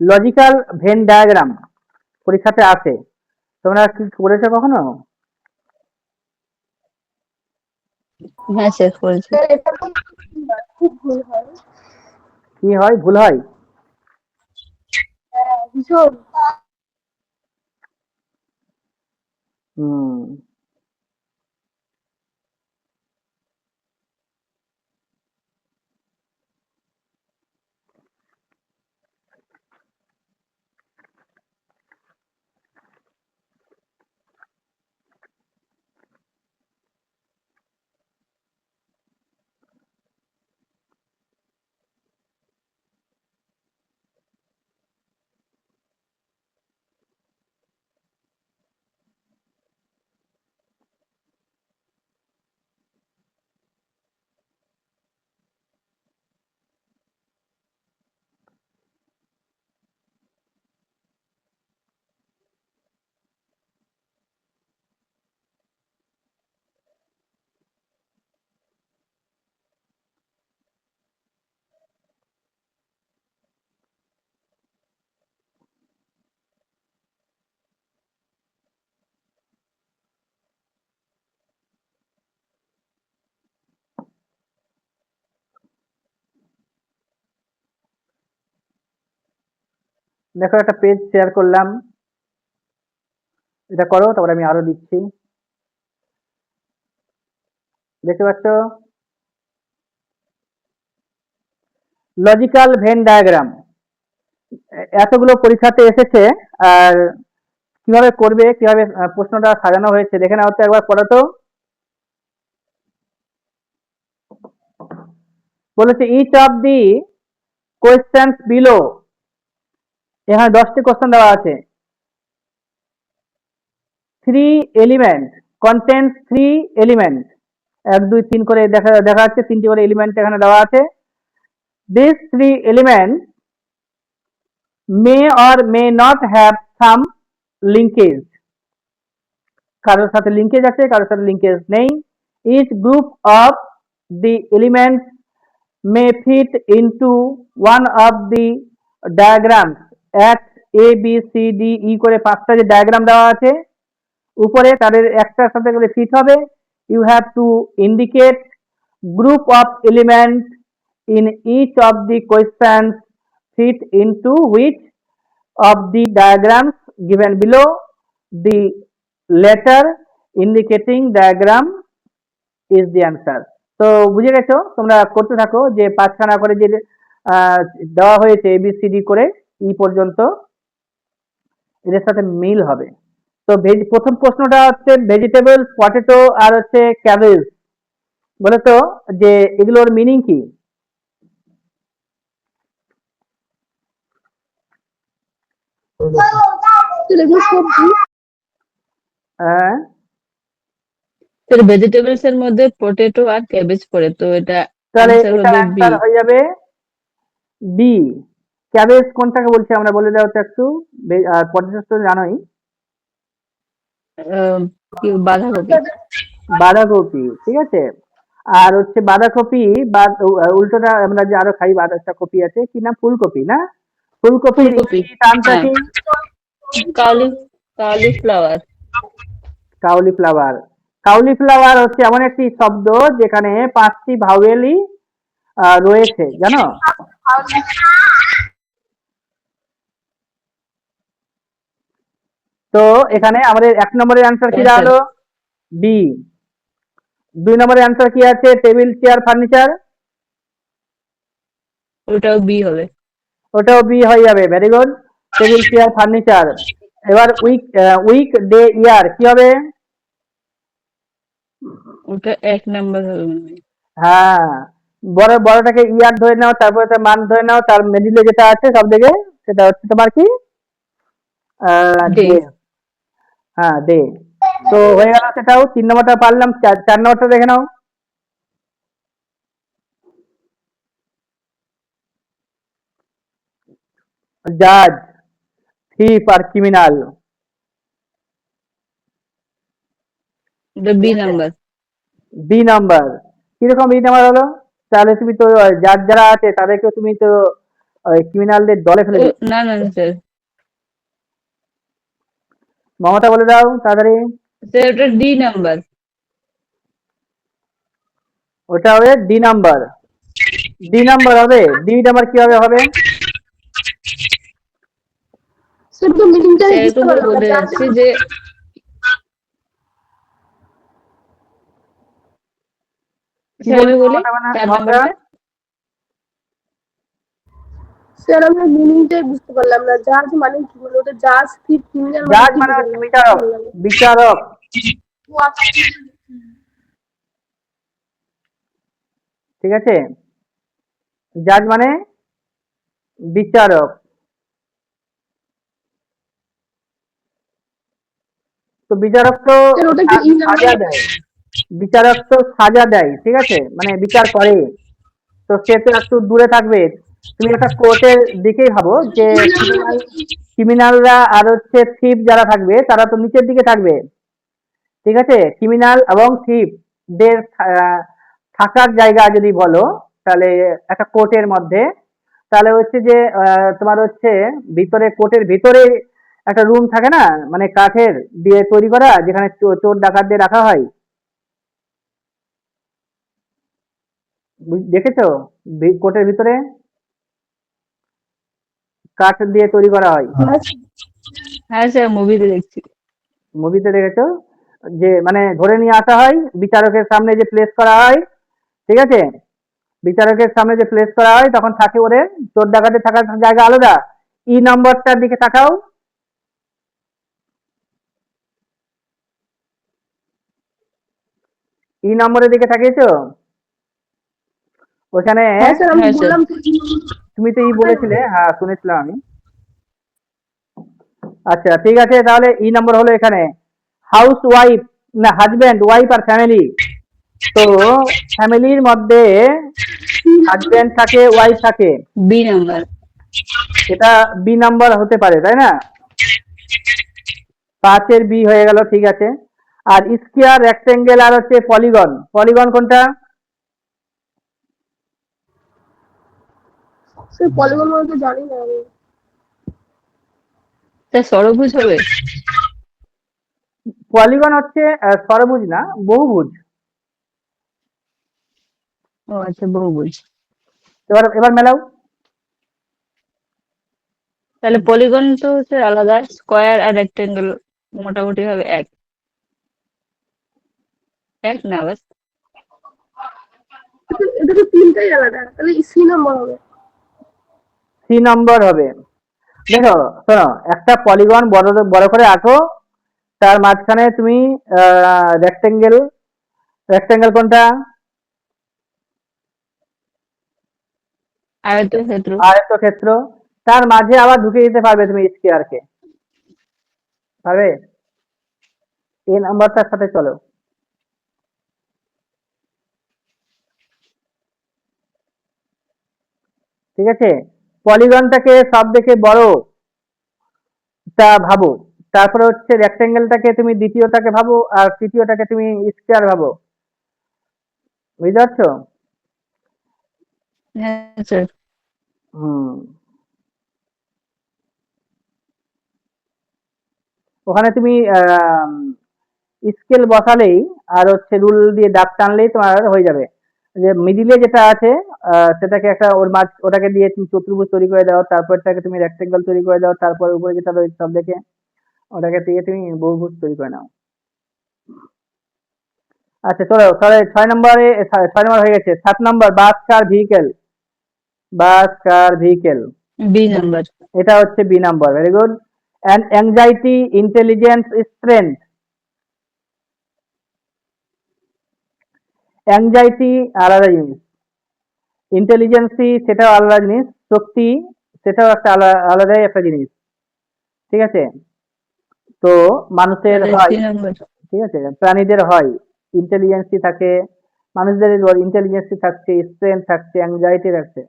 লজিক্যাল ভেন ডায়াগ্রাম পরীক্ষাতে আছে, তোমরা কি করেছো কখনো? হ্যাঁ স্যার করেছি। স্যার এটা তো খুব ভুল হয়। কি হয়, ভুল হয়? হ্যাঁ, ভীষণ। হুম, দেখো একটা পেজ শেয়ার করলাম, এটা করো, তারপরে আমি আরো দিচ্ছি। দেখতে পাচ্ছ লজিক্যাল ভেন ডায়াগ্রাম, এতগুলো পরীক্ষাতে এসেছে। আর কিভাবে করবে, কিভাবে প্রশ্নটা সাজানো হয়েছে দেখে নাও তো একবার, পড়ো তো। বলেছে each of the questions below, এখানে 10টি কোশ্চেন দেওয়া আছে। 3 এলিমেন্ট কন্টেন্টস 3 এলিমেন্ট, 1 2 3 করে দেখা দেখা যাচ্ছে, 3টি করে এলিমেন্ট এখানে দেওয়া আছে। This 3 element may or may not have some linkage, কারোর সাথে লিঙ্কেজ আছে, কারোর সাথে লিঙ্কেজ নেই। Each group of the elements may fit into one of the diagrams at A B C D E করে 5টা যে ডায়াগ্রাম দেওয়া আছে উপরে, তাদের একটার সাথে করে ফিট হবে। You have to indicate group of element in each of the questions fit into which of the diagrams given below, the letter indicating diagram is the answer. তো বুঝে গেছো, তোমরা করতে থাকো যে 5খানা করে যে দেওয়া হয়েছে এবিসিডি করে ই পর্যন্ত, এদের সাথে মিল হবে। তো প্রথম প্রশ্নটা হচ্ছে ভেজিটেবল, পটেটো আর হচ্ছে ক্যাবেজ, বলে তো যে এগুলোর মিনিং কি? স্যার এগুলো সবজি। হ্যাঁ, স্যার ভেজিটেবলস এর মধ্যে পটেটো আর ক্যাবেজ পড়ে, তো এটা তাহলে আনসার এটা হবে বি। অ্যান্সার হয়ে যাবে বি। ক্যাবেজ কোনটাকে বলছি আমরা বলে দাও তো একটু, আর পটেটো তো জানোই। কি বাঁধাকপি। বাঁধাকপি, ঠিক আছে। আর হচ্ছে বাঁধাকপি বা উল্টোটা আমরা যে আরো খাই, একটা কপি আছে, কি নাম, ফুলকপি না? ফুলকপির ফুলকপি, ইংরেজি নামটা হ্যাঁ। কি? কালিফ্লাওয়ার। কাউলিফ্লাওয়ার। কাউলিফ্লাওয়ার হচ্ছে এমন একটি শব্দ যেখানে 5টি ভাওয়েলই রয়েছে, জানো? তো এখানে আমাদের 1 নম্বরের অ্যান্সার কি হ্যাঁ স্যার। দাঁড়ালো? বি। 2 নম্বরের অ্যান্সার কি আছে? টেবিল, চেয়ার, ফার্নিচার, ওটাও বি হবে। ওটাও বি হয়ে যাবে, very good. Table, chair, furniture. এবার উইক, উইক ডে, ইয়ার কি হবে? ওটা 1 নাম্বার হবে মনে হয়। হ্যাঁ, বড়টাকে ইয়ার ধরে নাও, তারপরে তার মান ধরে নাও, তার মিডিলে যেটা আছে সব দিকে, সেটা হচ্ছে তোমার কি? ডে। ডে। হ্যাঁ, ডে। তো হয়ে গেল সেটাও। 3 নম্বরটা পারলাম, 4 নম্বরটা দেখে নাও। জাজ, থিপ আর ক্রিমিনাল। ওটা বি নাম্বার। B number. কিরকম বি নাম্বার হলো? তাহলে তুমি তো জাজ যারা আছে তাদেরকে তুমি তো ক্রিমিনালদের দলে ফেলে দিচ্ছ। না না স্যার, মমতা বলে দাও তাড়াতাড়ি। স্যার ওটা ডি নাম্বার। ওটা হবে ডি নাম্বার। ডি নাম্বার হবে। ডি নাম্বার কিভাবে হবে? স্যার তো মিনিংটা স্যার বুঝতে একটু পারলাম না, বলে যা যাচ্ছি যে কি স্যার আমি বলছো বলি মমতা? 4 মমতা, নাম্বারটা। স্যার আমরা মিনিংটাই বুঝতে পারলাম না, জাজ মানে কি বলে, ওটা জাজ কি ক্রিমিনাল মানে জাজ কি মানে হচ্ছে বুঝলাম না, বুঝতে বিচারক, পারলাম না। বিচারক, ও আচ্ছা। ঠিক আছে। জাজ মানে বিচারক। তো বিচারক তো স্যার ওটা কি ই নাম্বার? সাজা দেয়, বিচারক তো সাজা দেয়, ঠিক আছে, মানে বিচার করে। তো সে তো একটু দূরে থাকবে। তুমি একটা কোর্টের দিকেই ভাবো যে ক্রিমিনালরা আর হচ্ছে থিপ যারা থাকবে তারা তো নিচের দিকে থাকবে, ঠিক আছে। ক্রিমিনাল এবং থিপ দের থাকার জায়গা যদি বলো, তাহলে একটা কোর্টের মধ্যে, তাহলে হচ্ছে যে তোমার হচ্ছে ভিতরে, কোর্টের ভিতরে একটা রুম থাকে না, মানে কাঠের দিয়ে তৈরি করা, যেখানে চোর ডাকাতদের রাখা হয়, দেখেছো কোর্টের ভিতরে? কাঠ দিয়ে তৈরি করা হয়। হ্যাঁ স্যার মুভিতে দেখছি। মুভিতে দেখেছো যে মানে ধরে নিয়ে আসা হয়, বিচারকের সামনে যে প্লেস করা হয়, ঠিক আছে, বিচারকের সামনে যে প্লেস করা হয় তখন থাকে ওরে চোর ডাকাতের থাকার জায়গা আলাদা। ই নম্বরটার দিকে তাকাও। ই নম্বরের দিকে তাকিয়েছো? ওখানে হ্যাঁ স্যার, আমি হ্যাঁ স্যার। বললাম তো তুমি তো ই বলেছিলে, হ্যাঁ শুনেছিলাম আমি। আচ্ছা ঠিক আছে, তাহলে ই নম্বর হলো এখানে হাউস ওয়াইফ, না হাজবেন্ড ওয়াইফ আর ফ্যামিলি। তো ফ্যামিলির মধ্যে হাজবেন্ড থাকে, ওয়াইফ থাকে, বি নাম্বার। এটা বি নাম্বার হতে পারে, তাই না? 5-এর বি হয়ে গেল, ঠিক আছে। আর স্কোয়ার, রেক্টেঙ্গেল আর হচ্ছে পলিগন, পলিগন কোনটা? স্যার পলিগন বলতে জানি না আমি। স্যার ষড়ভুজ হবে। পলিগন হচ্ছে ষড়ভুজ না, বহুভুজ। ও আচ্ছা বহুভুজ। এবার এবার মেলাও। তাহলে পলিগন তো স্যার আলাদা, স্কোয়ার আর রেক্টেঙ্গেল মোটামুটি হবে এক এক না বাস। এটা তো তিনটাই আলাদা, তাহলে সি নম্বর হবে। সি নম্বর হবে। দেখো শোনো, একটা পলিগন বড় বড় করে আঁকো, তার মাঝখানে তুমি রেক্টেঙ্গেল, রেক্টেঙ্গেল কোনটা? আয়তক্ষেত্র। আয়তক্ষেত্র। তার মাঝে আবার ঢুকে দিতে পারবে তুমি স্কোয়ারকে, পারবে? এ নাম্বারটার সাথে চলো। ঠিক আছে, পলিগনটাকে সব থেকে বড় তা ভাবো, তারপরে হচ্ছে রেক্টেঙ্গেলটাকে তুমি দ্বিতীয়টাকে ভাবো, আর তৃতীয়টাকে তুমি স্কোয়ার ভাবো। বুঝতে পারছো? হ্যাঁ স্যার। হুম, ওখানে তুমি স্কেল বসালেই আর হচ্ছে রুল দিয়ে দাগ টানলেই তোমার হয়ে যাবে। যে মিডিলে যেটা আছে সেটাকে একটা ওর মাঝ ওটাকে দিয়ে তুমি চতুর্ভুজ তৈরি করে দাও, তারপরটাকে তুমি রেক্টেঙ্গেল তৈরি করে দাও, তারপর উপরে যেটা রয়েছে সব দেখে ওটাকে দিয়ে তুমি বহুভুজ তৈরি করে নাও। আচ্ছা চলো, তাহলে 6 নম্বরে 6 নম্বর হয়ে গেছে। 7 নম্বর bus car vehicle, bus car vehicle, B number. এটা হচ্ছে B number, very good. And anxiety, intelligence, strength. Anxiety আলাদা জিনিস, ইন্টেলিজেন্সি সেটাও আলাদা জিনিস, শক্তি সেটাও একটা আলাদাই একটা জিনিস, ঠিক আছে? তো মানুষের তাহলে হয়, সি নাম্বার। ঠিক আছে, প্রাণীদের হয় ইন্টেলিজেন্সি থাকে, মানুষদের ইন্টেলিজেন্সি থাকছে, স্ট্রেংথ থাকছে, অ্যাংজাইটি থাকছে,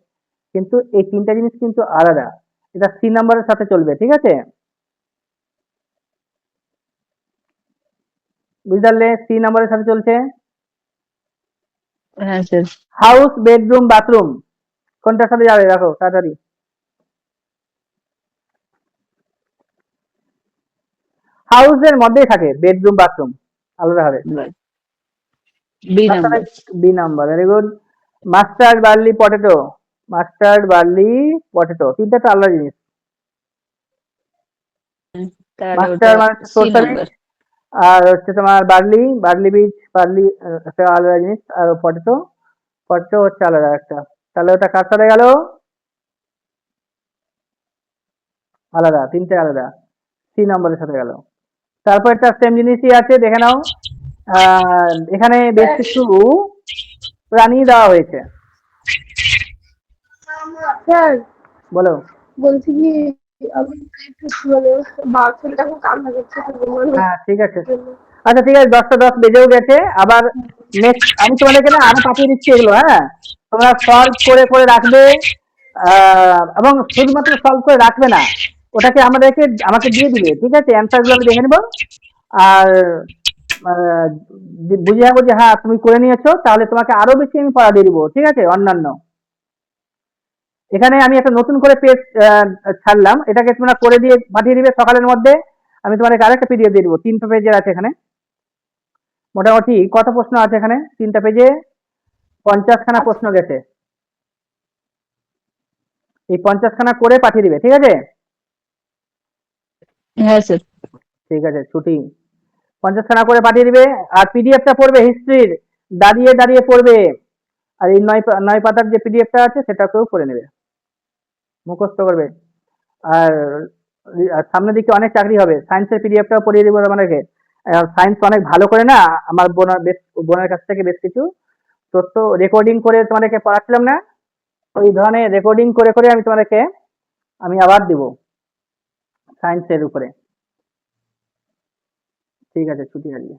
কিন্তু এই তিনটা জিনিস কিন্তু আলাদা। এটা সি নাম্বারের সাথে চলবে, ঠিক আছে? বুঝতে পারলে? সি নাম্বারের সাথে চলছে। হ্যাঁ স্যার। হাউস, বেডরুম, বাথরুম কোনটার সাথে যাবে দেখো তাড়াতাড়ি। হাউসের মধ্যেই থাকে, বেডরুম বাথরুম আলাদা হবে। B number. B number, very good. Mustard, barley, potato, mustard, barley, potato তিনটা তো আলাদা জিনিস। তাহলে ওটা মাস্টার্ড মানে সি সরষে বীজ, নাম্বার। আর হচ্ছে তোমার বার্লি, বার্লি বীজ, বার্লি একটা আলাদা জিনিস, আর পটেটো, পটেটো হচ্ছে আলাদা একটা। তাহলে ওটা কার সাথে গেল? আলাদা, তিনটে আলাদা, সি নম্বরের সাথে গেল। তারপর একটা সেম জিনিসই আছে, দেখে নাও। এখানে বেশ কিছু প্রাণী দেওয়া হয়েছে, স্যার বলো। বলছি কি, আমি একটু মানে বাচ্চাটা এখন কান্না করছে তো ঘুমানোর হ্যাঁ ঠিক আছে, জন্য। আচ্ছা ঠিক আছে, 10টা 10 বেজেও গেছে। আবার নেক্সট আমি তোমাদেরকে না আরো পাঠিয়ে দিচ্ছি এগুলো, হ্যাঁ, তোমরা সলভ করে করে রাখবে। এবং শুধুমাত্র সলভ করে রাখবে না, ওটাকে আমাকে দিয়ে দিবে, ঠিক আছে? অ্যান্সার গুলো আমি দেখে নেবো, আর বুঝে যাবো যে হ্যাঁ তুমি করে নিয়েছো, তাহলে তোমাকে আরো বেশি আমি পড়া দিয়ে দিবো, ঠিক আছে? অন্যান্য এখানে আমি একটা নতুন করে পেজ ছাড়লাম, এটাকে তোমরা করে দিয়ে পাঠিয়ে দিবে সকালের মধ্যে। আমি তোমাদেরকে আরেকটা পিডিএফ দিয়ে দিবো, 3 পেজের আছে এখানে। মোটামুটি কত প্রশ্ন আছে এখানে? 3টা পেজে 50খানা প্রশ্ন গেছে। এই 50খানা করে পাঠিয়ে দিবে, ঠিক আছে? হ্যাঁ স্যার। ঠিক আছে, ছুটি। 50খানা করে পাঠিয়ে দিবে। আর পিডিএফটা পড়বে হিস্ট্রির, দাঁড়িয়ে দাঁড়িয়ে পড়বে। আর এই 9 পাতার যে পিডিএফটা আছে সেটাকেও করে নেবে, মুখস্থ করবে। আর আর সামনের দিকে অনেক চাকরি হবে, সায়েন্সের পিডিএফটাও পড়িয়ে দিব তোমাদেরকে। সায়েন্স অনেক ভালো করে না, আমার বোনের কাছ থেকে বেশ কিছু তথ্য রেকর্ডিং করে তোমাদেরকে পড়াচ্ছিলাম না, ওই ধরনের রেকর্ডিং করে করে আমি আবার দিব সায়েন্সের উপরে। ঠিক আছে, ছুটি আজকে।